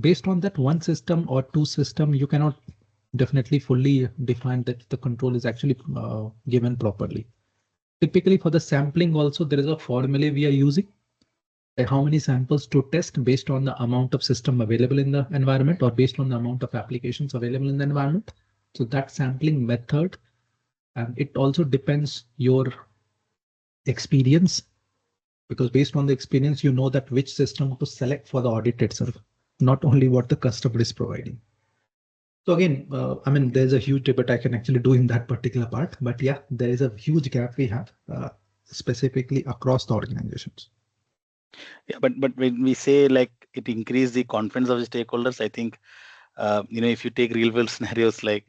based on that one system or two system, you cannot definitely fully define that the control is actually given properly. Typically for the sampling also, there is a formula we are using. How many samples to test based on the amount of system available in the environment or based on the amount of applications available in the environment. So that sampling method, and it also depends your experience, because based on the experience, you know that which system to select for the audit itself, not only what the customer is providing. So again, I mean, there's a huge debate I can actually do in that particular part, but yeah, there is a huge gap we have specifically across the organizations. Yeah, but when we say like it increase the confidence of the stakeholders, I think if you take real world scenarios like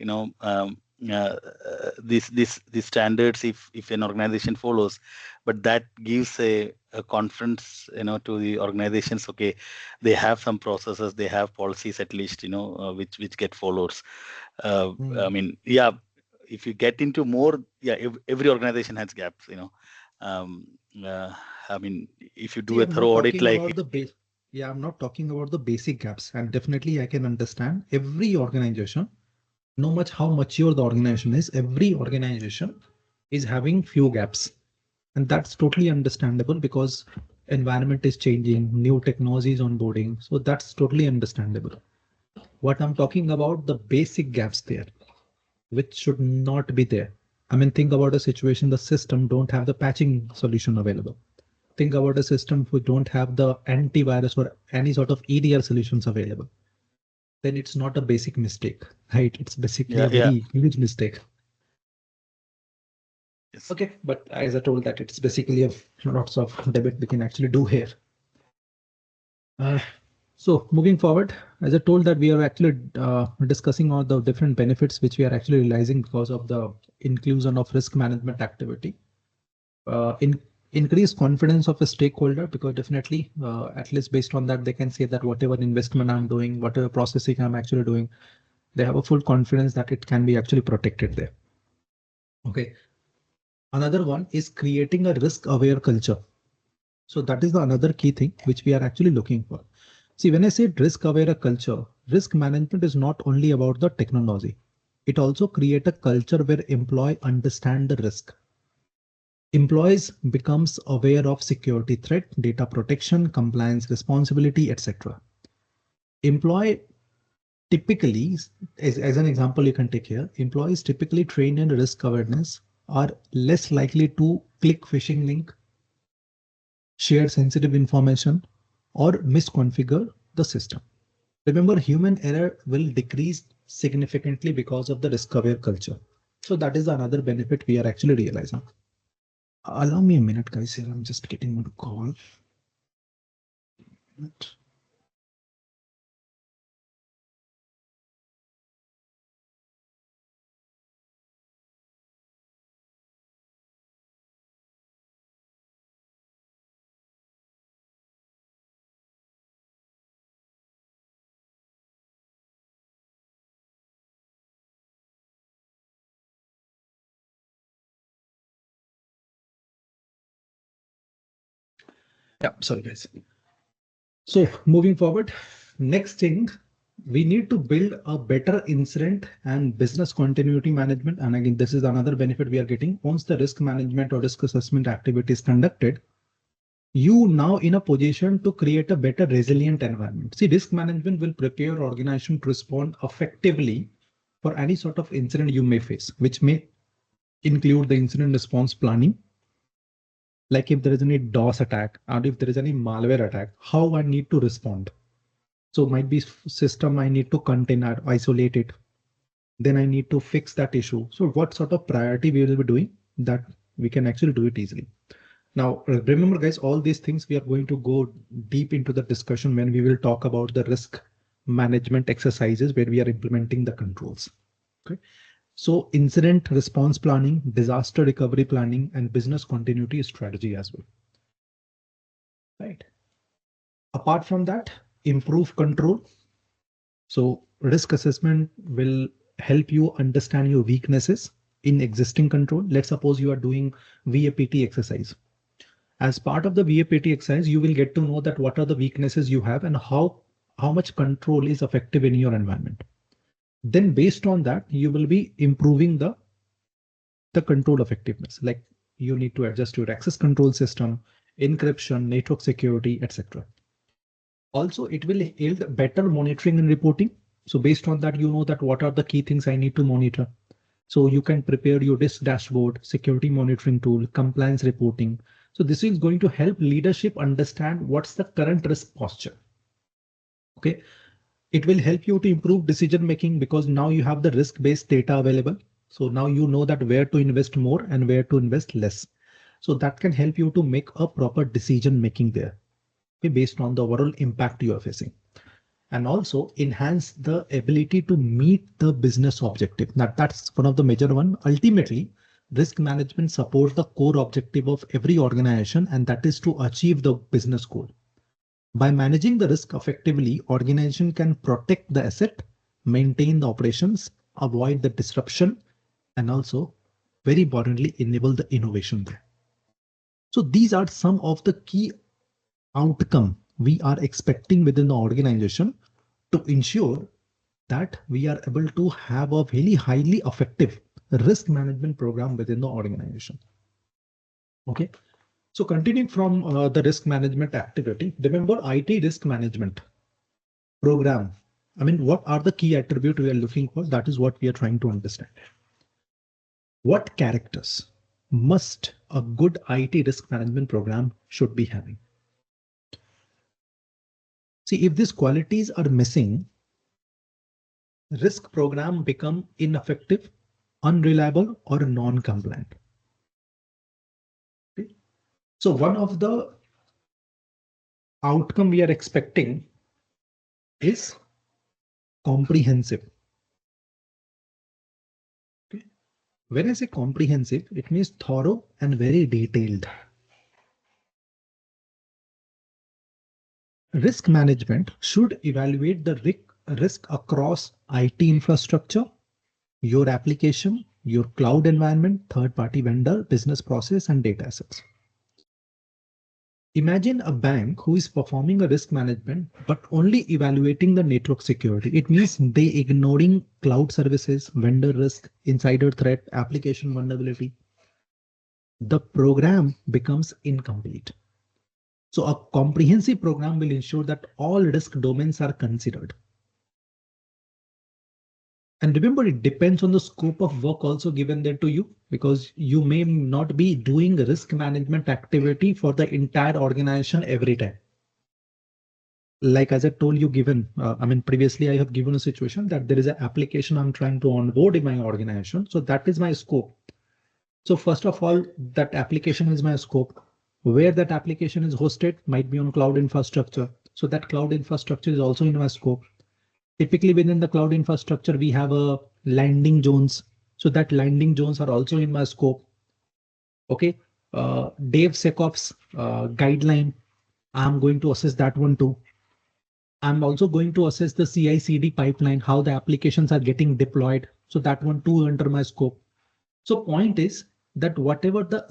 these standards, if an organization follows, but that gives a confidence to the organizations. Okay, they have some processes, they have policies at least which get followed. I mean, yeah, if you get into more, yeah, every organization has gaps. I mean, if you do a thorough audit like yeah, I'm not talking about the basic gaps, and definitely I can understand every organization, no much how mature the organization is, every organization is having few gaps. And that's totally understandable because environment is changing, new technologies onboarding. So that's totally understandable. What I'm talking about, the basic gaps there, which should not be there. I mean, think about a situation, the system don't have the patching solution available. Think about a system who don't have the antivirus or any sort of EDR solutions available. Then it's not a basic mistake, right? It's basically a very huge mistake. Yes. Okay, but as I told that it's basically a lots of debate we can actually do here. So moving forward, as I told that we are actually discussing all the different benefits which we are actually realizing because of the inclusion of risk management activity. Increase confidence of a stakeholder, because definitely at least based on that they can say that whatever investment I'm doing, whatever processing I'm actually doing, they have a full confidence that it can be actually protected there. Okay. Another one is creating a risk aware culture. So that is the another key thing which we are actually looking for. See, when I say risk aware culture, risk management is not only about the technology. It also create a culture where employee understand the risk. Employees becomes aware of security threat, data protection, compliance responsibility, etc. Employee typically, as an example you can take here, employees typically trained in risk awareness are less likely to click phishing link, share sensitive information, or misconfigure the system. Remember, human error will decrease significantly because of the risk-aware culture. So that is another benefit we are actually realizing. Allow me a minute, guys. Here I'm just getting on a call. Yeah, sorry guys. So moving forward, next thing, we need to build a better incident and business continuity management. And again, this is another benefit we are getting. Once the risk management or risk assessment activity is conducted, you now in a position to create a better resilient environment. See, risk management will prepare your organization to respond effectively for any sort of incident you may face, which may include the incident response planning. Like if there is any DOS attack and if there is any malware attack, how I need to respond. So might be system I need to contain or isolate it. Then I need to fix that issue. So what sort of priority we will be doing that we can actually do it easily. Now, remember guys, all these things we are going to go deep into the discussion when we will talk about the risk management exercises where we are implementing the controls. Okay. So incident response planning, disaster recovery planning, and business continuity strategy as well. Right. Apart from that, improve control. So risk assessment will help you understand your weaknesses in existing control. Let's suppose you are doing VAPT exercise. As part of the VAPT exercise, you will get to know that what are the weaknesses you have and how much control is effective in your environment. Then based on that, you will be improving the control effectiveness. Like you need to adjust your access control system, encryption, network security, etc. Also, it will yield better monitoring and reporting. So based on that, you know that what are the key things I need to monitor. So you can prepare your risk dashboard, security monitoring tool, compliance reporting. So this is going to help leadership understand what's the current risk posture. Okay. It will help you to improve decision making because now you have the risk-based data available. So now you know that where to invest more and where to invest less. So that can help you to make a proper decision making there, okay, based on the overall impact you are facing. And also enhance the ability to meet the business objective. That's one of the major one. Ultimately, risk management supports the core objective of every organization, and that is to achieve the business goal. By managing the risk effectively, organization can protect the asset, maintain the operations, avoid the disruption, and also, very importantly, enable the innovation there. So these are some of the key outcomes we are expecting within the organization to ensure that we are able to have a very highly effective risk management program within the organization. Okay. So continuing from the risk management activity, remember IT risk management program. I mean, what are the key attributes we are looking for? That is what we are trying to understand. What characters must a good IT risk management program should be having? See, if these qualities are missing, risk program become ineffective, unreliable, or non-compliant. Okay. So one of the outcome we are expecting is comprehensive. Okay. When I say comprehensive, it means thorough and very detailed. Risk management should evaluate the risk across IT infrastructure, your application, your cloud environment, third-party vendor, business process, and data assets. Imagine a bank who is performing a risk management, but only evaluating the network security. It means they ignoring cloud services, vendor risk, insider threat, application vulnerability. The program becomes incomplete. So a comprehensive program will ensure that all risk domains are considered. And remember, it depends on the scope of work also given there to you, because you may not be doing risk management activity for the entire organization every time. Like as I told you, previously I have given a situation that there is an application I'm trying to onboard in my organization. So that is my scope. So first of all, that application is my scope. Where that application is hosted might be on cloud infrastructure. So that cloud infrastructure is also in my scope. Typically within the cloud infrastructure, we have a landing zones. So that landing zones are also in my scope. Okay. DevSecOps guideline. I'm going to assess that one too. I'm also going to assess the CI/CD pipeline, how the applications are getting deployed. So that one too under my scope. So point is, that whatever the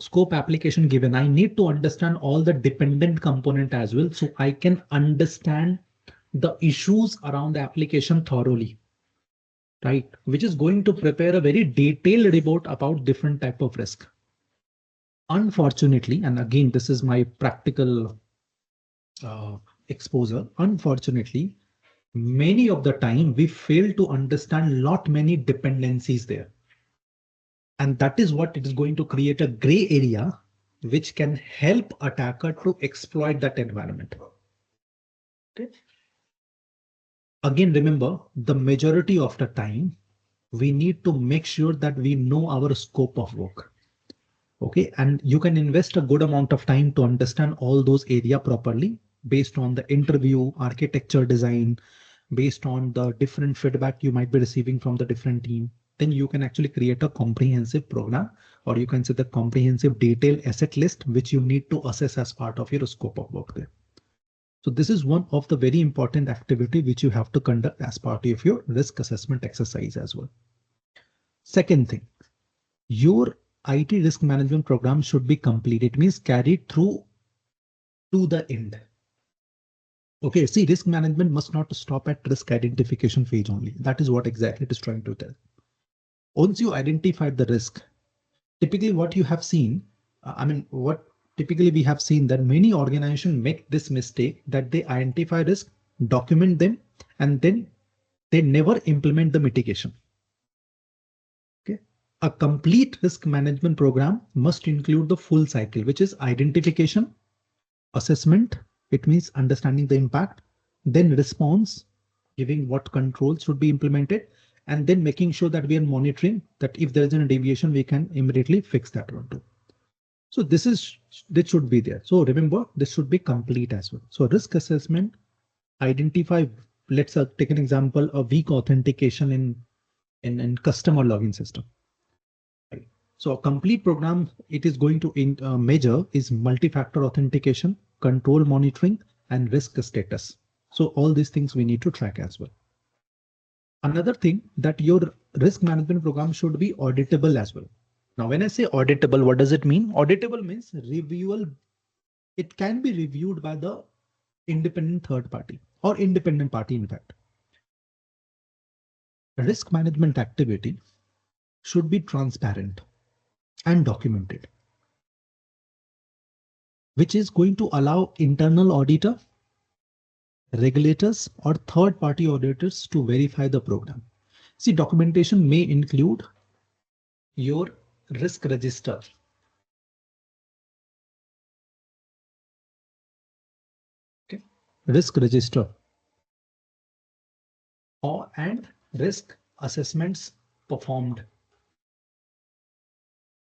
scope application given, I need to understand all the dependent component as well, so I can understand the issues around the application thoroughly, right? Which is going to prepare a very detailed report about different type of risk. Unfortunately, and again, this is my practical exposure, unfortunately, many of the time we fail to understand many dependencies there. And that is what it is going to create a gray area, which can help attacker to exploit that environment. Okay. Again, remember, the majority of the time, we need to make sure that we know our scope of work. Okay, and you can invest a good amount of time to understand all those areas properly based on the interview, architecture design, based on the different feedback you might be receiving from the different team. Then you can actually create a comprehensive program, or you can say the comprehensive detailed asset list, which you need to assess as part of your scope of work there. So this is one of the very important activity which you have to conduct as part of your risk assessment exercise as well. Second thing, your IT risk management program should be complete. It means carried through to the end. Okay, see, risk management must not stop at risk identification phase only. That is what exactly it is trying to tell. Once you identified the risk, typically what you have seen, what typically we have seen that many organizations make this mistake that they identify risk, document them, and then they never implement the mitigation. Okay. A complete risk management program must include the full cycle, which is identification, assessment, it means understanding the impact, then response, giving what controls should be implemented, and then making sure that we are monitoring that if there is a deviation, we can immediately fix that one too. So this should be there. So remember, this should be complete as well. So risk assessment, identify, let's take an example, a weak authentication in customer login system. Right. So a complete program, it is going to measure is multi-factor authentication, control monitoring, and risk status. So all these things we need to track as well. Another thing that your risk management program should be auditable as well. Now, when I say auditable, what does it mean? Auditable means reviewable. It can be reviewed by the independent third party or independent party, in fact. Risk management activity should be transparent and documented, which is going to allow internal auditor, regulators, or third-party auditors to verify the program. See, documentation may include your risk register. Okay. Risk register and risk assessments performed.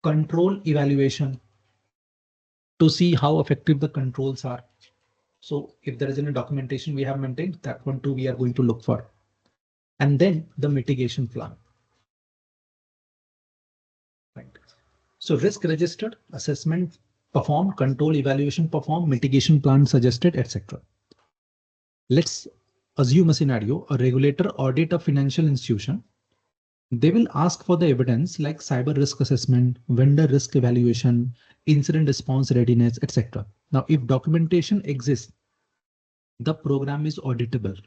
Control evaluation to see how effective the controls are. So if there is any documentation we have maintained, that one too we are going to look for. And then the mitigation plan. Right. So risk registered, assessment performed, control evaluation performed, mitigation plan suggested, etc. Let's assume a scenario, a regulator audit a financial institution. They will ask for the evidence like cyber risk assessment, vendor risk evaluation, incident response readiness, etc. Now, if documentation exists, the program is auditable.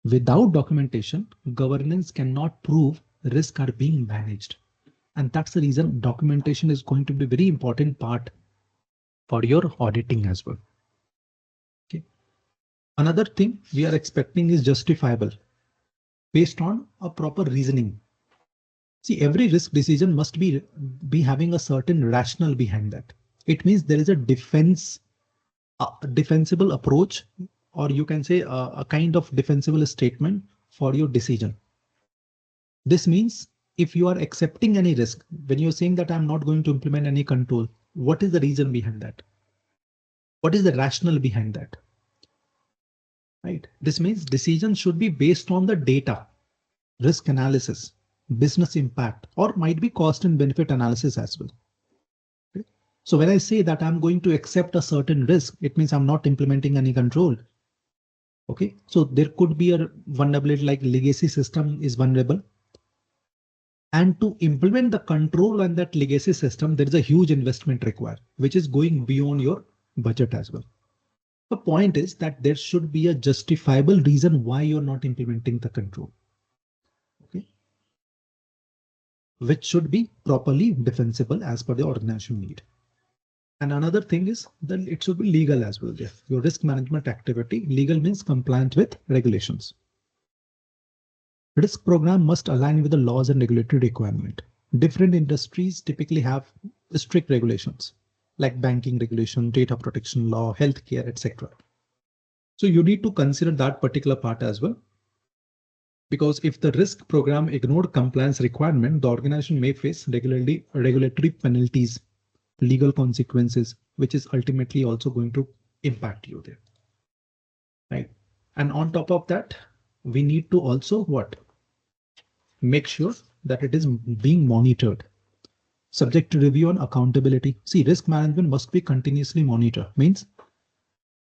Without documentation, governance cannot prove risks are being managed. And that's the reason documentation is going to be a very important part for your auditing as well. Okay. Another thing we are expecting is justifiable based on a proper reasoning. See, every risk decision must be having a certain rationale behind that. It means there is a defensible approach, or you can say a kind of defensible statement for your decision. This means if you are accepting any risk, when you're saying that I'm not going to implement any control, what is the reason behind that? What is the rationale behind that? Right. This means decisions should be based on the data, risk analysis, business impact, or might be cost and benefit analysis as well. Okay. So when I say that I'm going to accept a certain risk, it means I'm not implementing any control. Okay, so there could be a vulnerability like legacy system is vulnerable. And to implement the control on that legacy system, there is a huge investment required, which is going beyond your budget as well. The point is that there should be a justifiable reason why you're not implementing the control, okay, which should be properly defensible as per the organization need. And another thing is that it should be legal as well. Your risk management activity, legal means compliant with regulations. Risk program must align with the laws and regulatory requirement. Different industries typically have strict regulations like banking regulation, data protection law, healthcare, etc. So you need to consider that particular part as well. Because if the risk program ignored compliance requirement, the organization may face regulatory penalties, legal consequences, which is ultimately also going to impact you there. Right. And on top of that, we need to also what? Make sure that it is being monitored. Subject to review and accountability. See, risk management must be continuously monitored. Means,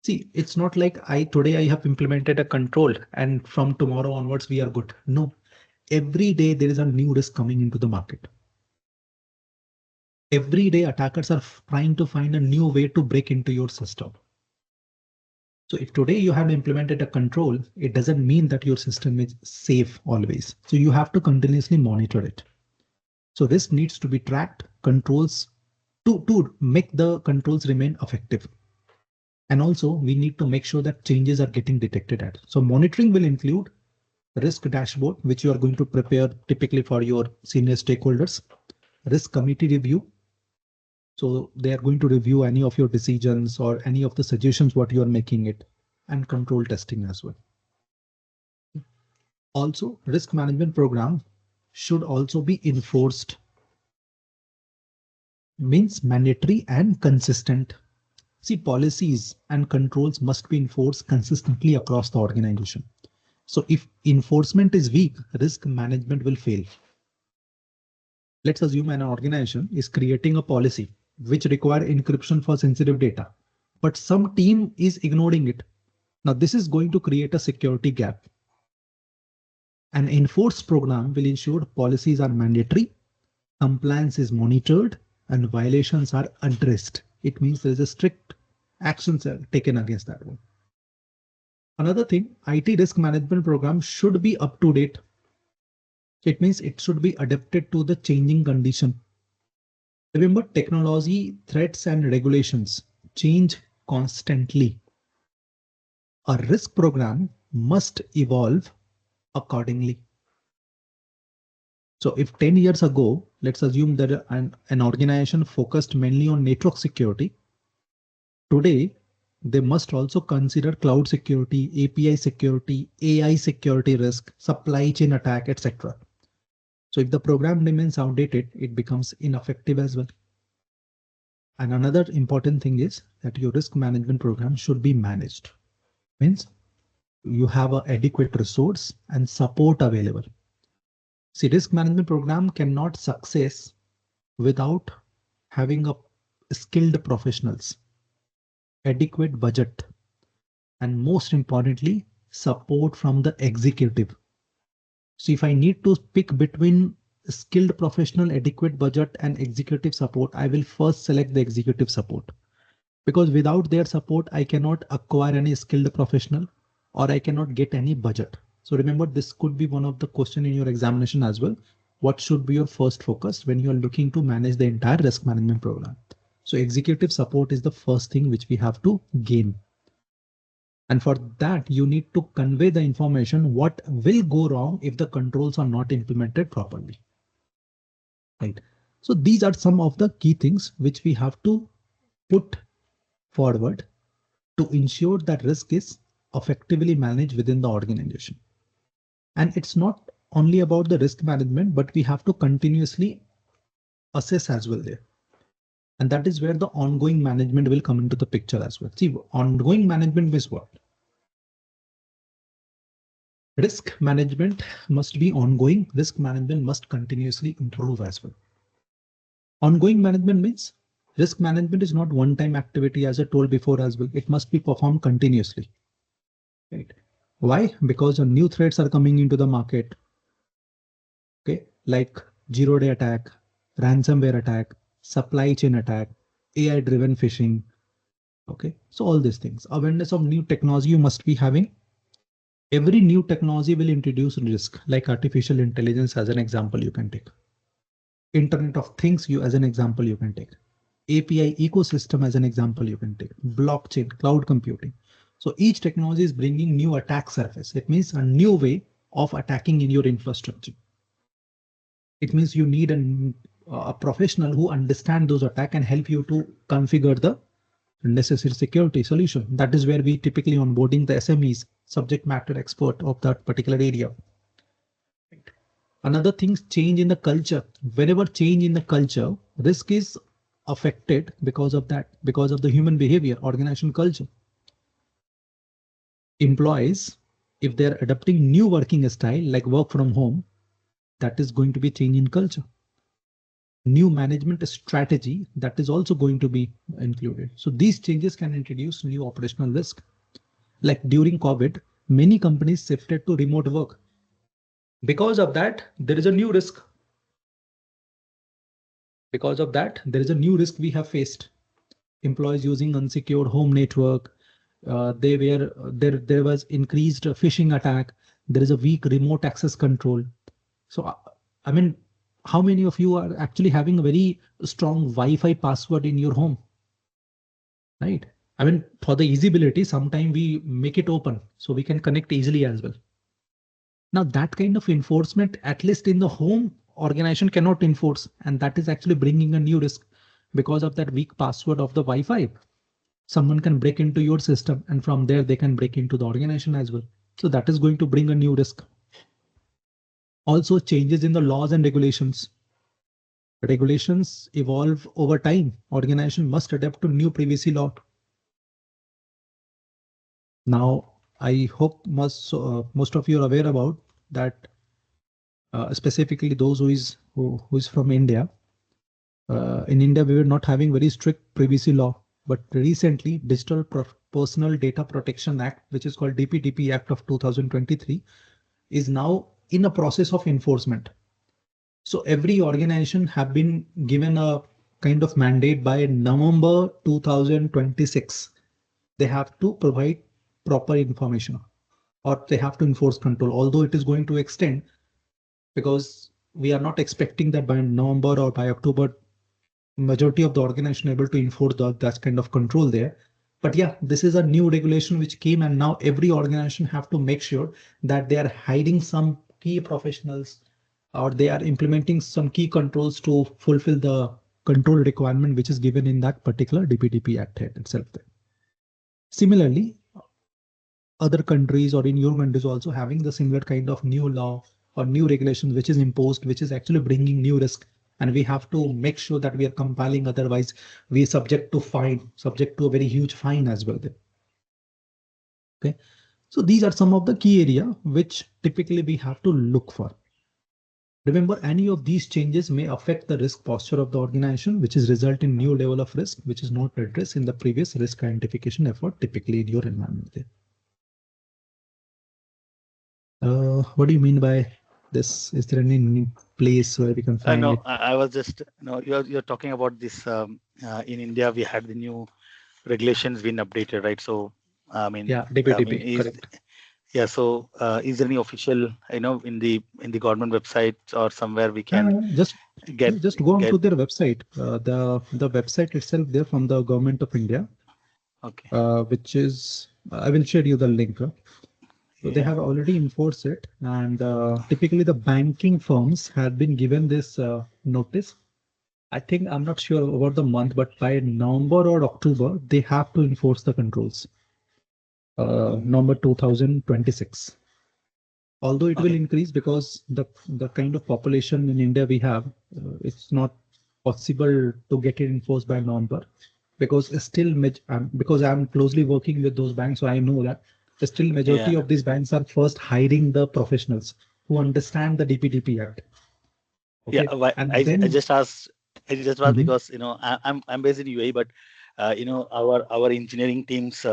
see, it's not like today I have implemented a control and from tomorrow onwards we are good. No, every day there is a new risk coming into the market. Every day attackers are trying to find a new way to break into your system. So if today you have implemented a control, it doesn't mean that your system is safe always. So you have to continuously monitor it. So risk needs to be tracked, controls to make the controls remain effective. And also we need to make sure that changes are getting detected at. So monitoring will include risk dashboard, which you are going to prepare typically for your senior stakeholders, risk committee review. So they are going to review any of your decisions or any of the suggestions what you are making it, and control testing as well. Also, risk management program should also be enforced. Means mandatory and consistent. See, policies and controls must be enforced consistently across the organization. So if enforcement is weak, risk management will fail. Let's assume an organization is creating a policy which require encryption for sensitive data, but some team is ignoring it. Now this is going to create a security gap. An enforced program will ensure policies are mandatory, compliance is monitored, and violations are addressed. It means there is a strict actions taken against that one. Another thing, IT risk management program should be up to date. It means it should be adapted to the changing condition. Remember, technology, threats, and regulations change constantly. A risk program must evolve accordingly. So if 10 years ago, let's assume that an organization focused mainly on network security, today they must also consider cloud security, API security, AI security risk, supply chain attack, etc. So if the program remains outdated, it becomes ineffective as well. And another important thing is that your risk management program should be managed. Means you have an adequate resource and support available. See, risk management program cannot success without having a skilled professionals, adequate budget, and most importantly, support from the executive. So if I need to pick between skilled professional, adequate budget, and executive support, I will first select the executive support, because without their support, I cannot acquire any skilled professional or I cannot get any budget. So remember, this could be one of the questions in your examination as well. What should be your first focus when you are looking to manage the entire risk management program? So executive support is the first thing which we have to gain. And for that, you need to convey the information what will go wrong if the controls are not implemented properly. Right. So these are some of the key things which we have to put forward to ensure that risk is effectively managed within the organization. And it's not only about the risk management, but we have to continuously assess as well there. And that is where the ongoing management will come into the picture as well. See, ongoing management is what? Risk management must be ongoing. Risk management must continuously improve as well. Ongoing management means risk management is not one-time activity, as I told before as well. It must be performed continuously. Right. Why? Because new threats are coming into the market. Okay, like zero-day attack, ransomware attack, supply chain attack, AI-driven phishing. Okay, so all these things. Awareness of new technology you must be having. Every new technology will introduce risk, like artificial intelligence as an example you can take. Internet of Things you as an example you can take. API ecosystem as an example you can take. Blockchain, cloud computing. So each technology is bringing new attack surface. It means a new way of attacking in your infrastructure. It means you need a professional who understand those attacks and help you to configure the necessary security solution. That is where we typically onboarding the SMEs, subject matter expert of that particular area. Another thing, change in the culture. Whenever change in the culture, risk is affected because of that, because of the human behavior, organization culture. Employees, if they're adopting new working style like work from home, that is going to be change in culture. New management strategy, that is also going to be included. So these changes can introduce new operational risk. Like during COVID, many companies shifted to remote work. Because of that, there is a new risk. Because of that, there is a new risk we have faced. Employees using unsecured home network. There was increased phishing attack. There is a weak remote access control. So, I mean, how many of you are actually having a very strong Wi-Fi password in your home? Right? I mean, for the easyability, sometimes we make it open so we can connect easily as well. Now that kind of enforcement, at least in the home, organization cannot enforce, and that is actually bringing a new risk because of that weak password of the Wi-Fi. Someone can break into your system, and from there they can break into the organization as well. So that is going to bring a new risk. Also, changes in the laws and regulations. Regulations evolve over time. Organization must adapt to new privacy law. Now, I hope most of you are aware about that. Specifically those who is from India. In India, we were not having very strict privacy law, but recently Digital Personal Data Protection Act, which is called DPDP Act of 2023, is now in a process of enforcement. So every organization have been given a kind of mandate by November 2026. They have to provide proper information or they have to enforce control, although it is going to extend because we are not expecting that by November or by October, majority of the organization able to enforce that kind of control there. But yeah, this is a new regulation which came, and now every organization have to make sure that they are hiding some key professionals or they are implementing some key controls to fulfill the control requirement which is given in that particular DPDP Act itself. Similarly, other countries or in your countries also having the similar kind of new law or new regulations which is imposed, which is actually bringing new risk. And we have to make sure that we are compiling, otherwise we are subject to a very huge fine as well. Okay, so these are some of the key area which typically we have to look for. Remember, any of these changes may affect the risk posture of the organization, which is result in new level of risk, which is not addressed in the previous risk identification effort, typically in your environment there. What do you mean by this? Is there any place where we can find it? I was just, you're talking about this. In India, we had the new regulations being updated, right? So, I mean, yeah, DPDP, correct. Yeah. So, is there any official, in the government website or somewhere we can just go on to their website. The website itself there from the government of India. Okay. Which is, I will share you the link. So they have already enforced it, and typically the banking firms have been given this notice. I think, I'm not sure about the month, but by November or October, they have to enforce the controls. November 2026. Although it will increase because the kind of population in India we have, it's not possible to get it enforced by November, because still because I'm closely working with those banks, so I know that still majority of these banks are first hiring the professionals who understand the DPDP Act. Okay. Yeah, I just asked. Because I'm based in UAE, but our engineering teams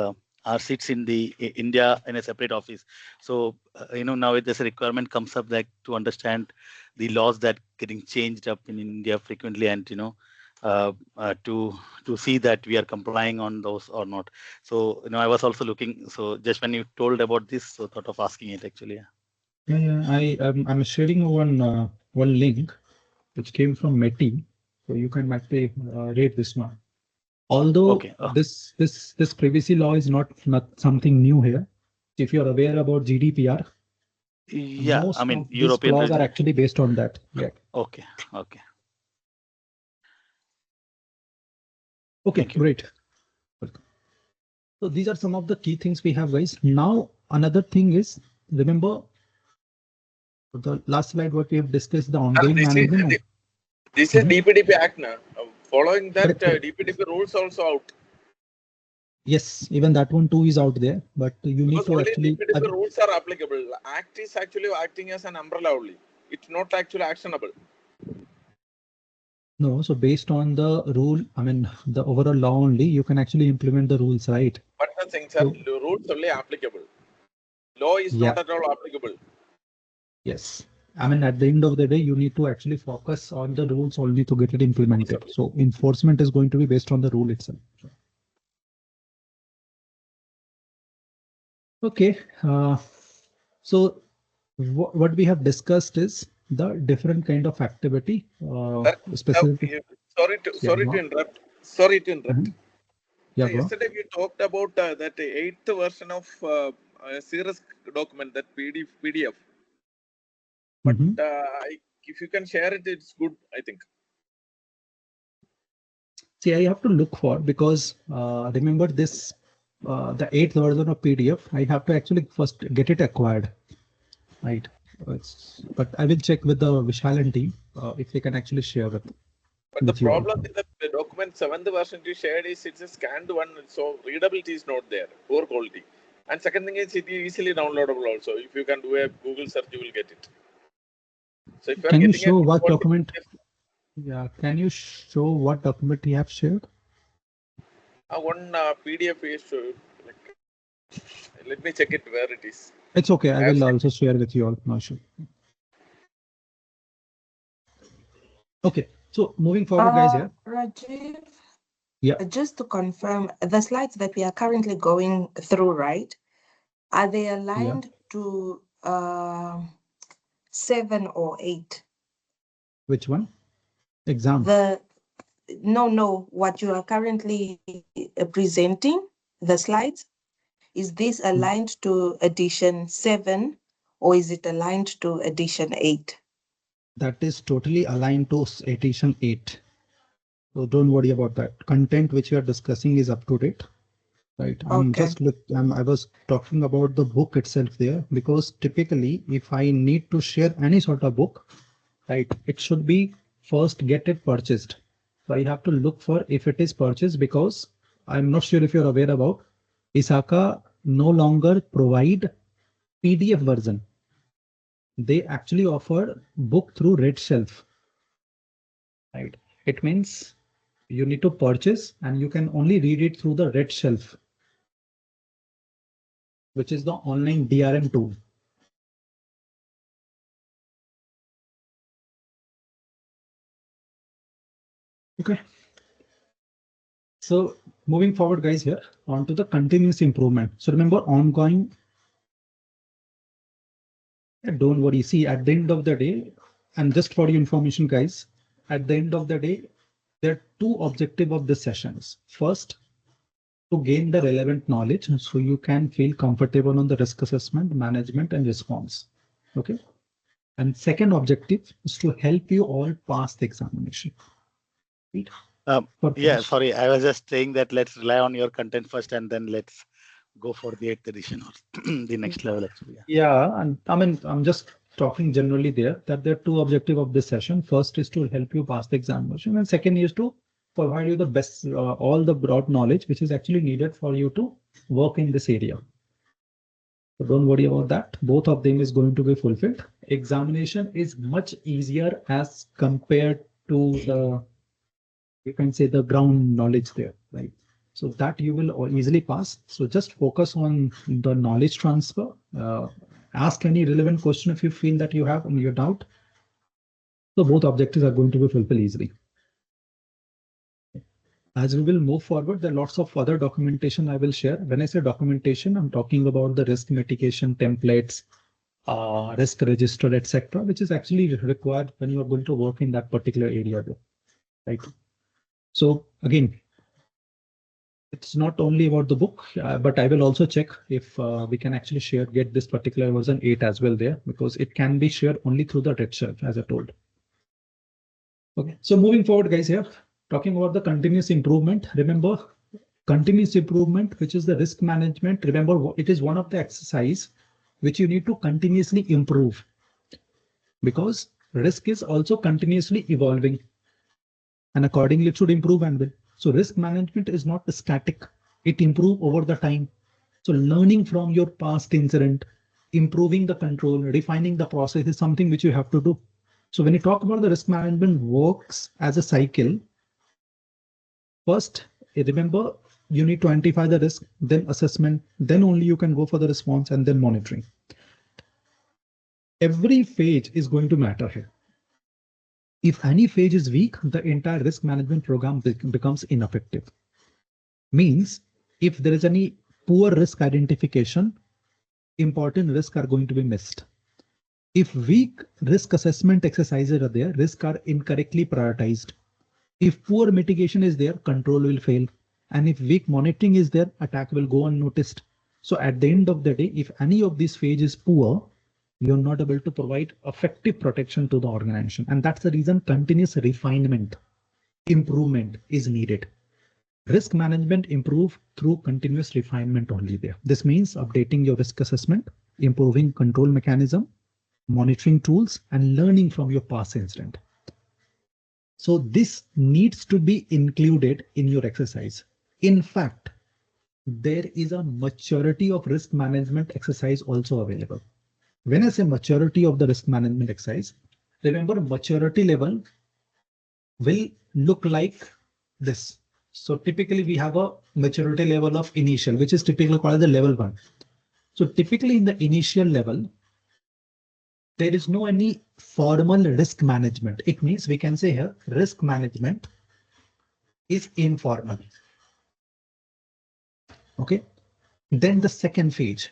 our seats in the India in a separate office. So now there's a requirement comes up that to understand the laws that getting changed up in India frequently, and to see that we are complying on those or not. So I was also looking. So just when you told about this, so thought of asking it actually. I'm sharing one link which came from METI, so you can actually read this one. Although Okay. this privacy law is not something new here. If you're aware about GDPR, yeah, most I mean of these European laws are region. actually based on that. Yeah. Okay. Okay, great. So these are some of the key things we have, guys. Now, another thing is, remember the last slide, what we have discussed, the ongoing management. This is DPDP Act now. Following that, Correct. DPDP rules also out. Yes, even that one too is out there, but you need to actually. DPDP rules are applicable. Act is actually acting as an umbrella only. It's not actually actionable. No, so based on the rule, I mean, the overall law only, you can actually implement the rules, right? But the things are the rules only applicable. Law is not at all applicable. Yes. I mean, at the end of the day, you need to actually focus on the rules only to get it implemented. So enforcement is going to be based on the rule itself. Okay. So what we have discussed is the different kind of activity. Specifically. Sorry to interrupt. Yeah, yesterday we talked about that 8th version of CRISC document, that PDF. But if you can share it, it's good, I think. See, I have to look for, because remember this, the 8th version of PDF, I have to actually first get it acquired, right? But I will check with the Vishal and team if they can actually share it. But the problem with the document 7th version you shared is it's a scanned one, so readability is not there, poor quality. And second thing is it is easily downloadable also. If you can do a Google search, you will get it. So if you are can you getting show what document? Yeah, can you show what document you have shared? One PDF is, let me check it where it is. It's okay. I will also share with you all. No issue. Okay. So moving forward, guys, here. Rajiv, yeah. Just to confirm, the slides that we are currently going through, right? Are they aligned to 7 or 8? Which one? Exam. No. What you are currently presenting, the slides, is this aligned to edition 7 or is it aligned to edition 8? That is totally aligned to edition 8. So don't worry about that. Content which we are discussing is up to date. Right. I was talking about the book itself there, because typically if I need to share any sort of book, right, it should be first get it purchased. So I have to look for if it is purchased, because I'm not sure if you're aware about ISACA no longer provide PDF version. They actually offer book through Red Shelf. Right. It means you need to purchase and you can only read it through the Red Shelf, which is the online DRM tool. Okay. So moving forward, guys, here on to the continuous improvement. So remember, ongoing. Don't worry. See, at the end of the day, and just for your information, guys, at the end of the day, there are two objectives of this sessions. First, to gain the relevant knowledge so you can feel comfortable on the risk assessment, management, and response. Okay. And second objective is to help you all pass the examination. Right? Yeah, sorry, I was just saying that let's rely on your content first and then let's go for the 8th edition or the next level actually. Yeah, and I mean, I'm just talking generally there that there are two objectives of this session. First is to help you pass the examination, and second is to provide you the best, all the broad knowledge which is actually needed for you to work in this area. So don't worry about that. Both of them is going to be fulfilled. Examination is much easier as compared to the, you can say, the ground knowledge there, right? So that you will easily pass. So just focus on the knowledge transfer. Ask any relevant question if you feel that you have your doubt. So both objectives are going to be fulfilled easily. As we will move forward, there are lots of other documentation I will share. When I say documentation, I'm talking about the risk mitigation templates, risk register, etc., which is actually required when you are going to work in that particular area, right? So again, it's not only about the book, but I will also check if we can actually get this particular version 8 as well there, because it can be shared only through the red shelf, as I told. Okay, so moving forward, guys, here talking about the continuous improvement. Remember, continuous improvement, which is the risk management. Remember, it is one of the exercise which you need to continuously improve, because risk is also continuously evolving, and accordingly it should improve and will. So risk management is not static, it improves over the time. So learning from your past incident, improving the control, refining the process is something which you have to do. So when you talk about the risk management works as a cycle, first, remember, you need to identify the risk, then assessment, then only you can go for the response, and then monitoring. Every phase is going to matter here. If any phase is weak, the entire risk management program becomes ineffective. Means if there is any poor risk identification, important risks are going to be missed. If weak risk assessment exercises are there, risks are incorrectly prioritized. If poor mitigation is there, control will fail. And if weak monitoring is there, attack will go unnoticed. So at the end of the day, if any of these phases is poor, you're not able to provide effective protection to the organization. And that's the reason continuous refinement, improvement is needed. Risk management improve through continuous refinement only there. This means updating your risk assessment, improving control mechanism, monitoring tools, and learning from your past incident. So this needs to be included in your exercise. In fact, there is a maturity of risk management exercise also available. When I say maturity of the risk management exercise, remember maturity level will look like this. So typically we have a maturity level of initial, which is typically called the level 1. So typically in the initial level, there is no any formal risk management. It means we can say here risk management is informal. Okay. Then the second phase,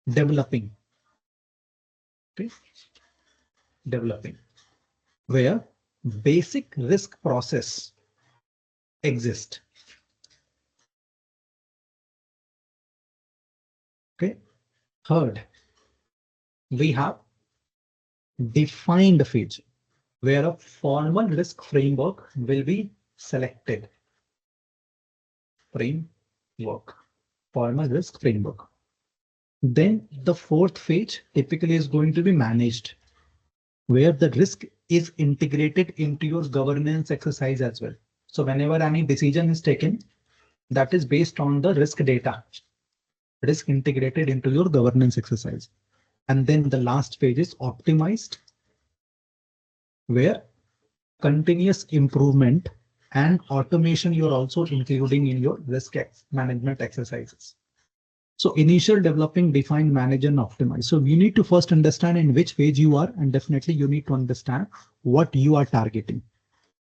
developing. Okay. Developing, where basic risk process exists. Okay. Third, we have defined phase, where a formal risk framework will be selected. Formal risk framework. Then the fourth phase typically is going to be managed, where the risk is integrated into your governance exercise as well. So whenever any decision is taken, that is based on the risk data, risk integrated into your governance exercise. And then the last phase is optimized, where continuous improvement and automation you're also including in your risk management exercises. So initial, developing, define, manage, and optimize. So you need to first understand in which phase you are, and definitely you need to understand what you are targeting.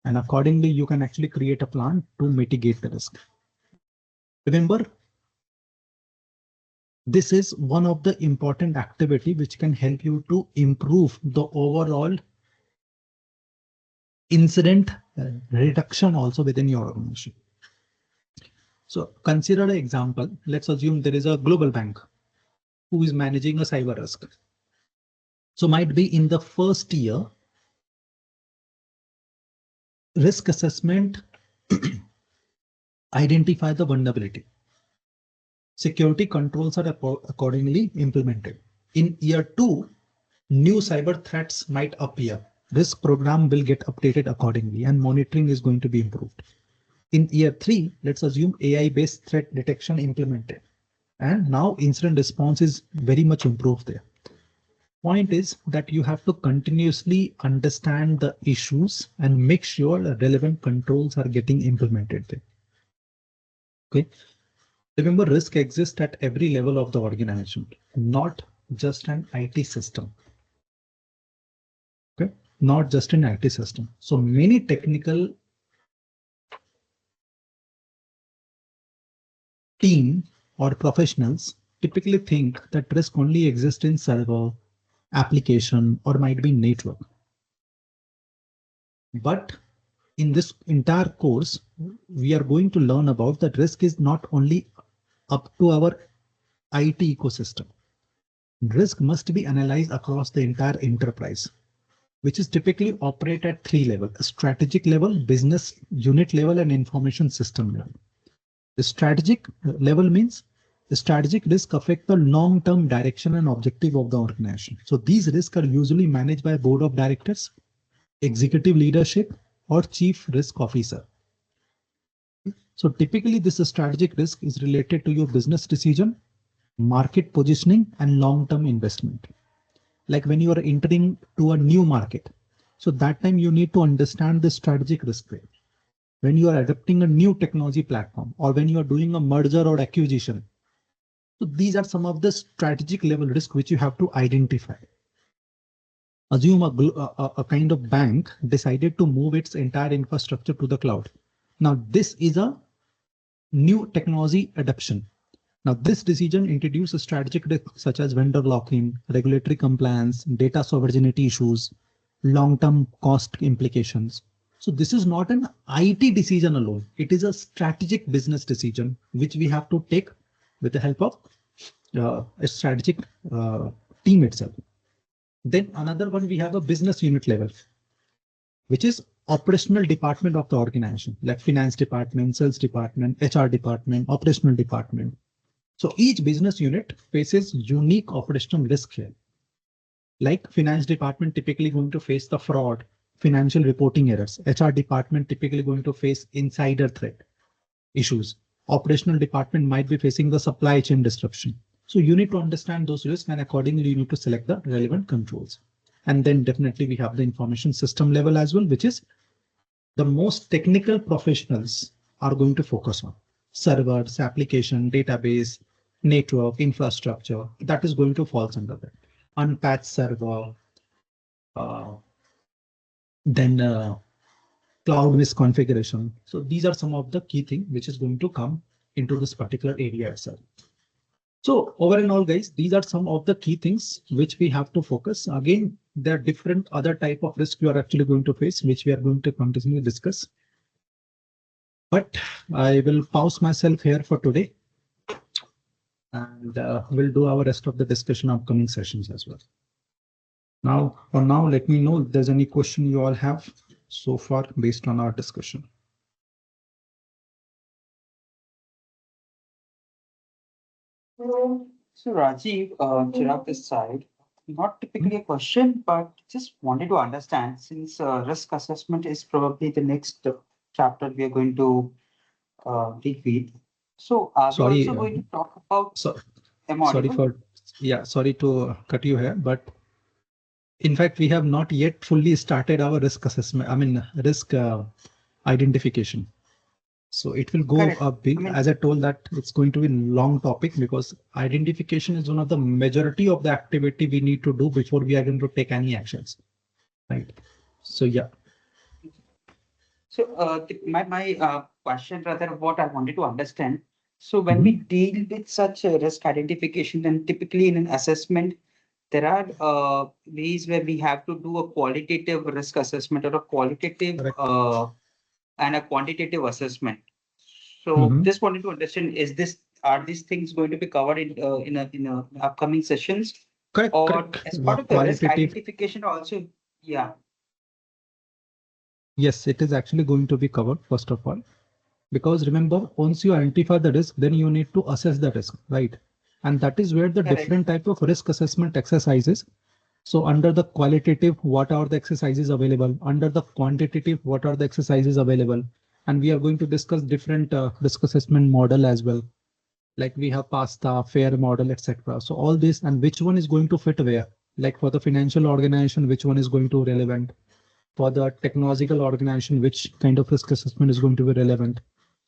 And accordingly, you can actually create a plan to mitigate the risk. Remember, this is one of the important activity which can help you to improve the overall incident reduction also within your organization. So consider an example. Let's assume there is a global bank who is managing a cyber risk. So might be in the first year, risk assessment identify the vulnerability. Security controls are accordingly implemented. In year 2, new cyber threats might appear. Risk program will get updated accordingly, and monitoring is going to be improved. In year 3, let's assume AI-based threat detection implemented. And now incident response is very much improved there. Point is that you have to continuously understand the issues and make sure relevant controls are getting implemented there. Okay. Remember, risk exists at every level of the organization, not just an IT system. Okay, not just an IT system. So many technical team or professionals typically think that risk only exists in server, application, or might be network. But in this entire course, we are going to learn about that risk is not only up to our IT ecosystem. Risk must be analyzed across the entire enterprise, which is typically operate at three levels: strategic level, business unit level, and information system level. The strategic level means the strategic risk affect the long-term direction and objective of the organization. So these risks are usually managed by board of directors, executive leadership, or chief risk officer. So typically this strategic risk is related to your business decision, market positioning, and long-term investment. Like when you are entering to a new market, so that time you need to understand the strategic risk rate. When you are adopting a new technology platform, or when you are doing a merger or acquisition. So these are some of the strategic level risk which you have to identify. Assume a kind of bank decided to move its entire infrastructure to the cloud. Now this is a new technology adoption. Now this decision introduces strategic risks such as vendor lock-in, regulatory compliance, data sovereignty issues, long-term cost implications. So this is not an IT decision alone. It is a strategic business decision which we have to take with the help of a strategic team itself. Then another one, we have a business unit level, which is operational department of the organization, like finance department, sales department, HR department, operational department. So each business unit faces unique operational risk here. Like finance department typically going to face the fraud, financial reporting errors. HR department typically going to face insider threat issues. Operational department might be facing the supply chain disruption. So you need to understand those risks, and accordingly you need to select the relevant controls. And then definitely we have the information system level as well, which is the most technical professionals are going to focus on. Servers, application, database, network, infrastructure, that is going to fall under that. Unpatched server, then cloud misconfiguration. So these are some of the key things which is going to come into this particular area itself. So overall, guys, these are some of the key things which we have to focus. Again, there are different other type of risks you are actually going to face, which we are going to continue to discuss. But I will pause myself here for today, and we'll do our rest of the discussion upcoming sessions as well. Now, for now, let me know if there's any question you all have so far based on our discussion. So Rajiv, Chirag this side, not typically a question, but just wanted to understand, since risk assessment is probably the next chapter we are going to deal with. So are we also going to talk about? Sorry to cut you here, but in fact, we have not yet fully started our risk assessment. I mean, risk identification. So it will go a big, as I told that it's going to be a long topic, because identification is one of the majority of the activity we need to do before we are going to take any actions. Right. So, yeah. So my question, rather, what I wanted to understand. So when we deal with such a risk identification, then typically in an assessment, there are ways where we have to do a qualitative risk assessment or a qualitative and a quantitative assessment. So just wanted to understand, are these things going to be covered in upcoming sessions? Correct. Or correct. as part of the risk identification also? Yeah. Yes, it is actually going to be covered, first of all, because remember, once you identify the risk, then you need to assess the risk, right? And that is where the different type of risk assessment exercises. So under the qualitative, what are the exercises available? Under the quantitative, what are the exercises available? And we are going to discuss different risk assessment model as well. Like we have PASTA, FAIR model, etc. So all this, and which one is going to fit where? Like for the financial organization, which one is going to be relevant? For the technological organization, which kind of risk assessment is going to be relevant?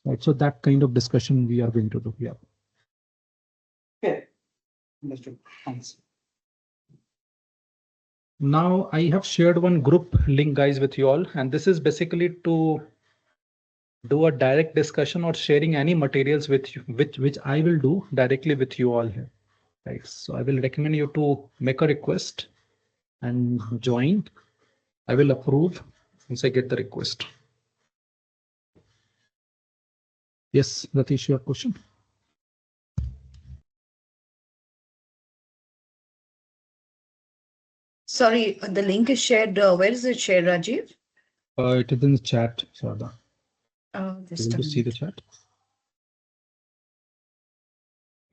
Right. So that kind of discussion we are going to do. Yeah. Okay. Understood. Thanks. Now I have shared one group link, guys, with you all, and this is basically to do a direct discussion or sharing any materials with you, which I will do directly with you all here. Right. So I will recommend you to make a request and join. I will approve once I get the request. Yes, Ratish, your question. Sorry, the link is shared. Where is it shared, Rajiv? It is in the chat, Sharda. Just You a will see the minute. chat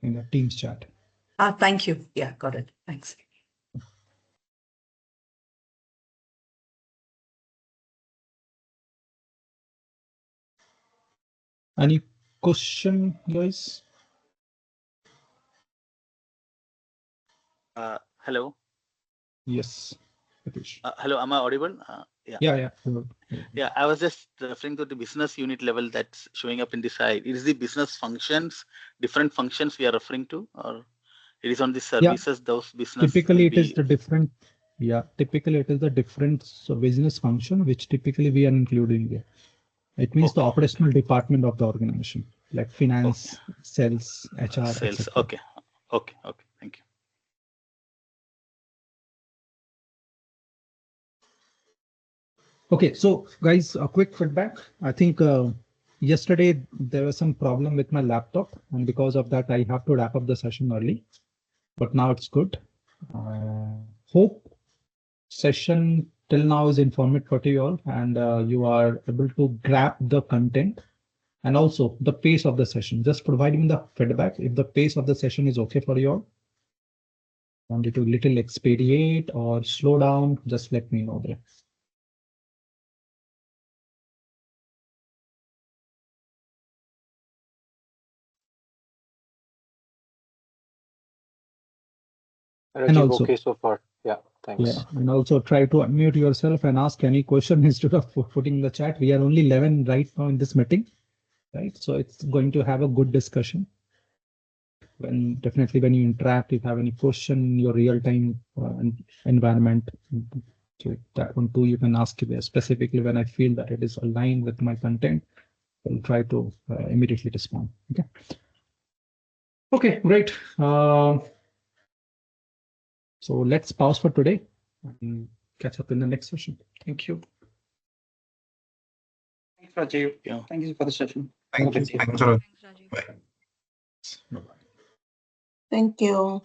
in the Teams chat. Thank you. Yeah, got it. Thanks. Any question, guys? Hello. Yes, Ratish. Hello. Am I audible? Yeah. Yeah. Yeah. I was just referring to the business unit level that's showing up in the side. It is the business functions, different functions we are referring to, or it is on the services, those business. Typically, it is the different. Yeah, typically it is the different business function which typically we are including here. It means the operational department of the organization, like finance, sales, HR, Sales. etc. Okay. Thank you. Okay, so guys, a quick feedback. I think yesterday there was some problem with my laptop, and because of that, I have to wrap up the session early. But now it's good. Hope session till now is informative for you all, and you are able to grab the content and also the pace of the session. Just providing the feedback if the pace of the session is okay for you all. Want it to little expedite or slow down, just let me know there. And also, okay so far. Yeah, thanks. Yeah, and also try to unmute yourself and ask any question instead of putting in the chat. We are only 11 right now in this meeting, right? So it's going to have a good discussion. Definitely when you interact, if you have any question in your real-time environment, so that one too you can ask specifically when I feel that it is aligned with my content. I'll try to immediately respond. Okay. Okay, great. So let's pause for today and catch up in the next session. Thank you. Thanks, Rajiv. Yeah. Thank you for the session. Thank you. Thanks, Rajiv. Bye-bye. Thank you.